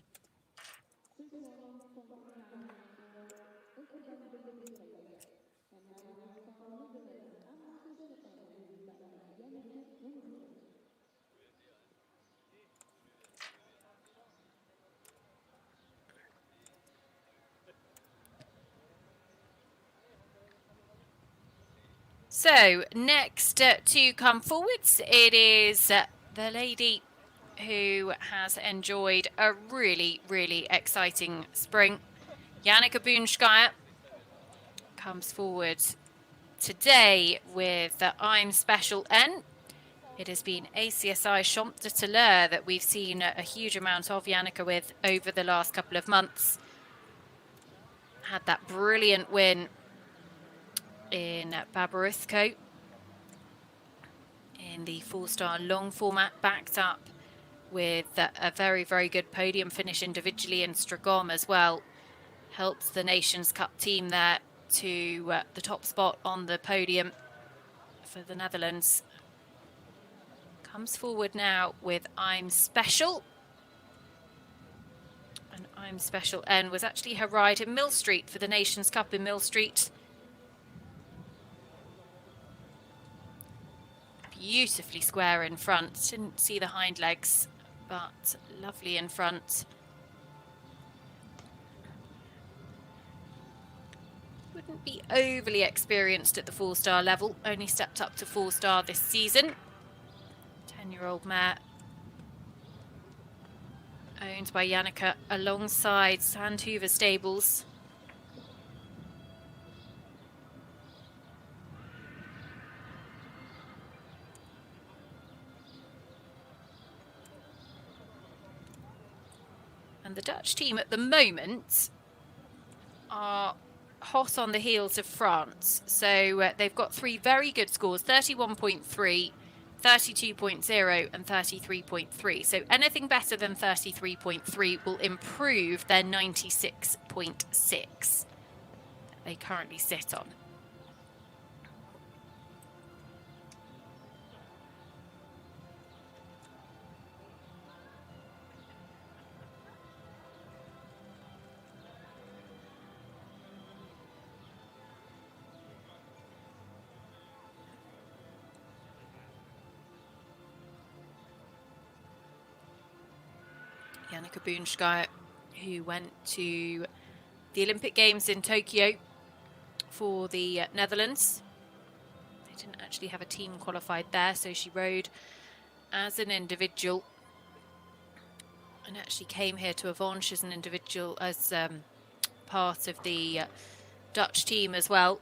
So next to come forwards, it is the lady who has enjoyed a really, really exciting spring. Janneke Boonskaya comes forward today with the I'm Special N. It has been ACSI Champ de Tilleur that we've seen a huge amount of Janneke with over the last couple of months. Had that brilliant win in Babarusco in the 4-star long format, backed up with a very, very good podium finish individually in Stragom as well. Helps the Nations Cup team there to the top spot on the podium for the Netherlands. Comes forward now with I'm Special. And I'm Special N was actually her ride in Mill Street for the Nations Cup in Mill Street. Beautifully square in front. Didn't see the hind legs, but lovely in front. Wouldn't be overly experienced at the 4-star level. Only stepped up to 4-star this season. 10-year-old mare. Owned by Janneke alongside Sandhoover Stables. And the Dutch team at the moment are hot on the heels of France. So they've got 3 very good scores, 31.3, 32.0 and 33.3. So anything better than 33.3 will improve their 96.6 they currently sit on. Janneke Boonschuyt, who went to the Olympic Games in Tokyo for the Netherlands. They didn't actually have a team qualified there, so she rode as an individual and actually came here to Avenches as an individual, as part of the Dutch team as well.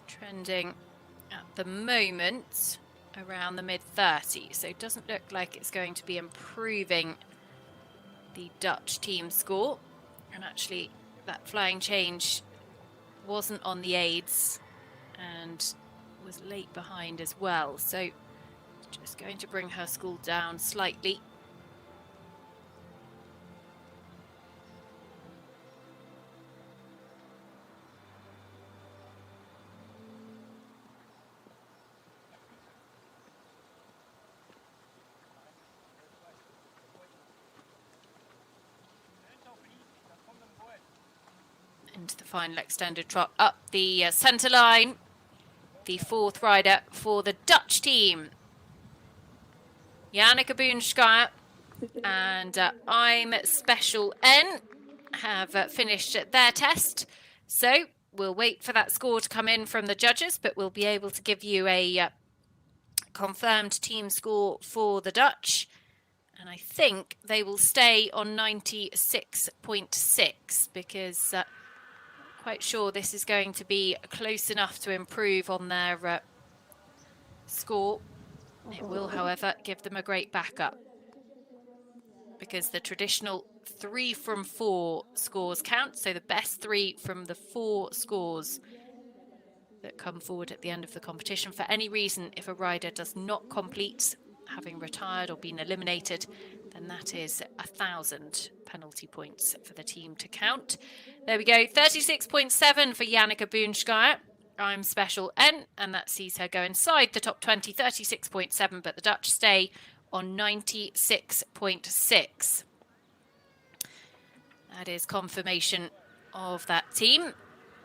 Trending at the moment around the mid-30s, so it doesn't look like it's going to be improving the Dutch team score. And actually that flying change wasn't on the aids and was late behind as well, so just going to bring her score down slightly. Into the final extended trot up the centre line. The fourth rider for the Dutch team, Janneke Boonschuyt and I'm Special N, have finished their test. So we'll wait for that score to come in from the judges, but we'll be able to give you a confirmed team score for the Dutch. And I think they will stay on 96.6 because quite sure this is going to be close enough to improve on their score. It will, however, give them a great backup because the traditional 3 from 4 scores count. So the best 3 from the 4 scores that come forward at the end of the competition. For any reason, if a rider does not complete, having retired or been eliminated, then that is 1,000 penalty points for the team to count. There we go, 36.7 for Janneke Boonschuyt. I'm Special N, and that sees her go inside the top 20, 36.7, but the Dutch stay on 96.6. That is confirmation of that team.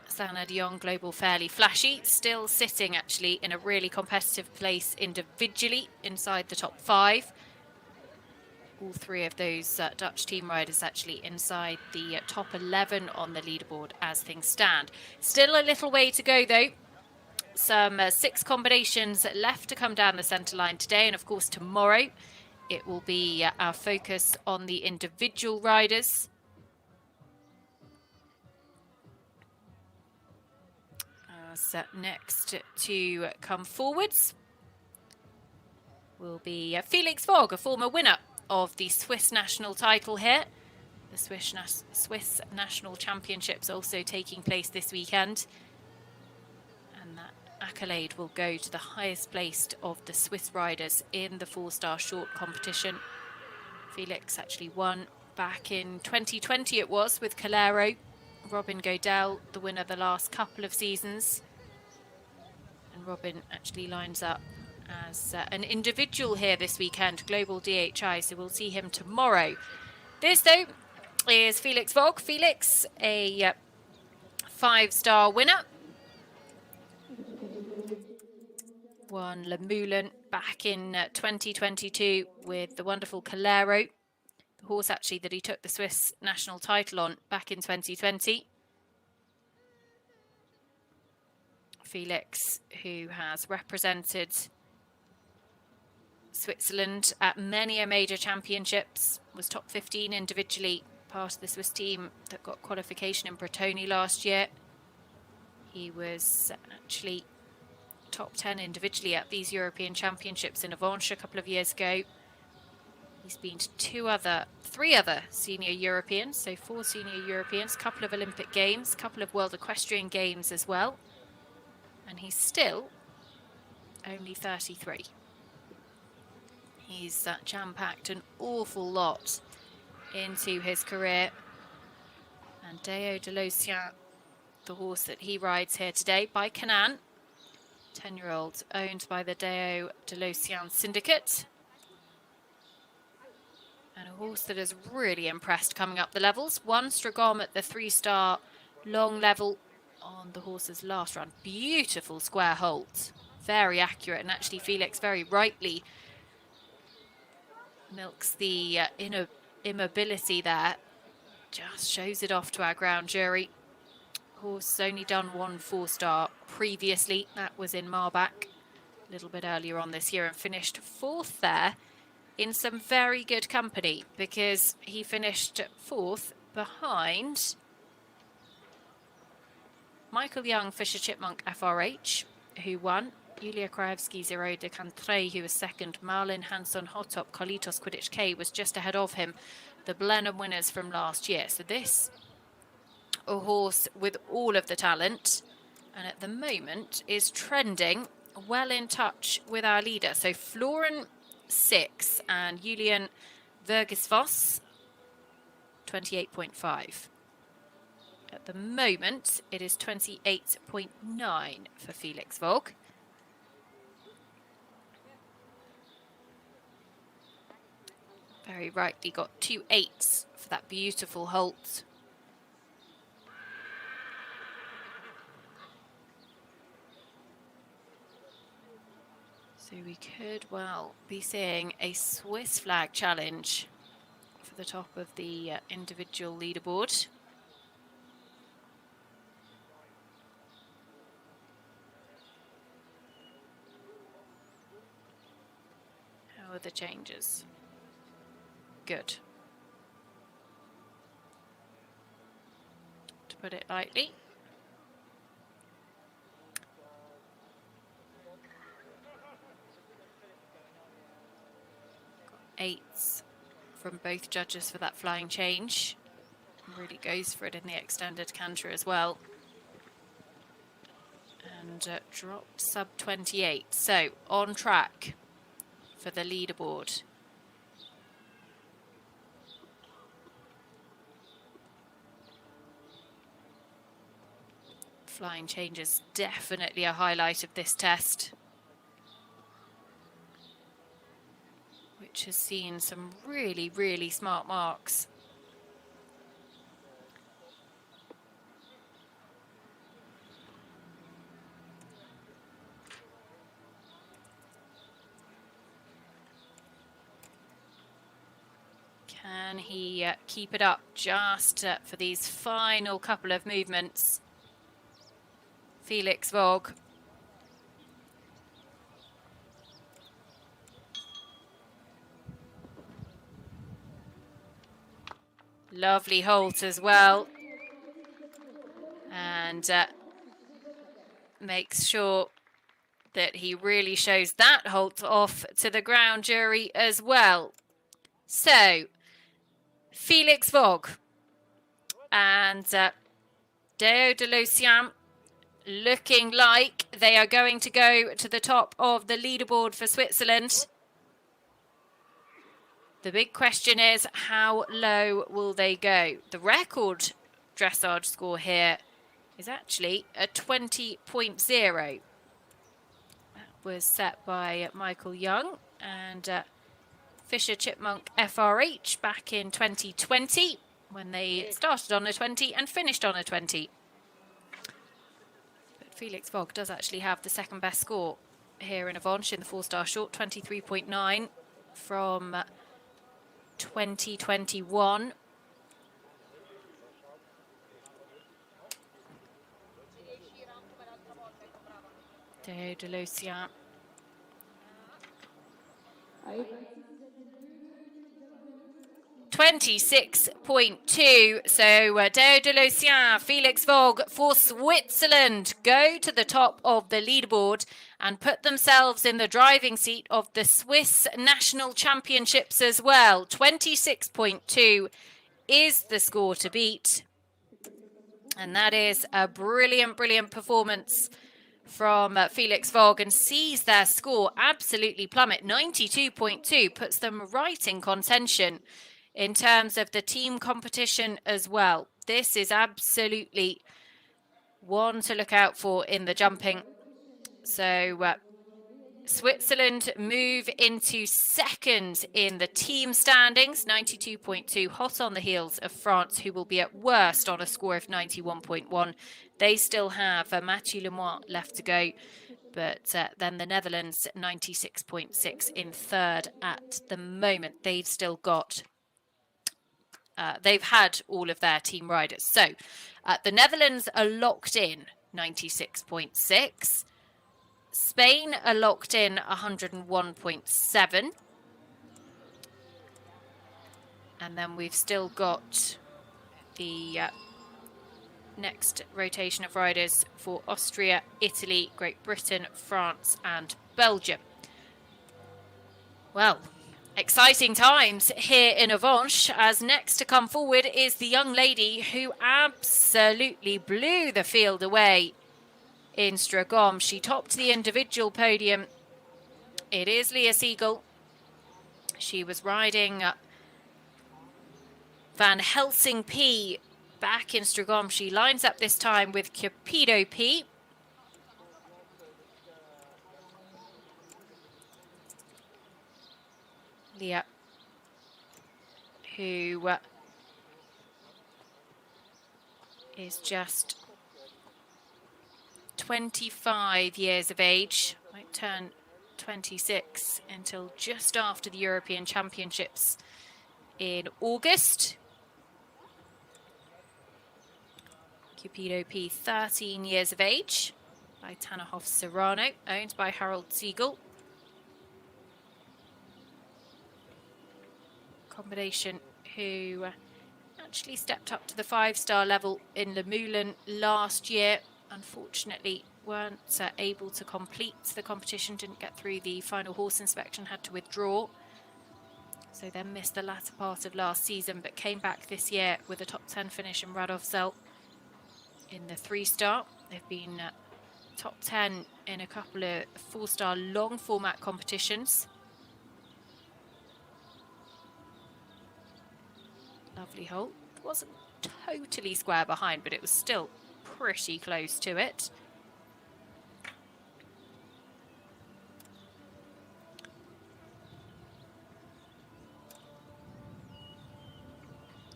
Sana de Jong, Global Fairly Flashy, still sitting actually in a really competitive place individually inside the top 5. All 3 of those Dutch team riders actually inside the top 11 on the leaderboard as things stand. Still a little way to go though. Some 6 combinations left to come down the centre line today, and of course tomorrow it will be our focus on the individual riders. Next to come forwards will be Felix Vogt, a former winner of the Swiss national title here. The Swiss National Championships also taking place this weekend. And that accolade will go to the highest placed of the Swiss riders in the 4-star short competition. Felix actually won back in 2020 it was, with Calero. Robin Godel, the winner the last couple of seasons. And Robin actually lines up as an individual here this weekend, Global DHI, so we'll see him tomorrow. This, though, is Felix Vogt. Felix, a 5-star winner. Won Le Moulin back in 2022 with the wonderful Calero, the horse actually that he took the Swiss national title on back in 2020. Felix, who has represented Switzerland at many a major championships, was top 15 individually, part of the Swiss team that got qualification in Bretoni last year. He was actually top 10 individually at these European Championships in Avenches a couple of years ago. He's been to 3 other senior Europeans, so 4 senior Europeans, a couple of Olympic Games, a couple of World Equestrian Games as well. And he's still only 33. He's jam-packed an awful lot into his career. And Deo de Losien, the horse that he rides here today by Canaan, 10-year-old owned by the Deo de l'Océan Syndicate. And a horse that has really impressed coming up the levels. Won Stragom at the 3-star long level on the horse's last run. Beautiful square halt. Very accurate, and actually Felix very rightly milks the immobility there. Just shows it off to our ground jury. Horse only done 1 4-star previously. That was in Marbach a little bit earlier on this year, and finished 4th there in some very good company, because he finished 4th behind Michael Young, Fisher Chipmunk FRH, who won. Yulia Krajewski, Zero de Cantre, who was 2nd. Marlin Hanson, Hotop, Carlitos Quidditch K was just ahead of him. The Blenheim winners from last year. So this, a horse with all of the talent, and at the moment is trending well in touch with our leader. So Florin 6 and Julian Vergisvoss 28.5. At the moment, it is 28.9 for Felix Vogue. Very rightly got 2 8s for that beautiful halt. So we could well be seeing a Swiss flag challenge for the top of the individual leaderboard. How are the changes? Good. To put it lightly. Got 8s from both judges for that flying change. Really goes for it in the extended canter as well. And dropped sub 28. So on track for the leaderboard. Flying change is definitely a highlight of this test, which has seen some really, really smart marks. Can he keep it up just for these final couple of movements? Felix Vogue. Lovely halt as well. And makes sure that he really shows that halt off to the ground jury as well. So, Felix Vogue and Deo de l'Océan looking like they are going to go to the top of the leaderboard for Switzerland. The big question is, how low will they go? The record dressage score here is actually a 20.0. That was set by Michael Young and Fisher Chipmunk FRH back in 2020, when they started on a 20 and finished on a 20. Felix Vogue does actually have the second best score here in Avenches in the 4-star short, 23.9 from 2021. Deo de l'Océan. 26.2. So Deo de l'Océan, Felix Vogue for Switzerland go to the top of the leaderboard and put themselves in the driving seat of the Swiss National Championships as well. 26.2 is the score to beat. And that is a brilliant, brilliant performance from Felix Vogue, and sees their score absolutely plummet. 92.2 puts them right in contention in terms of the team competition as well. This is absolutely one to look out for in the jumping. So Switzerland move into second in the team standings, 92.2, hot on the heels of France, who will be at worst on a score of 91.1. They still have Mathieu Lemoine left to go, but then the Netherlands, 96.6 in third at the moment. They've still got, they've had all of their team riders. So the Netherlands are locked in, 96.6. Spain are locked in 101.7. And then we've still got the next rotation of riders for Austria, Italy, Great Britain, France and Belgium. Well, exciting times here in Avenches, as next to come forward is the young lady who absolutely blew the field away in Stragom. She topped the individual podium. It is Leah Siegel. She was riding Van Helsing P back in Stragom. She lines up this time with Cupido P. Leah, who is just 25 years of age, might turn 26 until just after the European Championships in August. Cupido P, 13 years of age, by Tannerhoff Serrano, owned by Harold Siegel. Combination who actually stepped up to the 5-star level in Le Moulin last year. Unfortunately, weren't able to complete the competition, didn't get through the final horse inspection, had to withdraw. So then missed the latter part of last season, but came back this year with a top 10 finish in Radovzel in the 3-star. They've been top 10 in a couple of 4-star long format competitions. Lovely hole. It wasn't totally square behind, but it was still pretty close to it.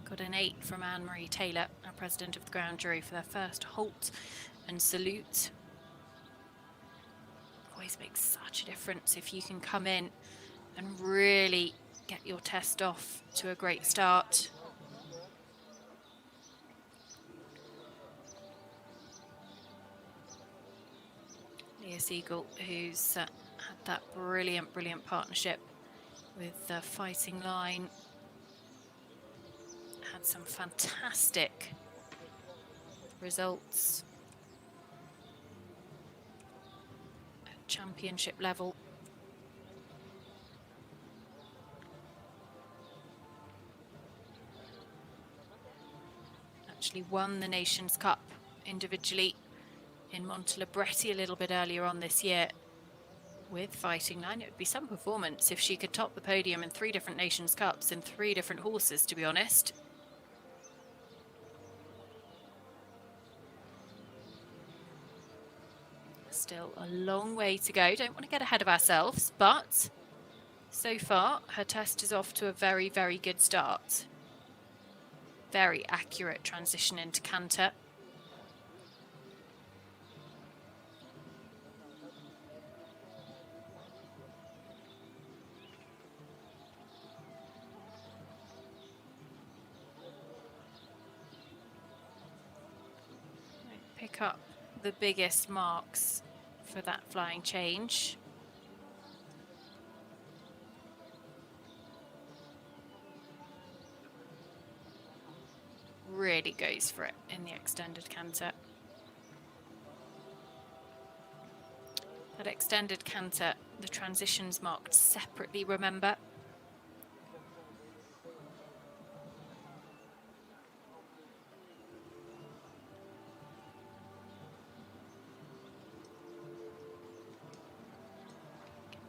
Got an 8 from Anne-Marie Taylor, our president of the ground jury, for their first halt and salute. Always makes such a difference if you can come in and really get your test off to a great start. Leah Siegel, who's had that brilliant partnership with Fighting Line. Had some fantastic results at championship level. Actually won the Nations Cup individually in Montelibretti a little bit earlier on this year with Fighting Line. It would be some performance if she could top the podium in 3 different Nations Cups in 3 different horses, to be honest. Still a long way to go. Don't want to get ahead of ourselves, but so far her test is off to a very good start. Very accurate transition into canter. Pick up the biggest marks for that flying change. Really goes for it in the extended canter. That extended canter, the transitions marked separately, remember?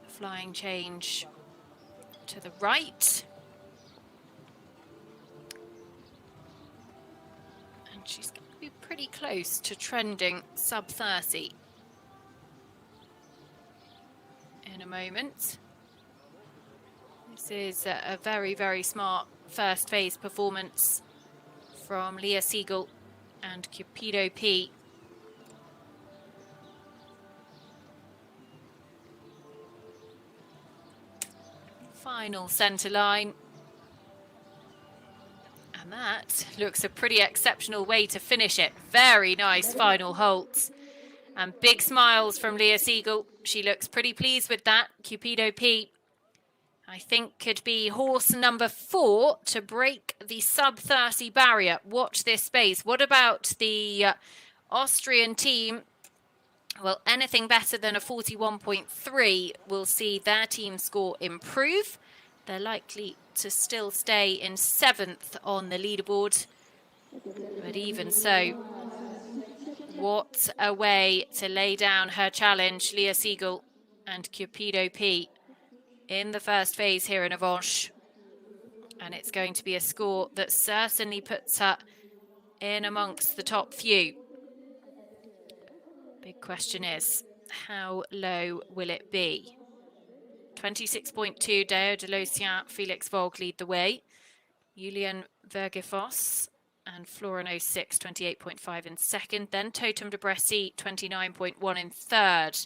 Flying change to the right. And she's going to be pretty close to trending sub 30. in a moment. This is a very, very smart first phase performance from Leah Siegel and Cupido P. Final centre line. And that looks a pretty exceptional way to finish it. Very nice final halt. And big smiles from Leah Siegel. She looks pretty pleased with that. Cupido P, I think, could be horse number 4 to break the sub-30 barrier. Watch this space. What about the Austrian team? Well, anything better than a 41.3 will see their team score improve. They're likely to still stay in 7th on the leaderboard. But even so, what a way to lay down her challenge, Leah Siegel and Cupido P in the first phase here in Avenches. And it's going to be a score that certainly puts her in amongst the top few. Big question is, how low will it be? 26.2, Deo de Locien, Felix Vogue lead the way. Julian Vergefoss and Florin 06, 28.5 in second. Then Totem de Bressy, 29.1 in third,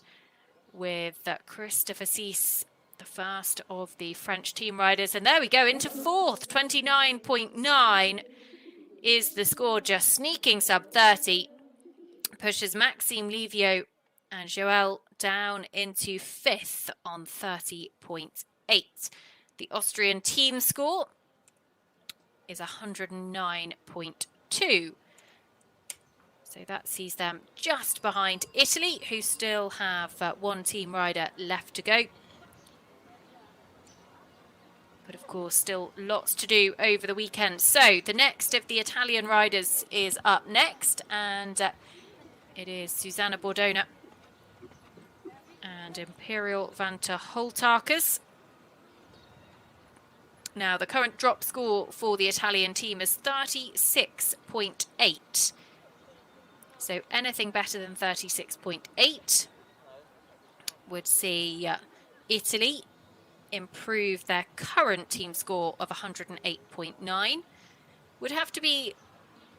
with Christopher Cease, the first of the French team riders. And there we go, into fourth, 29.9 is the score, just sneaking sub 30. Pushes Maxime Livio and Joël down into 5th on 30.8. The Austrian team score is 109.2. So that sees them just behind Italy, who still have one team rider left to go. But of course, still lots to do over the weekend. So the next of the Italian riders is up next, and it is Susanna Bordona and Imperial Vanta Holtakers. Now, the current drop score for the Italian team is 36.8. So anything better than 36.8 would see Italy improve their current team score of 108.9. Would have to be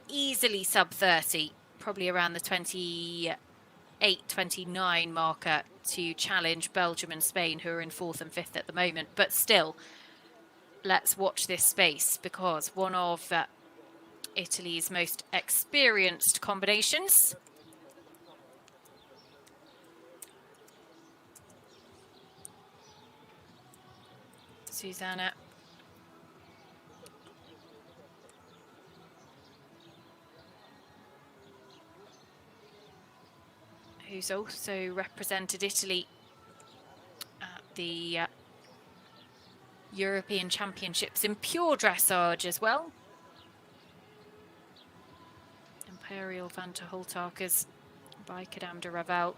easily sub 30, probably around the 28, 29 marker to challenge Belgium and Spain, who are in 4th and 5th at the moment. But still, let's watch this space, because one of Italy's most experienced combinations. Susanna. Who's also represented Italy at the European Championships in pure dressage as well. Imperial Vanta Holtakers by Kadam de Ravel,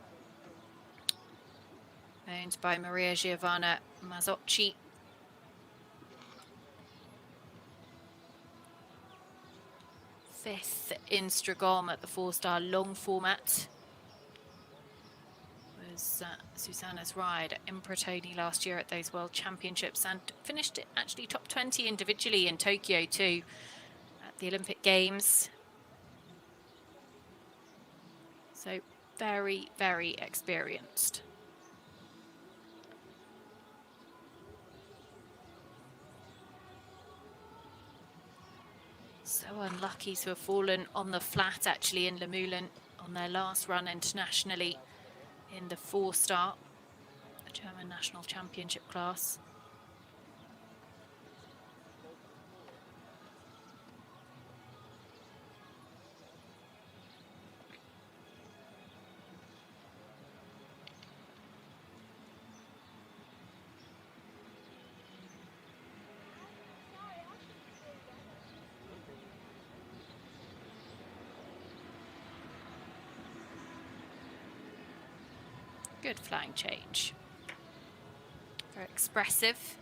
owned by Maria Giovanna Mazzocchi. Fifth in Stragom at the 4-star long format was Susanna's ride at Impratoni last year at those World Championships, and finished it actually top 20 individually in Tokyo too at the Olympic Games. So very, very experienced. So unlucky to have fallen on the flat actually in Le Moulin on their last run internationally in the 4-star, the German National Championship class. Good flying change. Very expressive.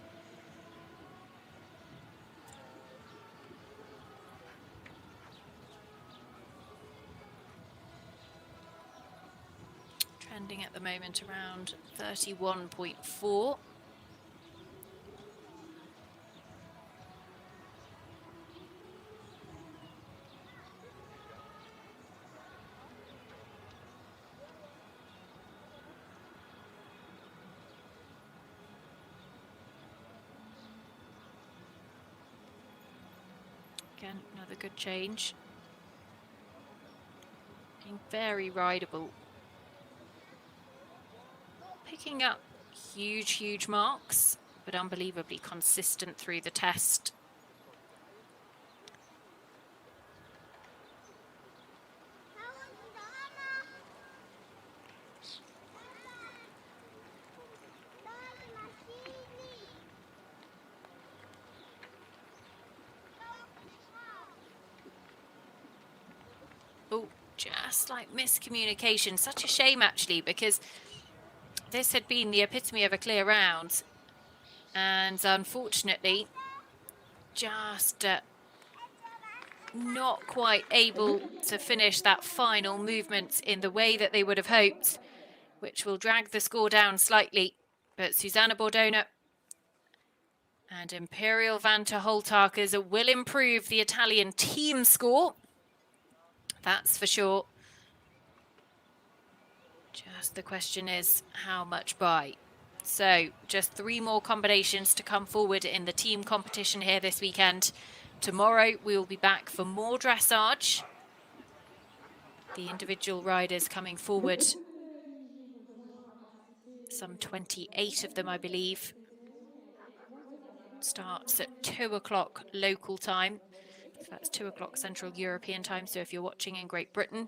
trending at the moment around 31.4. Again, another good change. Being very rideable. Picking up huge marks, but unbelievably consistent through the test. Oh, just like miscommunication. Such a shame, actually, because this had been the epitome of a clear round. And unfortunately, just not quite able to finish that final movement in the way that they would have hoped, which will drag the score down slightly. But Susanna Bordona and Imperial Vanta Holtakers will improve the Italian team score. That's for sure. Just the question is, how much by? So just 3 more combinations to come forward in the team competition here this weekend. Tomorrow we will be back for more dressage. The individual riders coming forward. Some 28 of them, I believe. Starts at 2 o'clock local time. So that's 2 o'clock Central European time. So if you're watching in Great Britain,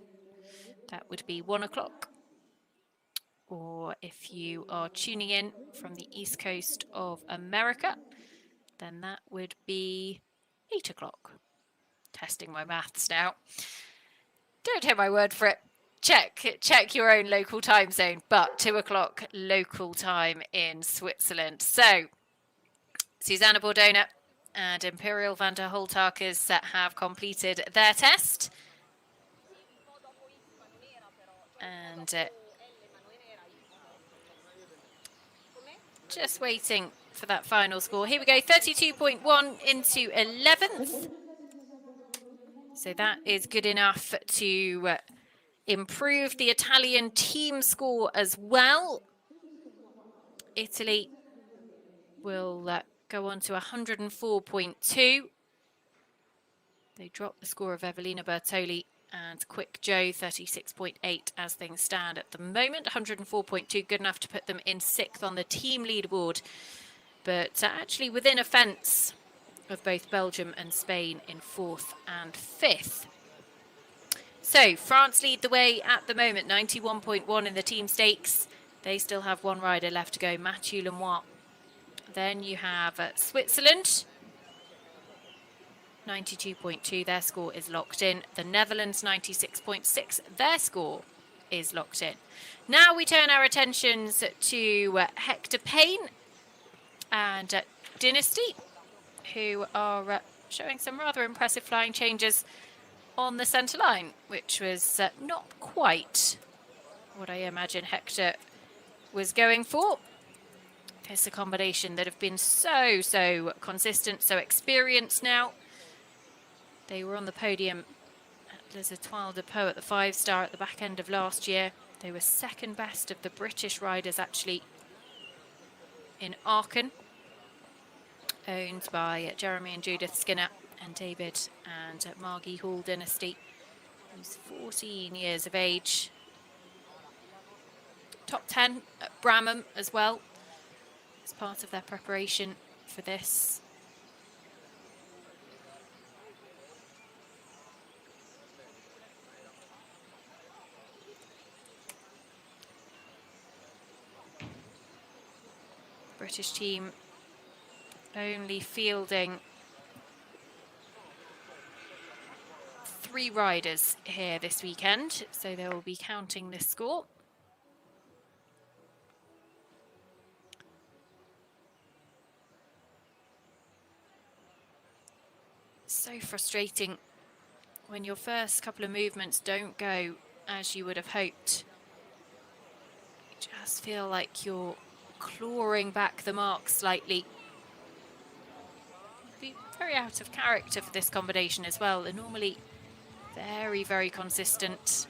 that would be 1 o'clock. Or if you are tuning in from the East Coast of America, then that would be 8 o'clock. Testing my maths now. Don't take my word for it. Check your own local time zone, but 2 o'clock local time in Switzerland. So, Susanna Bordona and Imperial Vanta Holtakers have completed their test. And just waiting for that final score. Here we go, 32.1 into 11th. So that is good enough to improve the Italian team score as well. Italy will go on to 104.2. They dropped the score of Evelina Bertoli and Quick Joe, 36.8 as things stand at the moment. 104.2, good enough to put them in 6th on the team leaderboard. But actually within a fence of both Belgium and Spain in 4th and 5th. So France lead the way at the moment, 91.1 in the team stakes. They still have 1 rider left to go, Mathieu Lemoine. Then you have Switzerland, 92.2, their score is locked in. The Netherlands, 96.6, their score is locked in. Now we turn our attentions to Hector Payne and Dynasty, who are showing some rather impressive flying changes on the centre line, which was not quite what I imagine Hector was going for. It's a combination that have been so consistent, so experienced now. They were on the podium at Les Etoiles de Pau at the 5-star at the back end of last year. They were 2nd best of the British riders actually in Aachen, owned by Jeremy and Judith Skinner and David and Margie Hall Dynasty, who's 14 years of age. Top 10 at Bramham as well, as part of their preparation for this. British team only fielding 3 riders here this weekend, so they will be counting this score. So frustrating when your first couple of movements don't go as you would have hoped. Just feel like you're clawing back the mark slightly. Be very out of character for this combination as well. They're normally very, very consistent.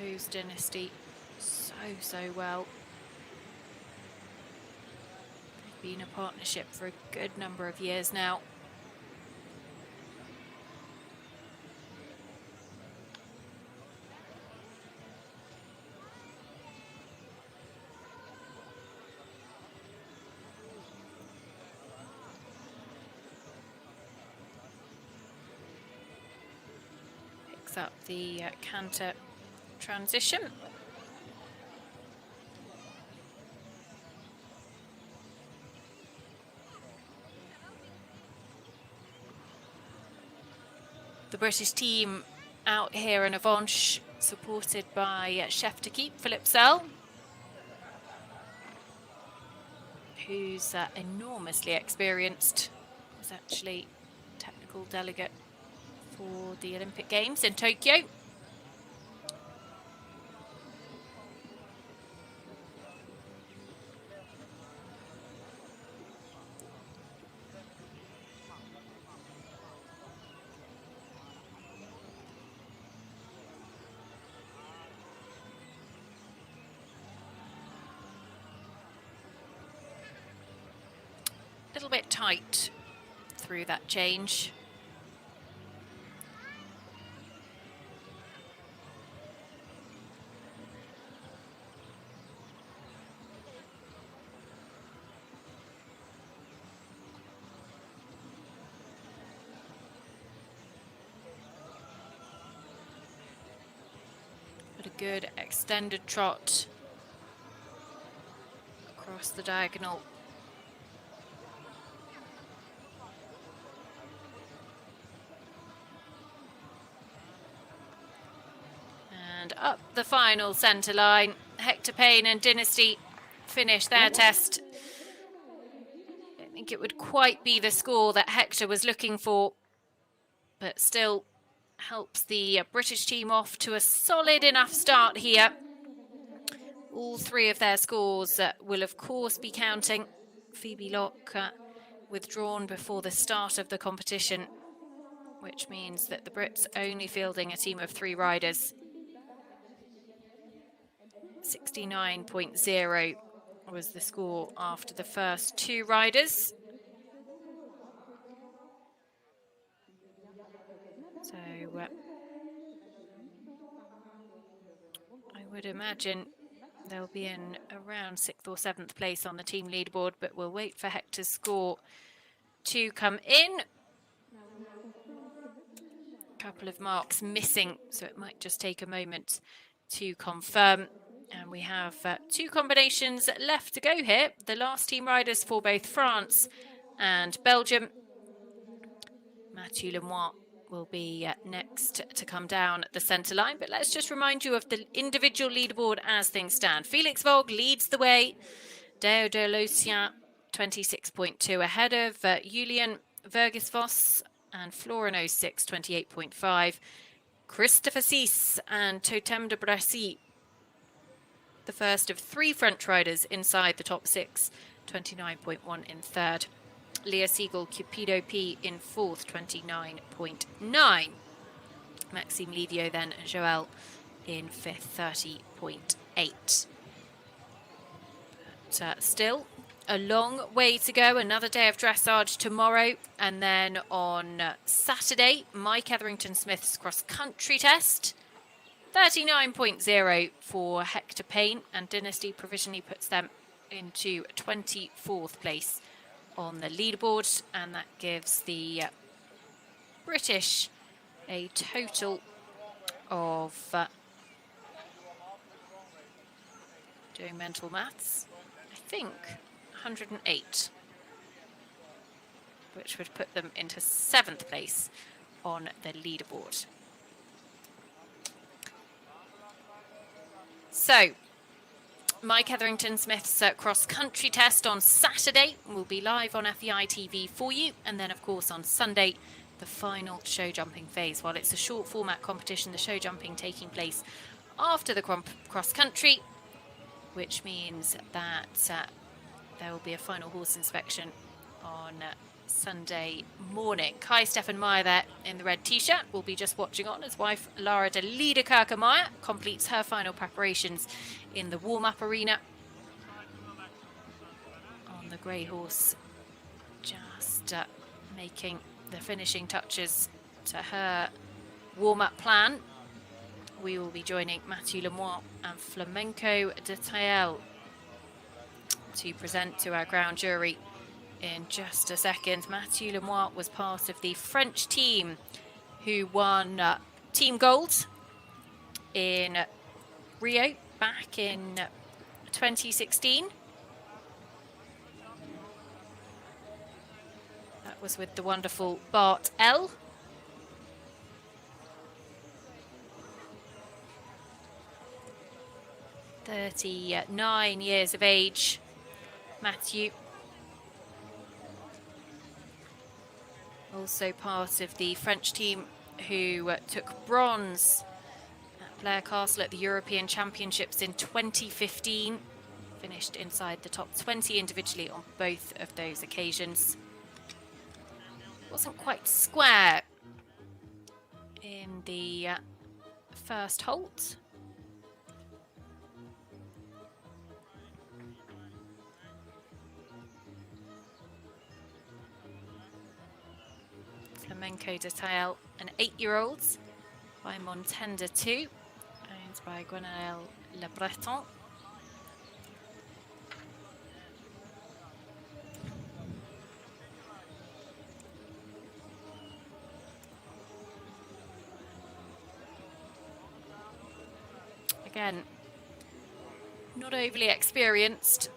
Knows Dynasty so well. They've been a partnership for a good number of years now. Picks up the canter transition. The British team out here in Avenches, supported by chef d'équipe Philippe Searle, who's enormously experienced. Was actually technical delegate for the Olympic Games in Tokyo. A little bit tight through that change. But a good extended trot across the diagonal. And up the final centre line. Hector Payne and Dynasty finish their test. I don't think it would quite be the score that Hector was looking for, but still helps the British team off to a solid enough start here. All three of their scores will of course be counting. Phoebe Locke withdrawn before the start of the competition, which means that the Brits only fielding a team of 3 riders. 69.0 was the score after the first 2 riders. So I would imagine they'll be in around 6th or 7th place on the team leaderboard, but we'll wait for Hector's score to come in. A couple of marks missing, so it might just take a moment to confirm. And we have 2 combinations left to go here. The last team riders for both France and Belgium. Mathieu Lemoine will be next to come down the centre line. But let's just remind you of the individual leaderboard as things stand. Felix Vogue leads the way. Deo de Lucien, 26.2 ahead of Julian Vergisvos and Florino 6, 28.5. Christopher Cisse and Totem de Brassy, the first of 3 French riders inside the top 6, 29.1 in third. Leah Siegel, Cupido P in fourth, 29.9. Maxime Livio then, and Joël in fifth, 30.8. But still a long way to go. Another day of dressage tomorrow, and then on Saturday, Mike Etherington-Smith's cross-country test. 39.0 for Hector Payne, and Dynasty provisionally puts them into 24th place on the leaderboard, and that gives the British a total of, doing mental maths, I think 108, which would put them into 7th place on the leaderboard. So, Mike Etherington Smith's cross-country test on Saturday will be live on FEI TV for you. And then, of course, on Sunday, the final show jumping phase. While it's a short format competition, the show jumping taking place after the cross-country, which means that there will be a final horse inspection on Sunday morning. Kai Stefan Meyer there in the red t-shirt will be just watching on. His wife Lara de Liederkerke Meyer completes her final preparations in the warm-up arena. On the grey horse, just making the finishing touches to her warm-up plan. We will be joining Mathieu Lemoine and Flamenco de Tael to present to our ground jury in just a second. Mathieu Lemoine was part of the French team who won team gold in Rio back in 2016. That was with the wonderful Bart L. "39 years of age, Mathieu. Also part of the French team who took bronze at Blair Castle at the European Championships in 2015. Finished inside the top 20 individually on both of those occasions. Wasn't quite square in the first halt. Flamenco de Tael, an 8-year-old by Montenda 2, owned by Gwenaël Le Breton. Again, not overly experienced.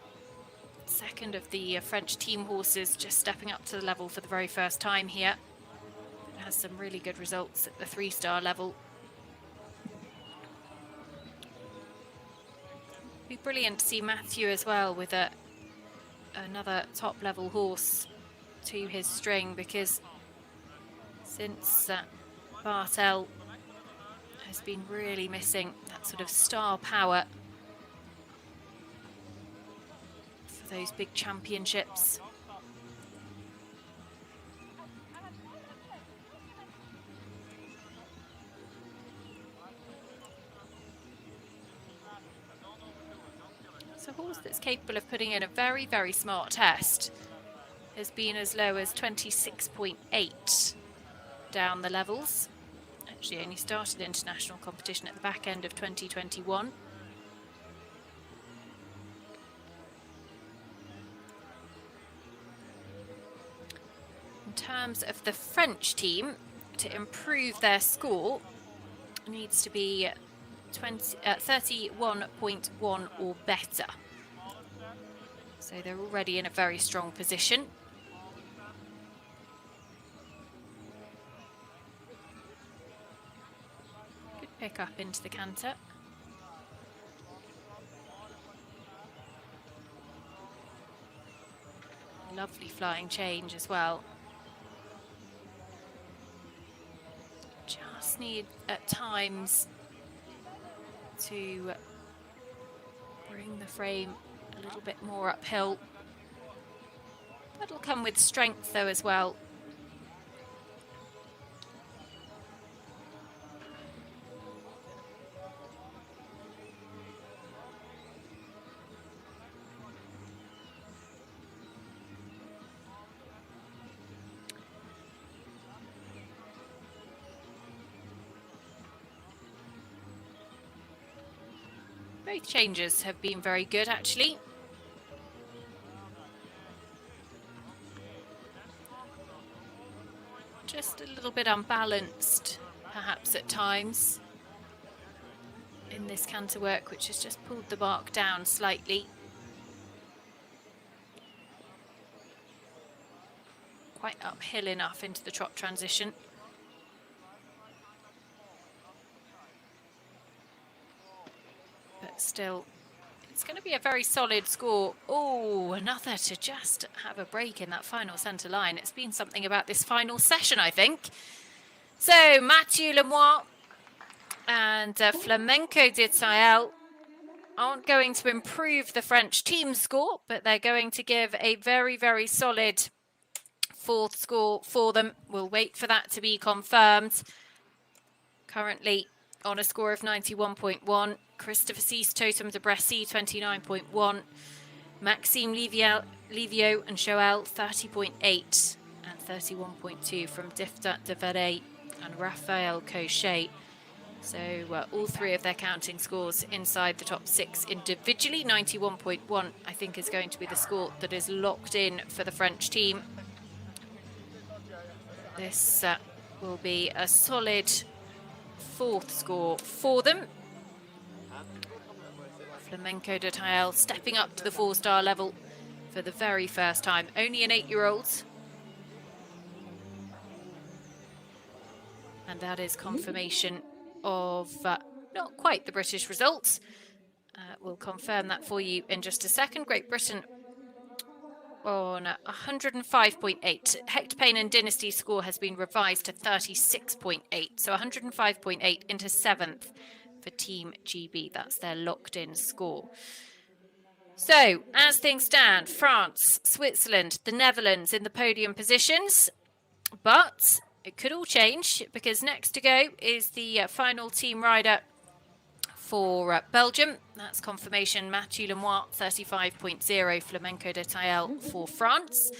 Second of the French team horses, just stepping up to the level for the very first time here. Has some really good results at the 3-star level. It'd be brilliant to see Mathieu as well with another top-level horse to his string, because since Bartel has been really missing that sort of star power for those big championships. It's a horse that's capable of putting in a very, very smart test. Has been as low as 26.8 down the levels. Actually only started international competition at the back end of 2021. In terms of the French team, to improve their score, needs to be 31.1 or better. So they're already in a very strong position. Good pick up into the canter. Lovely flying change as well. Just need at times to bring the frame a little bit more uphill. That'll come with strength though as well. Both changes have been very good, actually. Just a little bit unbalanced, perhaps at times, in this canter work, which has just pulled the mark down slightly. Quite uphill enough into the trot transition. But still, It's going to be a very solid score. Oh, another to just have a break in that final centre line. It's been something about this final session, I think. So, Mathieu Lemoine and Flamenco de Tael aren't going to improve the French team score, but they're going to give a very, very solid fourth score for them. We'll wait for that to be confirmed. Currently on a score of 91.1. Christopher Cease, Totem de Bressy, 29.1. Maxime Livio and Joël, 30.8 and 31.2 from Difta de Verre and Raphael Cochet. So all three of their counting scores inside the top 6 individually. 91.1, I think, is going to be the score that is locked in for the French team. This will be a solid fourth score for them. Flamenco de Tael stepping up to the 4-star level for the very first time. Only an 8-year-old. And that is confirmation of not quite the British results. We'll confirm that for you in just a second. Great Britain on 105.8. Hector Payne and Dynasty score has been revised to 36.8. So 105.8 into 7th for Team GB. That's their locked-in score. So, as things stand, France, Switzerland, the Netherlands in the podium positions. But it could all change, because next to go is the final team rider for Belgium. That's confirmation, Mathieu Lemoine, 35.0, Flamenco de Tael for France.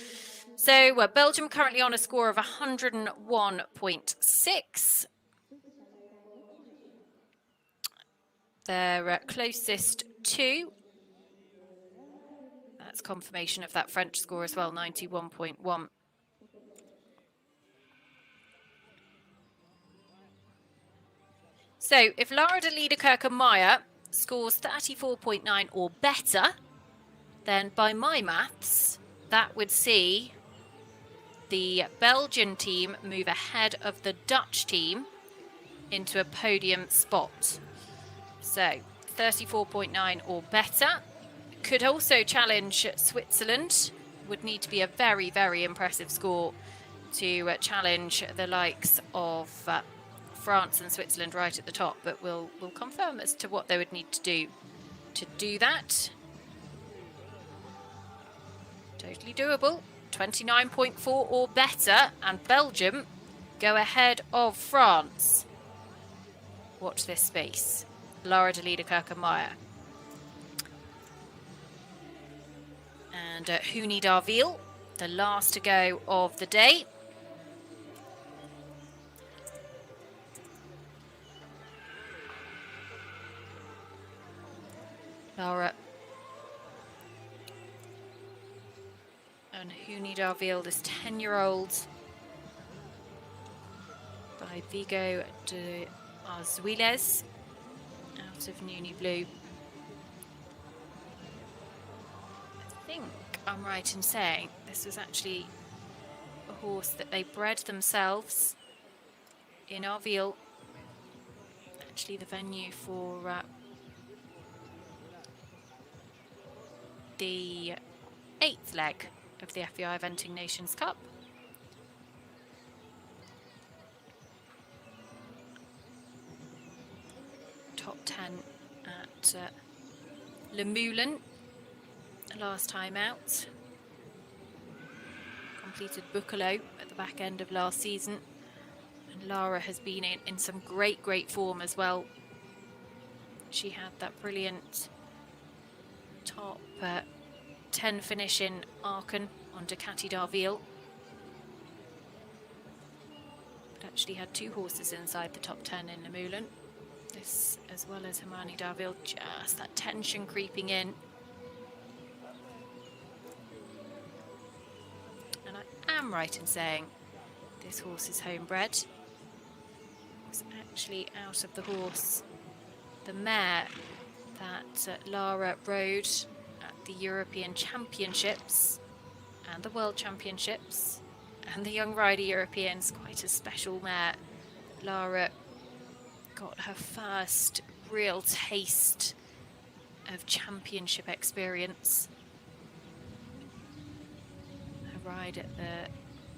So Belgium currently on a score of 101.6. Their closest to, that's confirmation of that French score as well, 91.1. So if Lara de Liederkerke-Meyer scores 34.9 or better, then by my maths, that would see the Belgian team move ahead of the Dutch team into a podium spot. So 34.9 or better. Could also challenge Switzerland. Would need to be a very, very impressive score to challenge the likes of France and Switzerland right at the top, but we'll confirm as to what they would need to do that. Totally doable. 29.4 or better, and Belgium go ahead of France. Watch this space. Lara de Liederkerke-Meyer. And Houni Darville, the last to go of the day. Lara and Houni Darville, this 10-year-old by Vigo de Arzuiles out of Nuni Blue. I think I'm right in saying this was actually a horse that they bred themselves in Arville, actually the venue for the 8th leg of the FEI Eventing Nations Cup. Top 10 at Le Moulin last time out. Completed Buccolo at the back end of last season. And Lara has been in some great form as well. She had that brilliant top 10 finish in Aachen on Ducati Darville. But actually had 2 horses inside the top 10 in Le Moulin. This as well as Houni Darville, just that tension creeping in. And I am right in saying this horse is homebred. It's actually out of the horse, the mare that Lara rode at the European Championships and the World Championships and the Young Rider Europeans. Quite a special mare. Lara got her first real taste of championship experience. A ride at the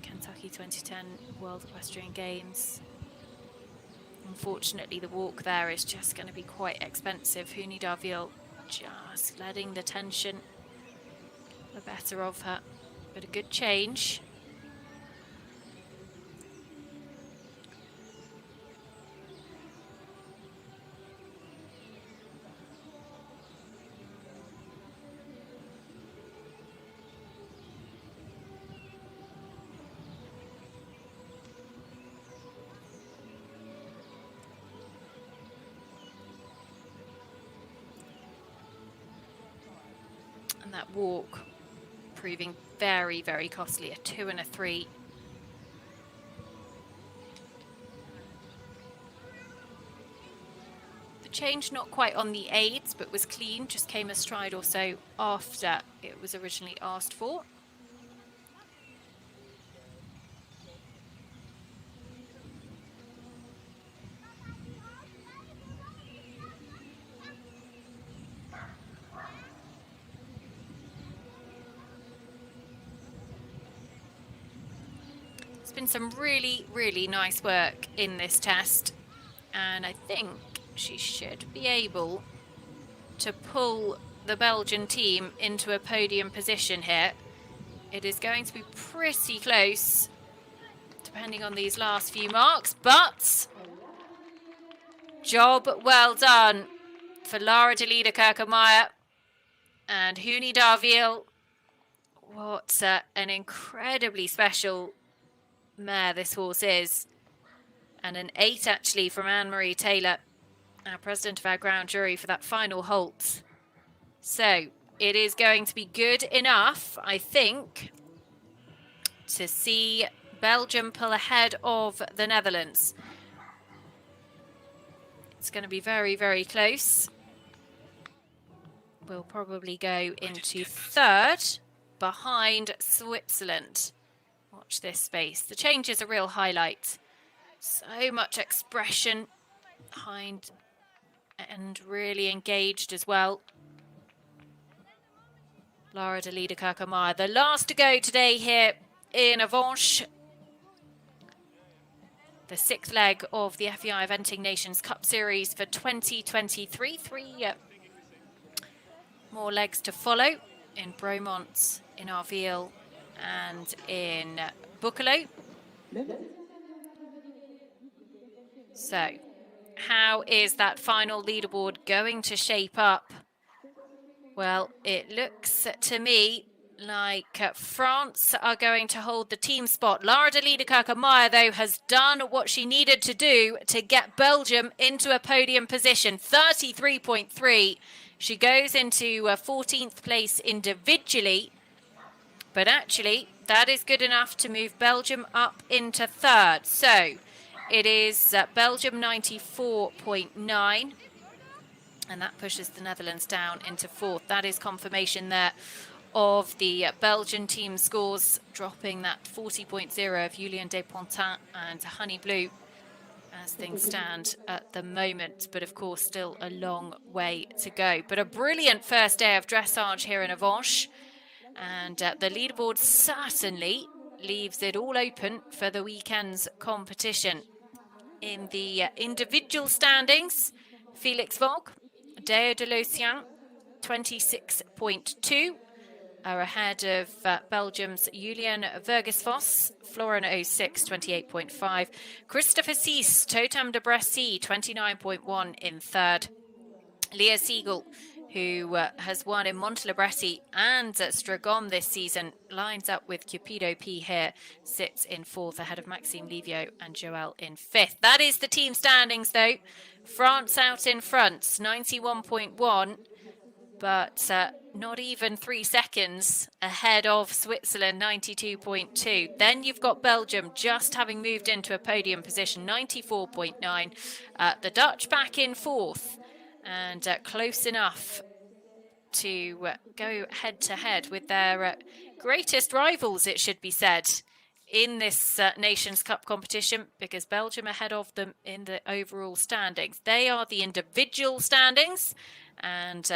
Kentucky 2010 World Equestrian Games. Unfortunately, the walk there is just going to be quite expensive. Huni Darville just letting the tension the better of her, but a good change. And that walk proving very, very costly, a 2 and a 3. The change not quite on the aids, but was clean, just came a stride or so after it was originally asked for. There's been some really, really nice work in this test, and I think she should be able to pull the Belgian team into a podium position here. It is going to be pretty close, depending on these last few marks, but job well done for Lara de Liederkerke-Meyer and Huni Darville. What an incredibly special mare this horse is. And an 8 actually from Anne-Marie Taylor, our president of our ground jury, for that final halt. So it is going to be good enough, I think, to see Belgium pull ahead of the Netherlands. It's going to be very, very close. We'll probably go into third behind Switzerland. Watch this space. The change is a real highlight. So much expression behind and really engaged as well. Lara de Liederkerke-Meyer, the last to go today here in Avenches. The 6th leg of the FEI Eventing Nations Cup Series for 2023. 3 more legs to follow in Bromont, in Arville and in Buccolo. So, how is that final leaderboard going to shape up? Well, it looks to me like France are going to hold the team spot. Lara de Liederkerke-Meyer, though, has done what she needed to do to get Belgium into a podium position. 33.3. She goes into 14th place individually. But actually, that is good enough to move Belgium up into third. So it is Belgium 94.9. And that pushes the Netherlands down into fourth. That is confirmation there of the Belgian team scores, dropping that 40.0 of Julien Despontin and Honey Blue as things stand at the moment. But of course, still a long way to go. But a brilliant first day of dressage here in Avenches. And the leaderboard certainly leaves it all open for the weekend's competition. In the individual standings, Felix Vogue, Deo de Lucien, 26.2, are ahead of Belgium's Julian Vergesvos, Florin 06, 28.5. Christopher Cease, Totem de Bressy, 29.1 in third. Leah Siegel, who has won in Montelebretti and Stragon this season, lines up with Cupido P here, sits in fourth ahead of Maxime Livio and Joël in fifth. That is the team standings, though. France out in front, 91.1, but not even 3 seconds ahead of Switzerland, 92.2. Then you've got Belgium just having moved into a podium position, 94.9. The Dutch back in fourth and close enough to go head-to-head with their greatest rivals, it should be said, in this Nations Cup competition, because Belgium ahead of them in the overall standings. They are the individual standings, and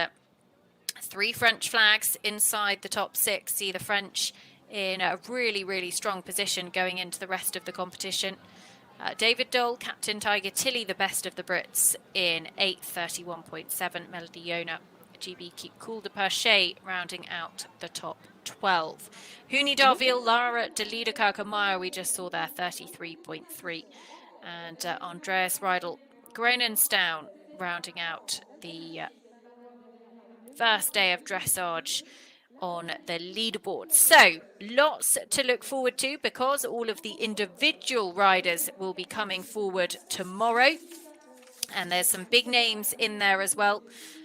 3 French flags inside the top 6 see the French in a really, really strong position going into the rest of the competition. David Dole, Captain Tiger Tilly, the best of the Brits in 8:31.7. Melody Yona, GB Keep Cool de Perche rounding out the top 12. Huni Darville, Lara Delida Karkamaya, we just saw there, 33.3. And Andreas Riedel, Gronenstown rounding out the first day of dressage on the leaderboard. So lots to look forward to because all of the individual riders will be coming forward tomorrow. And there's some big names in there as well.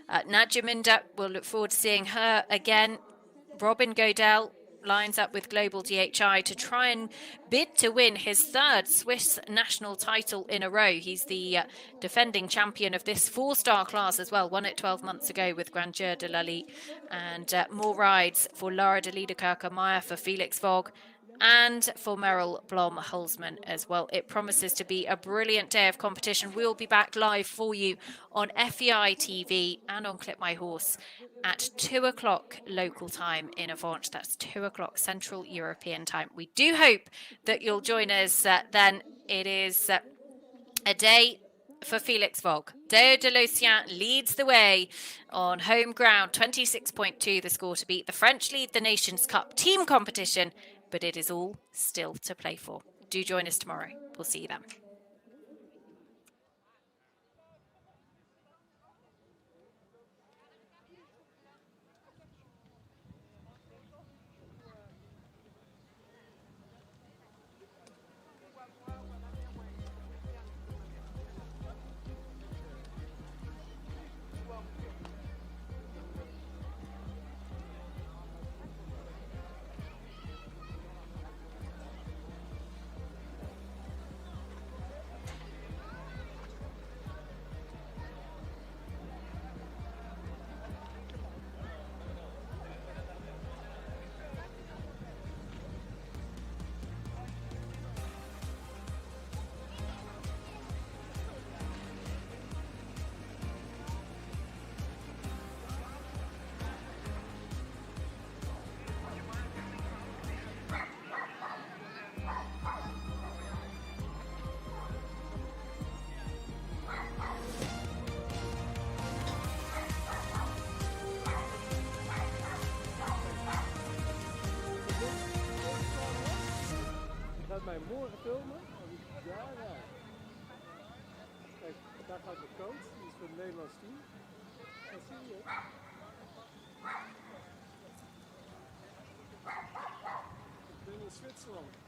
Nadja Minda, we'll look forward to seeing her again. Robin Godell lines up with Global DHI to try and bid to win his 3rd Swiss national title in a row. He's the defending champion of this 4-star class as well, won it 12 months ago with Grandeur de Lally. And more rides for Lara de Liederkerker-Meyer, for Felix Vogt, and for Merrill Blom-Hulsman as well. It promises to be a brilliant day of competition. We'll be back live for you on FEI TV and on Clip My Horse at 2 o'clock local time in Avenches. That's 2 o'clock Central European time. We do hope that you'll join us then. It is a day for Felix Vogt. Deo de Lucien leads the way on home ground, 26.2 the score to beat. The French lead the Nations Cup team competition, but it is all still to play for. Do join us tomorrow. We'll see you then. Mij morgen filmen? Ja, ja. Kijk, daar gaat de coach, die is voor het Nederlands team. Dat zie je. Ik ben in Zwitserland.